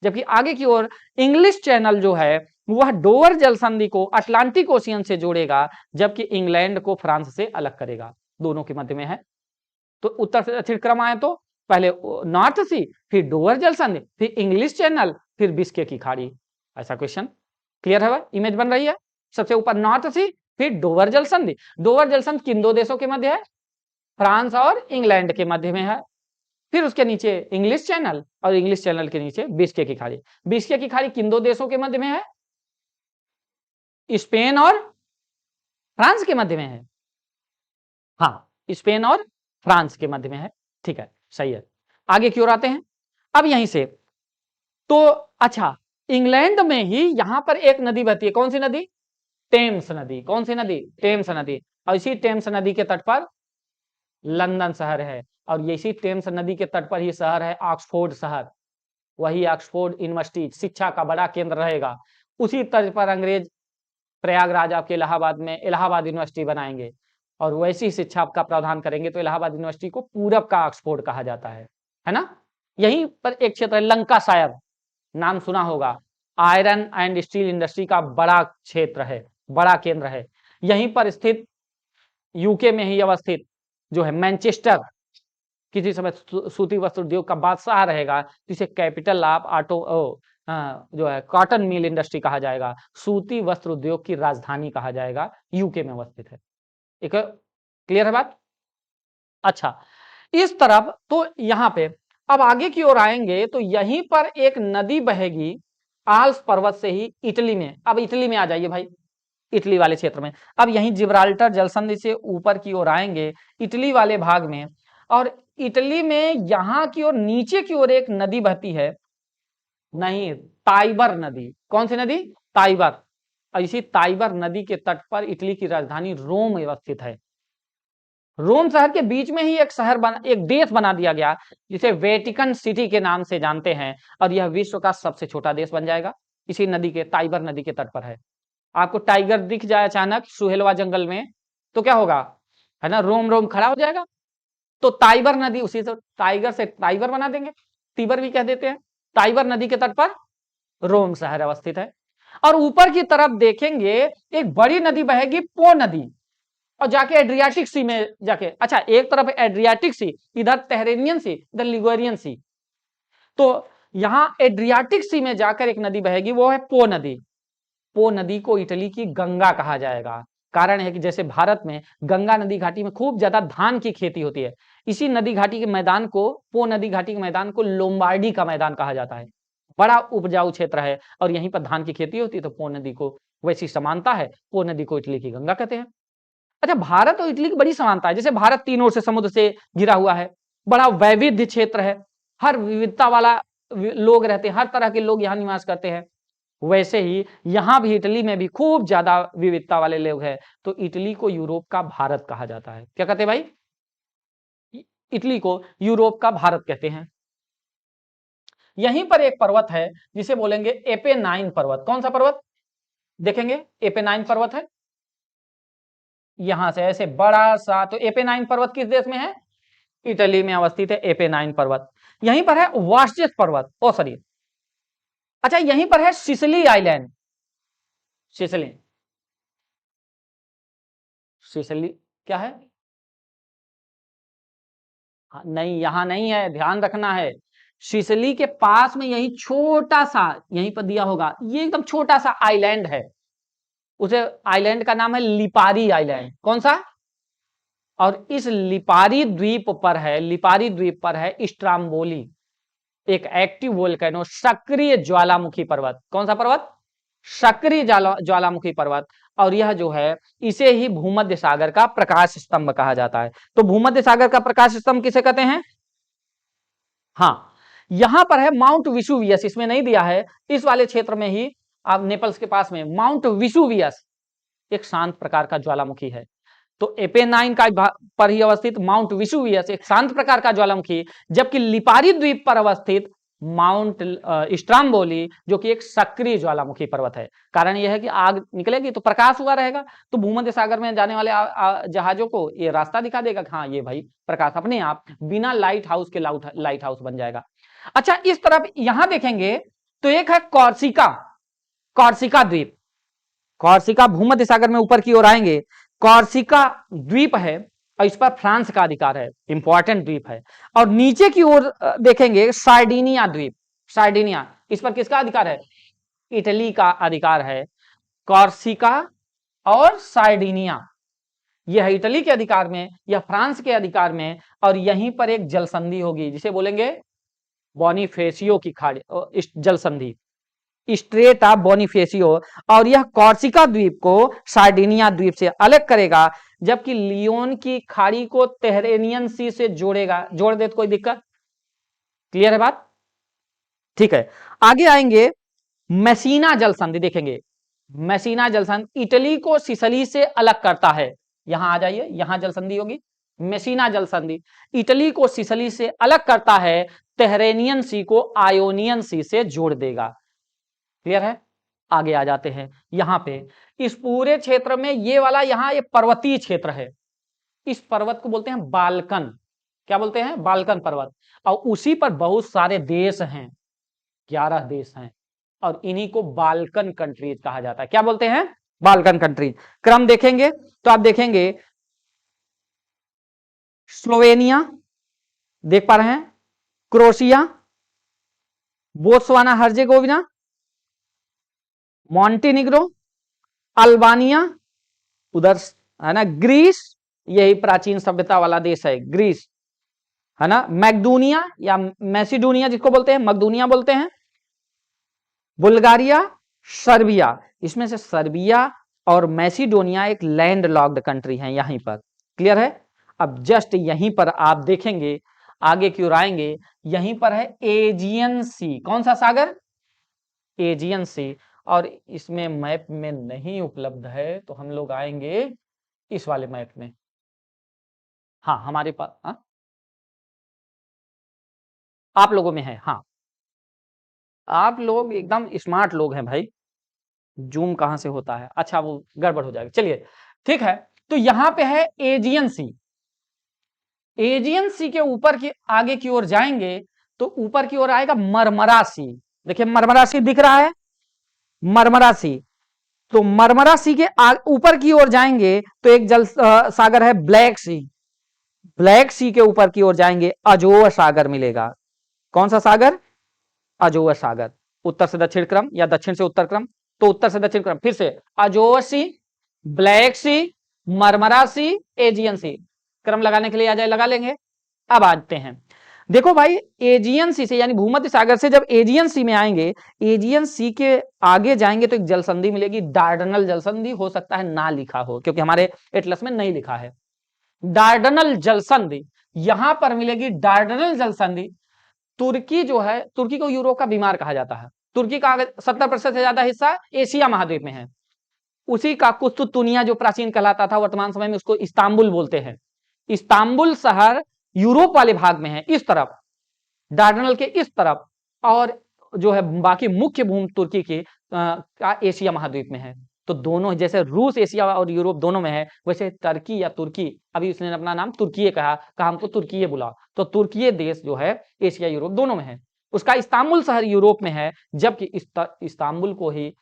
जबकि आगे की ओर इंग्लिश चैनल जो है वह डोवर जलसंधि को अटलांटिक ओशियन से जोड़ेगा, जबकि इंग्लैंड को फ्रांस से अलग करेगा। दोनों के मध्य में है। तो उत्तर से दक्षिण क्रम आए तो पहले नॉर्थ सी, फिर डोवर जलसंधि, फिर इंग्लिश चैनल, फिर बिस्के की खाड़ी। ऐसा क्वेश्चन क्लियर है भाई? इमेज बन रही है। सबसे ऊपर नॉर्थ सी, फिर डोवर जलसंधि। डोवर जलसंधि किन 2 देशों के मध्य है? फ्रांस और इंग्लैंड के मध्य में है। फिर उसके नीचे इंग्लिश चैनल, और इंग्लिश चैनल के नीचे बिस्के की खाड़ी। बिस्के की खाड़ी किन 2 देशों के मध्य में है? स्पेन और फ्रांस के मध्य में है। हाँ, स्पेन और फ्रांस के मध्य में है। ठीक है, सही है। आगे की ओर आते हैं। अब यहीं से तो अच्छा, इंग्लैंड में ही यहां पर एक नदी बहती है। कौन सी नदी? टेम्स नदी। कौन सी नदी? टेम्स नदी। और इसी टेम्स नदी के तट पर लंदन शहर है, और ये इसी टेम्स नदी के तट पर ही शहर है ऑक्सफोर्ड शहर। वही ऑक्सफोर्ड यूनिवर्सिटी शिक्षा का बड़ा केंद्र रहेगा। उसी तर्ज पर अंग्रेज प्रयागराज आपके इलाहाबाद में इलाहाबाद यूनिवर्सिटी बनाएंगे, और वैसी शिक्षा का प्रावधान करेंगे। तो इलाहाबाद यूनिवर्सिटी को पूरब का ऑक्सफोर्ड कहा जाता है ना। यहीं पर एक क्षेत्र है लंकाशायर, नाम सुना होगा। आयरन एंड स्टील इंडस्ट्री का बड़ा क्षेत्र है, बड़ा केंद्र है। यहीं पर स्थित यूके में ही अवस्थित जो है मैनचेस्टर, किसी समय सूती वस्त्र उद्योग का बादशाह रहेगा, जिसे कैपिटल ऑफ जो है कॉटन मिल इंडस्ट्री कहा जाएगा। सूती वस्त्र उद्योग की राजधानी कहा जाएगा, यूके में अवस्थित है। एक क्लियर है बात? अच्छा, इस तरफ तो यहां पे अब आगे की ओर आएंगे तो यहीं पर एक नदी बहेगी आल्प्स पर्वत से ही इटली में। अब इटली में आ जाइए भाई। इटली वाले क्षेत्र में। अब यहीं जिब्राल्टर जलसंधि से ऊपर की ओर आएंगे इटली वाले भाग में, और इटली में यहां की ओर नीचे की ओर एक नदी बहती है, नहीं, ताइबर नदी। कौन सी नदी? ताइबर। और इसी ताइबर नदी के तट पर इटली की राजधानी रोम अवस्थित है। रोम शहर के बीच में ही एक देश बना दिया गया जिसे वेटिकन सिटी के नाम से जानते हैं, और यह विश्व का सबसे छोटा देश बन जाएगा। इसी नदी के, ताइबर नदी के तट पर है। आपको टाइगर दिख जाए अचानक सुहेलवा जंगल में तो क्या होगा, है ना, रोम रोम खड़ा हो जाएगा। तो ताइबर नदी, उसी से टाइगर से टाइगर बना देंगे, तीबर भी कह देते हैं। ताइबर नदी के तट पर रोम शहर अवस्थित है। और ऊपर की तरफ देखेंगे एक बड़ी नदी बहेगी, पो नदी, और जाके एड्रियाटिक सी में जाके, अच्छा, एक तरफ एड्रियाटिक सी, इधर तेहरेनियन सी, इधर लिगुरियन सी। तो यहां एड्रियाटिक सी में जाकर एक नदी बहेगी, वो है पो नदी। पो नदी को इटली की गंगा कहा जाएगा। कारण है कि जैसे भारत में गंगा नदी घाटी में खूब ज्यादा धान की खेती होती है, इसी नदी घाटी के मैदान को, पो नदी घाटी के मैदान को लोम्बार्डी का मैदान कहा जाता है। बड़ा उपजाऊ क्षेत्र है और यहीं पर धान की खेती होती है, तो पो नदी को वैसी समानता है, पो नदी को इटली की गंगा कहते हैं। अच्छा, भारत और इटली की बड़ी समानता है। जैसे भारत तीन ओर से समुद्र से घिरा हुआ है, बड़ा वैविध्य क्षेत्र है, हर विविधता वाला लोग रहते हैं, हर तरह के लोग यहाँ निवास करते हैं। वैसे ही यहाँ भी इटली में भी खूब ज्यादा विविधता वाले लोग हैं। तो इटली को यूरोप का भारत कहा जाता है। क्या कहते हैं भाई? इटली को यूरोप का भारत कहते हैं। यहीं पर एक पर्वत है जिसे बोलेंगे एपेनाइन पर्वत। कौन सा पर्वत देखेंगे? एपेनाइन पर्वत है। यहां से ऐसे बड़ा सा, तो एपेनाइन पर्वत किस देश में है? इटली में अवस्थित है एपेनाइन पर्वत। यहीं पर है वास्टियस पर्वत, ओ सॉरी, अच्छा, यहीं पर है सिसिली आइलैंड। सिसिली, सिसिली क्या है? नहीं, यहां नहीं है, ध्यान रखना है। सिसिली के पास में यही छोटा सा, यहीं पर दिया होगा, ये एकदम छोटा सा आइलैंड है। उसे आइलैंड का नाम है लिपारी आइलैंड। कौन सा? और इस लिपारी द्वीप पर है, लिपारी द्वीप पर है स्ट्राम्बोली, एक एक्टिव वोल्केनो, सक्रिय ज्वालामुखी पर्वत। कौन सा पर्वत? सक्रिय ज्वालामुखी पर्वत। और यह जो है, इसे ही भूमध्य सागर का प्रकाश स्तंभ कहा जाता है। तो भूमध्य सागर का प्रकाश स्तंभ किसे कहते हैं? हाँ, यहां पर है माउंट विसुवियस, इसमें नहीं दिया है, इस वाले क्षेत्र में ही, आप नेपल्स के पास में माउंट विसुवियस एक शांत प्रकार का ज्वालामुखी है। तो एपेनाइन का पर ही अवस्थित माउंट विसुवियस एक शांत प्रकार का ज्वालामुखी, जबकि लिपारी द्वीप पर अवस्थित माउंट स्ट्राम्बोली जो कि एक सक्रिय ज्वालामुखी पर्वत है। कारण यह है कि आग निकलेगी तो प्रकाश हुआ रहेगा, तो भूमध्य सागर में जाने वाले जहाजों को ये रास्ता दिखा देगा, हाँ ये भाई प्रकाश अपने आप बिना लाइट हाउस के लाइट हाउस बन जाएगा। अच्छा, इस तरफ यहां देखेंगे तो एक है कॉर्सिका, कॉर्सिका द्वीप। कॉर्सिका भूमध्य सागर में ऊपर की ओर आएंगे, कॉर्सिका द्वीप है और इस पर फ्रांस का अधिकार है, इंपॉर्टेंट द्वीप है। और नीचे की ओर देखेंगे सार्डिनिया द्वीप, सार्डिनिया, इस पर किसका अधिकार है? इटली का अधिकार है। कॉर्सिका और सार्डिनिया, यह इटली के अधिकार में, यह फ्रांस के अधिकार में, और यहीं पर एक जलसंधि होगी जिसे बोलेंगे बोनिफेसियो की खाड़ी, जलसंधि, स्ट्रेट ऑफ बोनिफेसियो। और यह कॉर्सिका द्वीप को सार्डिनिया द्वीप से अलग करेगा, जबकि लियोन की खाड़ी को तेहरेनियन सी से जोड़ेगा। जोड़ दे तो कोई दिक्कत? क्लियर है बात? ठीक है, आगे आएंगे, मेसीना जलसंधि देखेंगे। मेसीना जलसंधि इटली को सिसली से अलग करता है। यहां आ जाइए, यहां जलसंधि होगी, मेसीना जलसंधि इटली को सिसली से अलग करता है, तेहरेनियन सी को आयोनियन सी से जोड़ देगा। क्लियर है? आगे आ जाते हैं, यहां पे इस पूरे क्षेत्र में ये वाला, यहां ये पर्वतीय क्षेत्र है, इस पर्वत को बोलते हैं बाल्कन। क्या बोलते हैं? बाल्कन पर्वत। और उसी पर बहुत सारे देश हैं, 11 देश हैं, और इन्हीं को बाल्कन कंट्रीज कहा जाता है। क्या बोलते हैं? Balkan countries. क्रम देखेंगे तो आप देखेंगे स्लोवेनिया देख पा रहे हैं, Croatia, Botswana Herzegovina, Montenegro, Albania, उधर है ना ग्रीस, यही प्राचीन सभ्यता वाला देश है ग्रीस, है ना, मैकडूनिया या मैसिडोनिया जिसको बोलते हैं, मकदूनिया बोलते हैं, बुल्गारिया, सर्बिया। इसमें से सर्बिया और मैसिडोनिया एक लैंड लॉक्ड कंट्री है यहीं पर। क्लियर है? अब जस्ट यहीं पर आप देखेंगे, आगे की ओर आएंगे, यहीं पर है एजियन सी। कौन सा सागर? एजियन सी। और इसमें मैप में नहीं उपलब्ध है, तो हम लोग आएंगे इस वाले मैप में। हाँ, हमारे पास, हाँ? आप लोगों में है, हाँ। आप लोग एकदम स्मार्ट लोग हैं भाई। जूम कहां से होता है? अच्छा, वो गड़बड़ हो जाएगा, चलिए ठीक है। तो यहां पे है एजियन सी। एजियन सी के ऊपर की आगे की ओर जाएंगे तो ऊपर की ओर आएगा मरमरा सी। देखिए मरमरा सी दिख रहा है, मरमरा सी। तो मरमरा सी के ऊपर की ओर जाएंगे तो एक जल सागर है ब्लैक सी। ब्लैक सी के ऊपर की ओर जाएंगे अजोर सागर मिलेगा। कौन सा सागर? अजोर सागर। उत्तर से दक्षिण क्रम या दक्षिण से उत्तर क्रम, तो उत्तर से दक्षिण क्रम। फिर से अजोर सी, ब्लैक सी, मरमरा सी, एजियन सी। क्रम लगाने के लिए आ जाए, लगा लेंगे। अब आते हैं, देखो भाई, एजियन सी से यानी भूमध्य सागर से जब एजियन सी में आएंगे, एजियन सी के आगे जाएंगे तो एक जलसंधि मिलेगी, डार्डनल जलसंधि। हो सकता है ना लिखा हो क्योंकि हमारे एटलस में नहीं लिखा है। डार्डनल जलसंधि यहां पर मिलेगी, डार्डनल जलसंधि। तुर्की जो है, तुर्की को यूरोप का बीमार कहा जाता है। तुर्की का 70% से ज्यादा हिस्सा एशिया महाद्वीप में है। उसी का कुस्तुतुनिया जो प्राचीन कहलाता था, वर्तमान समय में उसको इस्तांबुल बोलते हैं। इस्तांबुल शहर यूरोप वाले भाग में है, इस तरफ, डार्डनल के इस तरफ। और जो है बाकी मुख्य भूमि तुर्की की का एशिया महाद्वीप में है। तो दोनों, जैसे रूस एशिया और यूरोप दोनों में है, वैसे टर्की या तुर्की, अभी उसने अपना नाम तुर्की कहा, हमको तुर्की बुला, तो तुर्की देश जो है एशिया यूरोप दोनों में है। उसका इस्तांबुल शहर यूरोप में है, जबकि इस्तांबुल को ही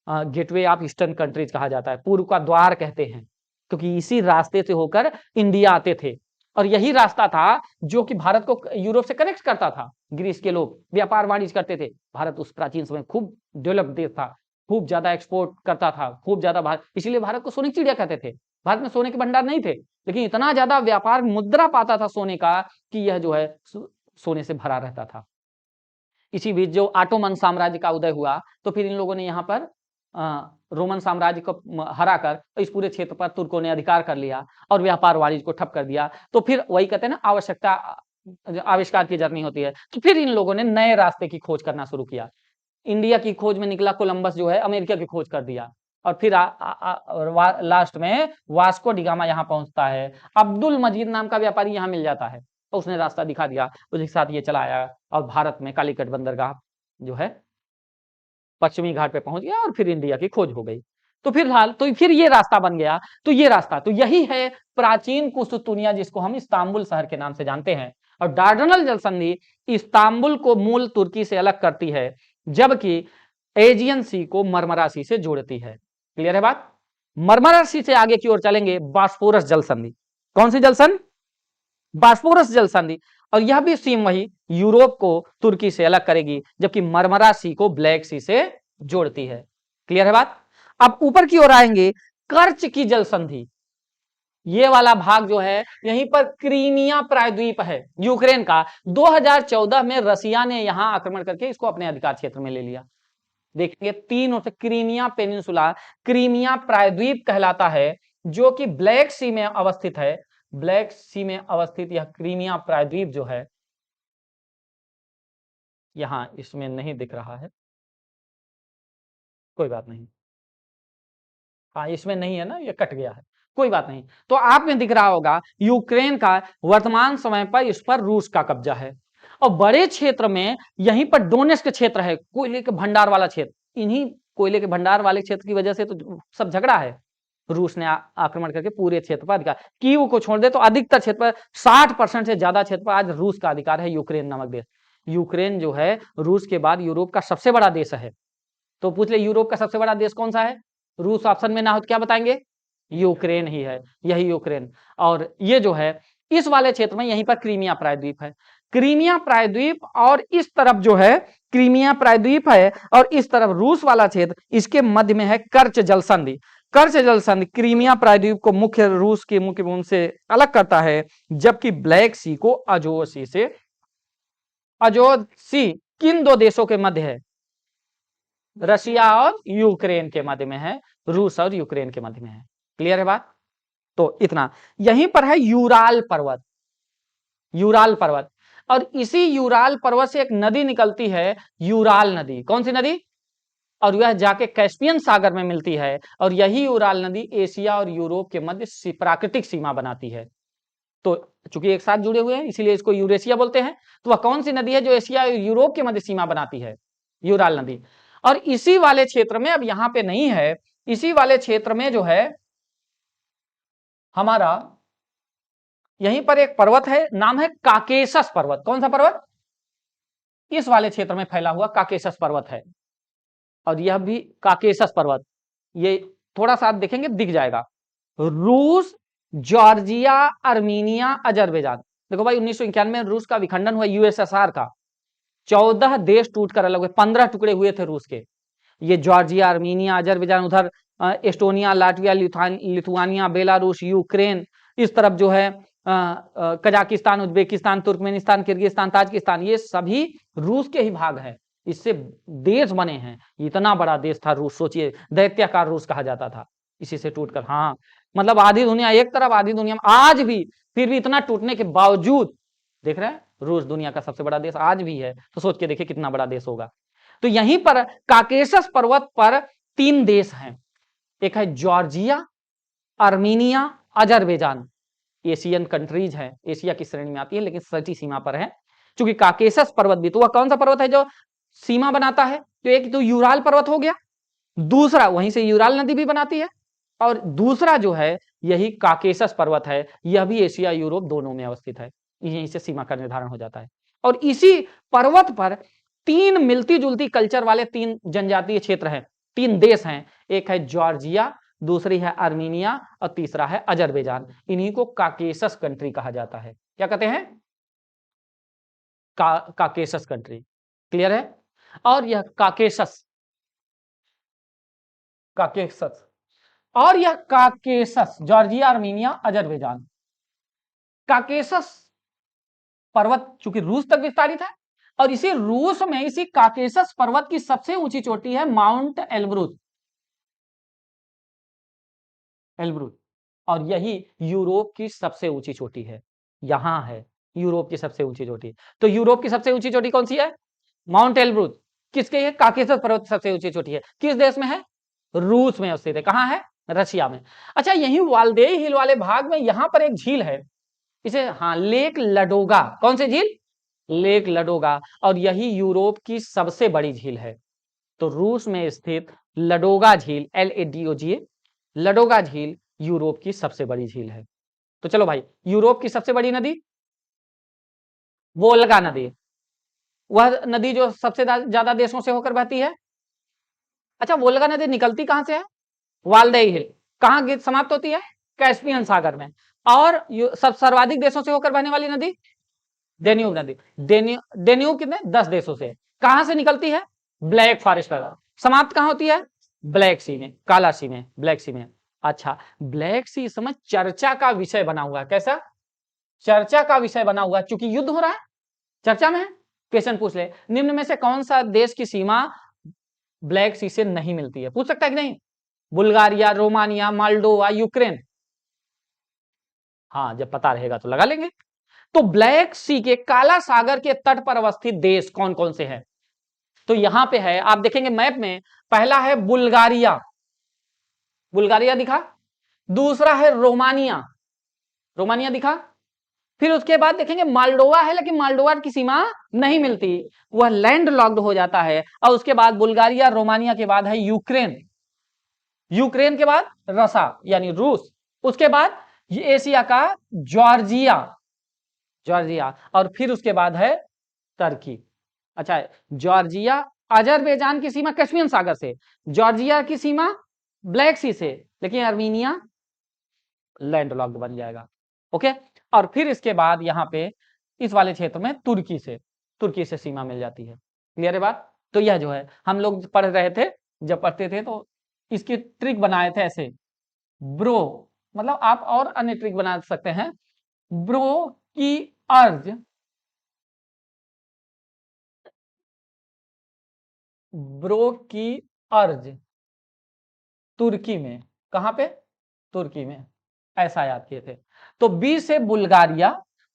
गेटवे ऑफ ईस्टर्न कंट्रीज कहा जाता है, पूर्व का द्वार कहते हैं, क्योंकि इसी रास्ते से होकर इंडिया आते थे। और यही रास्ता था जो कि भारत को यूरोप से कनेक्ट करता था। ग्रीस के लोग व्यापार वाणिज्य करते थे। भारत उस प्राचीन समय खूब डेवलप देश था, खूब ज्यादा एक्सपोर्ट करता था, खूब ज्यादा भारत, इसीलिए भारत को सोने की चिड़िया कहते थे। भारत में सोने के भंडार नहीं थे, लेकिन इतना ज्यादा व्यापार मुद्रा पाता था सोने का कि यह जो है सोने से भरा रहता था। इसी बीच जो ऑटोमन साम्राज्य का उदय हुआ, तो फिर इन लोगों ने यहाँ पर रोमन साम्राज्य को हराकर इस पूरे क्षेत्र पर तुर्कों ने अधिकार कर लिया और व्यापार वाणिज्य को ठप कर दिया। तो फिर वही कहते हैं ना, आवश्यकता आविष्कार की जर्नी होती है। तो फिर इन लोगों ने नए रास्ते की खोज करना शुरू किया। इंडिया की खोज में निकला कोलंबस जो है, अमेरिका की खोज कर दिया। और फिर लास्ट में वास्को डिगामा यहाँ पहुंचता है। अब्दुल मजीद नाम का व्यापारी यहाँ मिल जाता है, तो उसने रास्ता दिखा दिया, उसके साथ ये चला आया और भारत में कालीकट बंदरगाह जो है पश्चिमी घाट पे पहुंच गया और फिर इंडिया की खोज हो गई। तो फिलहाल तो फिर ये रास्ता बन गया। तो ये रास्ता, तो यही है प्राचीन कुस्तुतुनिया, जिसको हम इस्तांबुल शहर के नाम से जानते हैं। और डार्डनल जलसंधि इस्तांबुल को मूल तुर्की से अलग करती है, जबकि एजियन सी को मरमरा सी से जोड़ती है। क्लियर है बात? मरमरा सी से आगे की ओर चलेंगे, बास्फोरस जलसंधि। कौन सी जलसंधि? बास्फोरस जलसंधि। और यह भी सीम वही यूरोप को तुर्की से अलग करेगी, जबकि मरमरा सी को ब्लैक सी से जोड़ती है। क्लियर है बात? अब ऊपर की ओर आएंगे, कर्च की जलसंधि। ये वाला भाग जो है, यहीं पर क्रीमिया प्रायद्वीप है यूक्रेन का। 2014 में रसिया ने यहां आक्रमण करके इसको अपने अधिकार क्षेत्र में ले लिया। देखिए तीन से क्रीमिया पेनिनसुला, क्रीमिया प्रायद्वीप कहलाता है, जो कि ब्लैक सी में अवस्थित है। ब्लैक सी में अवस्थित यह क्रीमिया प्रायद्वीप जो है, यहां इसमें नहीं दिख रहा है, कोई बात नहीं। हाँ, इसमें नहीं है ना, ये कट गया है, कोई बात नहीं। तो आप में दिख रहा होगा यूक्रेन का वर्तमान समय पर इस पर रूस का कब्जा है। और बड़े क्षेत्र में यहीं पर डोनेस्क क्षेत्र है, कोयले के भंडार वाला क्षेत्र। इन्हीं कोयले के भंडार वाले क्षेत्र की वजह से तो सब झगड़ा है। रूस ने आक्रमण करके पूरे क्षेत्र पर अधिकार, कीव को छोड़ दे तो अधिकतर क्षेत्र पर, 60% से ज्यादा क्षेत्र पर आज रूस का अधिकार है, यूक्रेन नामक देश। यूक्रेन जो है रूस के बाद यूरोप का सबसे बड़ा देश है। तो पूछ ले यूरोप का सबसे बड़ा देश कौन सा है? रूस ऑप्शन में ना हो तो क्या बताएंगे? यूक्रेन ही है, यही यूक्रेन। और ये जो है इस वाले क्षेत्र में, यहीं पर क्रीमिया प्रायद्वीप है। क्रीमिया प्रायद्वीप और इस तरफ जो है क्रीमिया प्रायद्वीप है, और इस तरफ रूस वाला क्षेत्र, इसके मध्य में है कर्च जलसंधि। कर्च जलसंधि क्रीमिया प्रायद्वीप को मुख्य रूस की मुख्य भूमि से अलग करता है, जबकि ब्लैक सी को अजोर सी से, अजोर सी किन दो देशों के मध्य है? रशिया और यूक्रेन के मध्य में है। रूस और यूक्रेन के मध्य में है। क्लियर है बात? तो इतना। यहीं पर है यूराल पर्वत, यूराल पर्वत, और इसी यूराल पर्वत से एक नदी निकलती है, यूराल नदी। कौन सी नदी? और वह जाके कैस्पियन सागर में मिलती है, और यही यूराल नदी एशिया और यूरोप के मध्य प्राकृतिक सीमा बनाती है। तो चूंकि एक साथ जुड़े हुए हैं इसीलिए इसको यूरेशिया बोलते हैं। तो वह कौन सी नदी है जो एशिया और यूरोप के मध्य सीमा बनाती है? यूराल नदी। और इसी वाले क्षेत्र में, अब यहां पे नहीं है, इसी वाले क्षेत्र में जो है हमारा, यहीं पर एक पर्वत है, नाम है काकेशस पर्वत। कौन सा पर्वत? इस वाले क्षेत्र में फैला हुआ काकेशस पर्वत है। और यह भी काकेशस पर्वत, ये थोड़ा सा आप देखेंगे दिख जाएगा। रूस, जॉर्जिया, अर्मीनिया, अजरबैजान। देखो भाई 1991 में रूस का विखंडन हुआ, यूएसएसआर का। 14 देश टूटकर अलग हुए, 15 टुकड़े हुए थे रूस के। ये जॉर्जिया, अर्मीनिया, अजरबैजान, उधर Estonia, Latvia, Lithuania, Belarus, Ukraine, इस तरफ जो है Kazakhstan, Uzbekistan, Turkmenistan, Kyrgyzstan, Tajikistan, ये सभी रूस के ही भाग हैं। इससे देश बने हैं। इतना बड़ा देश था रूस, सोचिए, दैत्याकार रूस कहा जाता था, इसी से टूटकर। हाँ, मतलब आधी दुनिया एक तरफ, आधी दुनिया में आज भी, फिर भी इतना टूटने के बावजूद देख रहे हैं, रूस दुनिया का सबसे बड़ा देश आज भी है। तो सोच के देखिए कितना बड़ा देश होगा। तो यहीं पर काकेशस पर्वत पर 3 देश हैं, एक है Georgia, Armenia, Azerbaijan. Asian countries है, एशिया की श्रेणी में आती है, लेकिन सटी सीमा पर है। चूंकि काकेशस पर्वत भी, तो वह कौन सा पर्वत है जो सीमा बनाता है? तो एक तो यूराल पर्वत हो गया, दूसरा वहीं से यूराल नदी भी बनाती है, और दूसरा जो है यही काकेशस पर्वत है, यह भी एशिया यूरोप दोनों में अवस्थित है। यहीं से सीमा का निर्धारण हो जाता है। और इसी पर्वत पर 3 मिलती जुलती कल्चर वाले 3 जनजातीय क्षेत्र हैं, 3 देश हैं। एक है जॉर्जिया, दूसरी है आर्मीनिया, और तीसरा है अजरबैजान। इन्हीं को काकेशस कंट्री कहा जाता है। क्या कहते हैं? Caucasus country. क्लियर है? और यह काकेशस, काकेशस, और यह Caucasus, Georgia, Armenia, Azerbaijan, Caucasus पर्वत चूंकि रूस तक विस्तारित है, और इसी रूस में इसी काकेशस पर्वत की सबसे ऊंची चोटी है माउंट एल्ब्रूज, एल्ब्रूज। और यही यूरोप की सबसे ऊंची चोटी है, यहां है यूरोप की सबसे ऊंची चोटी। तो यूरोप की सबसे ऊंची चोटी कौन सी है? Mount Elburz. किसके है? काकेशस पर्वत सबसे ऊंची चोटी है। किस देश में है? रूस में स्थित है। कहां है? रशिया में। अच्छा, यही वाल्देई हिल वाले भाग में यहां पर एक झील है, इसे, हाँ, लेक लडोगा। कौन सी झील? Lake Ladoga. और यही यूरोप की सबसे बड़ी झील है। तो रूस में स्थित लडोगा झील, LADOGA, लडोगा झील यूरोप की सबसे बड़ी झील है। तो चलो भाई, यूरोप की सबसे बड़ी नदी वोल्गा नदी, वह नदी जो सबसे ज्यादा देशों से होकर बहती है। अच्छा, वोल्गा नदी निकलती कहां से है? वाल्देई हिल। कहां समाप्त होती है? कैस्पियन सागर में। और सब सर्वाधिक देशों से होकर बहने वाली नदी डेन्यूब नदी। डेन्यूब कितने? 10 देशों से। कहां से निकलती है? ब्लैक फॉरेस्ट पर। समाप्त कहां होती है? ब्लैक सी में, काला सी में, ब्लैक सी में। अच्छा, ब्लैक सी इस समय चर्चा का विषय बना हुआ है। कैसा? चर्चा का विषय बना हुआ है, क्योंकि युद्ध हो रहा है, चर्चा में है। क्वेश्चन पूछ ले, निम्न में से कौन सा देश की सीमा ब्लैक सी से नहीं मिलती है? पूछ सकता है कि नहीं? Bulgaria, Romania, Moldova, Ukraine. हाँ, जब पता रहेगा तो लगा लेंगे। तो ब्लैक सी के, काला सागर के तट पर अवस्थित देश कौन कौन से हैं? तो यहां पे है, आप देखेंगे मैप में, पहला है बुल्गारिया, बुल्गारिया दिखा। दूसरा है रोमानिया, रोमानिया दिखा। फिर उसके बाद देखेंगे माल्डोवा है, लेकिन माल्डोवा की सीमा नहीं मिलती, वह लैंड लॉक्ड हो जाता है। और उसके बाद बुल्गारिया, रोमानिया के बाद है यूक्रेन, यूक्रेन के बाद रसा यानी रूस, उसके बाद ये एशिया का जॉर्जिया, जॉर्जिया, और फिर उसके बाद है टर्की। अच्छा, जॉर्जिया, अजरबैजान की सीमा कैस्पियन सागर से, जॉर्जिया की सीमा ब्लैक सी से, लेकिन अर्मीनिया लैंडलॉक्ड बन जाएगा। ओके। और फिर इसके बाद यहां पे इस वाले क्षेत्र में तुर्की से, तुर्की से सीमा मिल जाती है। क्लियर है बात? तो यह जो है हम लोग पढ़ रहे थे, जब पढ़ते थे तो इसकी ट्रिक बनाए थे ऐसे, ब्रो, मतलब आप और अन्य ट्रिक बना सकते हैं। ब्रो की अर्ज, ब्रो की अर्ज तुर्की में। कहां पे? तुर्की में, ऐसा याद किए थे। तो बी से बुल्गारिया,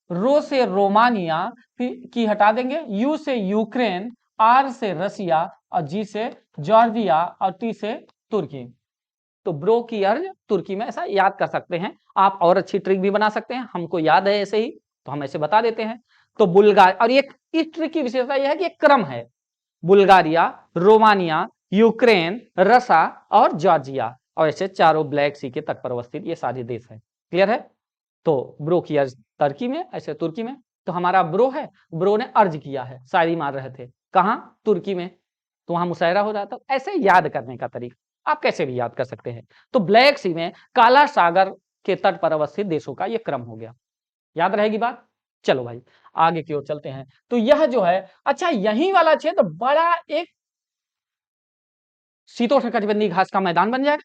रो से रोमानिया, फिर की हटा देंगे, यू से यूक्रेन, आर से रसिया, और जी से जॉर्जिया, और टी से तुर्की। तो ब्रो की अर्ज तुर्की में, ऐसा याद कर सकते हैं आप। और अच्छी ट्रिक भी बना सकते हैं, हमको याद है ऐसे ही तो हम ऐसे बता देते हैं। तो बुल्गार, और एक इस ट्रिक की विशेषता यह है कि एक क्रम है, बुल्गारिया, रोमानिया, यूक्रेन, रसा और जॉर्जिया, और ऐसे चारों ब्लैक सी के तट पर अवस्थित ये सारे देश हैं। क्लियर है? तो ब्रो की अर्ज तुर्की में, ऐसे तुर्की में। तो हमारा ब्रो है, ब्रो ने अर्ज किया है, शायरी मार रहे थे, कहां? तुर्की में। तो वहां मुशायरा हो रहा था। ऐसे याद करने का तरीका आप कैसे भी याद कर सकते हैं। तो ब्लैक सी में काला सागर के तट पर अवस्थित देशों का यह क्रम हो गया। याद रहेगी बात? चलो भाई आगे की ओर चलते हैं। तो यह जो है, अच्छा यही वाला क्षेत्र बड़ा एक शीतोष्णकटिबंधीय घास का मैदान बन जाएगा,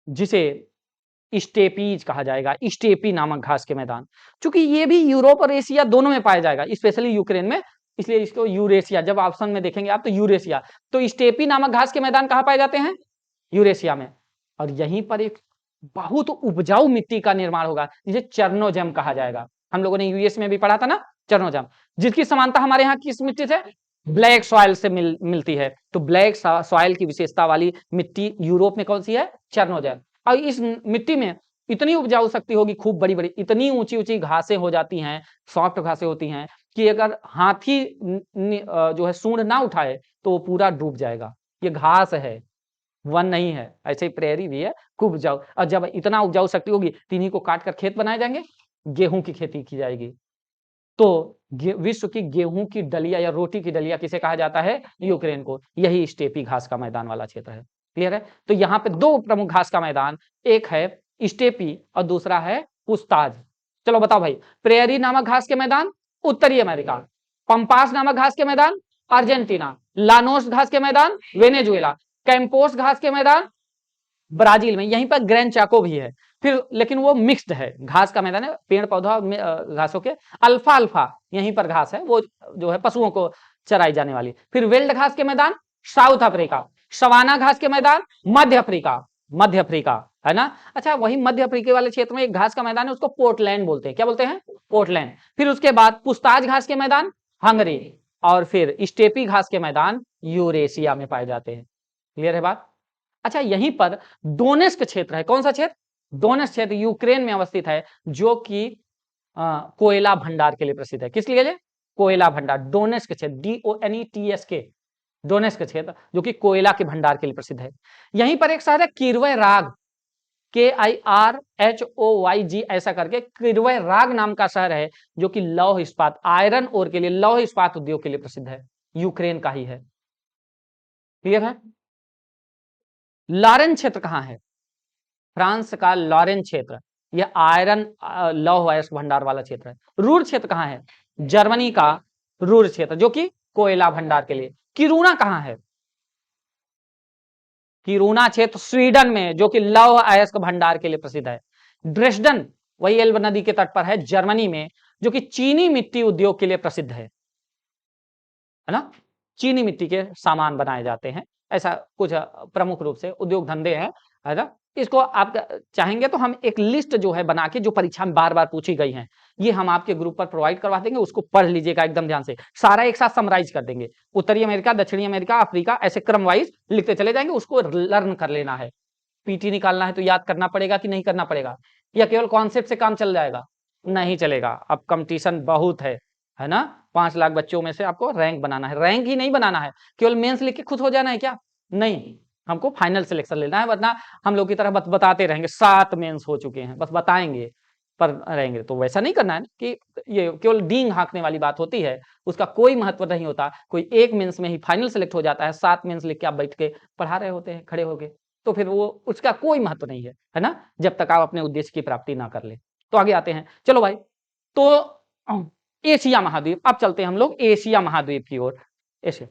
जिसे स्टेपीज कहा जाएगा, स्टेपी नामक घास के मैदान। चूंकि ये भी यूरोप और एशिया दोनों में पाया जाएगा, स्पेशली यूक्रेन में, इसलिए इसको यूरेशिया, जब ऑप्शन में देखेंगे आप तो यूरेशिया। तो स्टेपी नामक घास के मैदान कहां पाए जाते हैं? यूरेशिया में। और यहीं पर एक बहुत उपजाऊ मिट्टी का निर्माण होगा, जिसे चर्नोजम कहा जाएगा। हम लोगों ने यूएस में भी पढ़ा था ना, चर्नोजम, जिसकी समानता हमारे यहाँ किस मिट्टी से? ब्लैक सॉइल से मिलती है। तो ब्लैक सॉइल की विशेषता वाली मिट्टी यूरोप में कौन सी है? चर्नोजम। और इस मिट्टी में इतनी उपजाऊ शक्ति होगी, खूब बड़ी बड़ी, इतनी ऊंची ऊंची घासें हो जाती हैं, सॉफ्ट घासें होती हैं, कि अगर हाथी जो है सूंड ना उठाए तो वो पूरा डूब जाएगा। ये घास है, वन नहीं है, ऐसे ही प्रेयरी भी है, खूब उपजाऊ। और जब इतना उपजाऊ शक्ति होगी तो इन्हीं को काट कर खेत बनाए जाएंगे, गेहूं की खेती की जाएगी। तो विश्व की गेहूं की डलिया या रोटी की डलिया किसे कहा जाता है? यूक्रेन को। यही स्टेपी घास का मैदान वाला क्षेत्र है। क्लियर है? तो यहाँ पे दो प्रमुख घास का मैदान, एक है स्टेपी और दूसरा है पुस्ताज। चलो बताओ भाई, प्रेयरी नामक घास के मैदान उत्तरी अमेरिका, पंपास नामक घास के मैदान अर्जेंटीना, लानोस घास के मैदान वेनेजुएला, कैंपोस घास के मैदान ब्राजील में, यहीं पर ग्रैंड चाको भी है। फिर लेकिन वो मिक्स्ड है, घास का मैदान है, पेड़ पौधा घासों के, अल्फा अल्फा यहीं पर घास है, वो जो है पशुओं को चराई जाने वाली। फिर वेल्ड घास के मैदान साउथ अफ्रीका, सवाना घास के मैदान मध्य अफ्रीका, मध्य अफ्रीका है ना। अच्छा, वही मध्य अफ्रीका वाले क्षेत्र में एक घास का मैदान है, उसको पोर्टलैंड बोलते हैं। क्या बोलते हैं? पोर्टलैंड। फिर उसके बाद पुस्ताज घास के मैदान हंगरी, और फिर स्टेपी घास के मैदान यूरेशिया में पाए जाते हैं। क्लियर है बात? अच्छा, यहीं पर डोनेस्क क्षेत्र है। कौन सा क्षेत्र? डोनेस्क क्षेत्र यूक्रेन में अवस्थित है, जो कि कोयला भंडार के लिए प्रसिद्ध है। किस लिए? कोयला भंडार। डोनेस्क क्षेत्र, DONETSK, डोनेस्क क्षेत्र, जो कि कोयला के भंडार के लिए प्रसिद्ध है। यहीं पर एक शहर है किरवय राग, KIRHOYG ऐसा करके किरवय राग नाम का शहर है, जो कि लौह इस्पात, आयरन ओर के लिए, लौह इस्पात उद्योग के लिए प्रसिद्ध है, यूक्रेन का ही है। क्लियर है? लॉरेन क्षेत्र कहां है? फ्रांस का लॉरेन क्षेत्र, यह आयरन लौह अयस्क भंडार वाला क्षेत्र है। रूर क्षेत्र कहां है? जर्मनी का रूर क्षेत्र, जो कि कोयला भंडार के लिए। किरूना कहां है? किरूना क्षेत्र स्वीडन में, जो कि लौह अयस्क भंडार के लिए प्रसिद्ध है। ड्रेसडन वही एल्ब नदी के तट पर है, जर्मनी में, जो कि चीनी मिट्टी उद्योग के लिए प्रसिद्ध है ना। चीनी मिट्टी के सामान बनाए जाते हैं, ऐसा कुछ प्रमुख रूप से उद्योग धंधे हैं, है ना। इसको आप चाहेंगे तो हम एक लिस्ट जो है बना के, जो परीक्षा में बार बार पूछी गई हैं, ये हम आपके ग्रुप पर प्रोवाइड करवा देंगे, उसको पढ़ लीजिएगा एकदम ध्यान से, सारा एक साथ समराइज कर देंगे। उत्तरी अमेरिका, दक्षिणी अमेरिका, अफ्रीका, ऐसे क्रम वाइज लिखते चले जाएंगे, उसको लर्न कर लेना है। पीटी निकालना है तो याद करना पड़ेगा कि नहीं करना पड़ेगा, या केवल कॉन्सेप्ट से काम चल जाएगा? नहीं चलेगा, अब कंपटीशन बहुत है ना। 5 लाख बच्चों में से आपको रैंक बनाना है, रैंक ही नहीं बनाना है, केवल मेंस लिख के खुश हो जाना है क्या? नहीं, हमको फाइनल सिलेक्शन लेना है, वरना हम लोग की तरह बताते रहेंगे 7 मेंस हो चुके हैं, बस बताएंगे पर रहेंगे। तो वैसा नहीं करना है कि ये केवल डींग हाँकने वाली बात होती है, उसका कोई महत्व नहीं होता। कोई एक मेंस में ही फाइनल सेलेक्ट हो जाता है, 7 मेंस लिख के आप बैठ के पढ़ा रहे होते हैं खड़े होके, तो फिर वो उसका कोई महत्व नहीं है ना, जब तक आप अपने उद्देश्य की प्राप्ति ना कर ले। तो आगे आते हैं, चलो भाई। तो एशिया महाद्वीप, अब चलते हैं हम लोग एशिया महाद्वीप की ओर। एशिया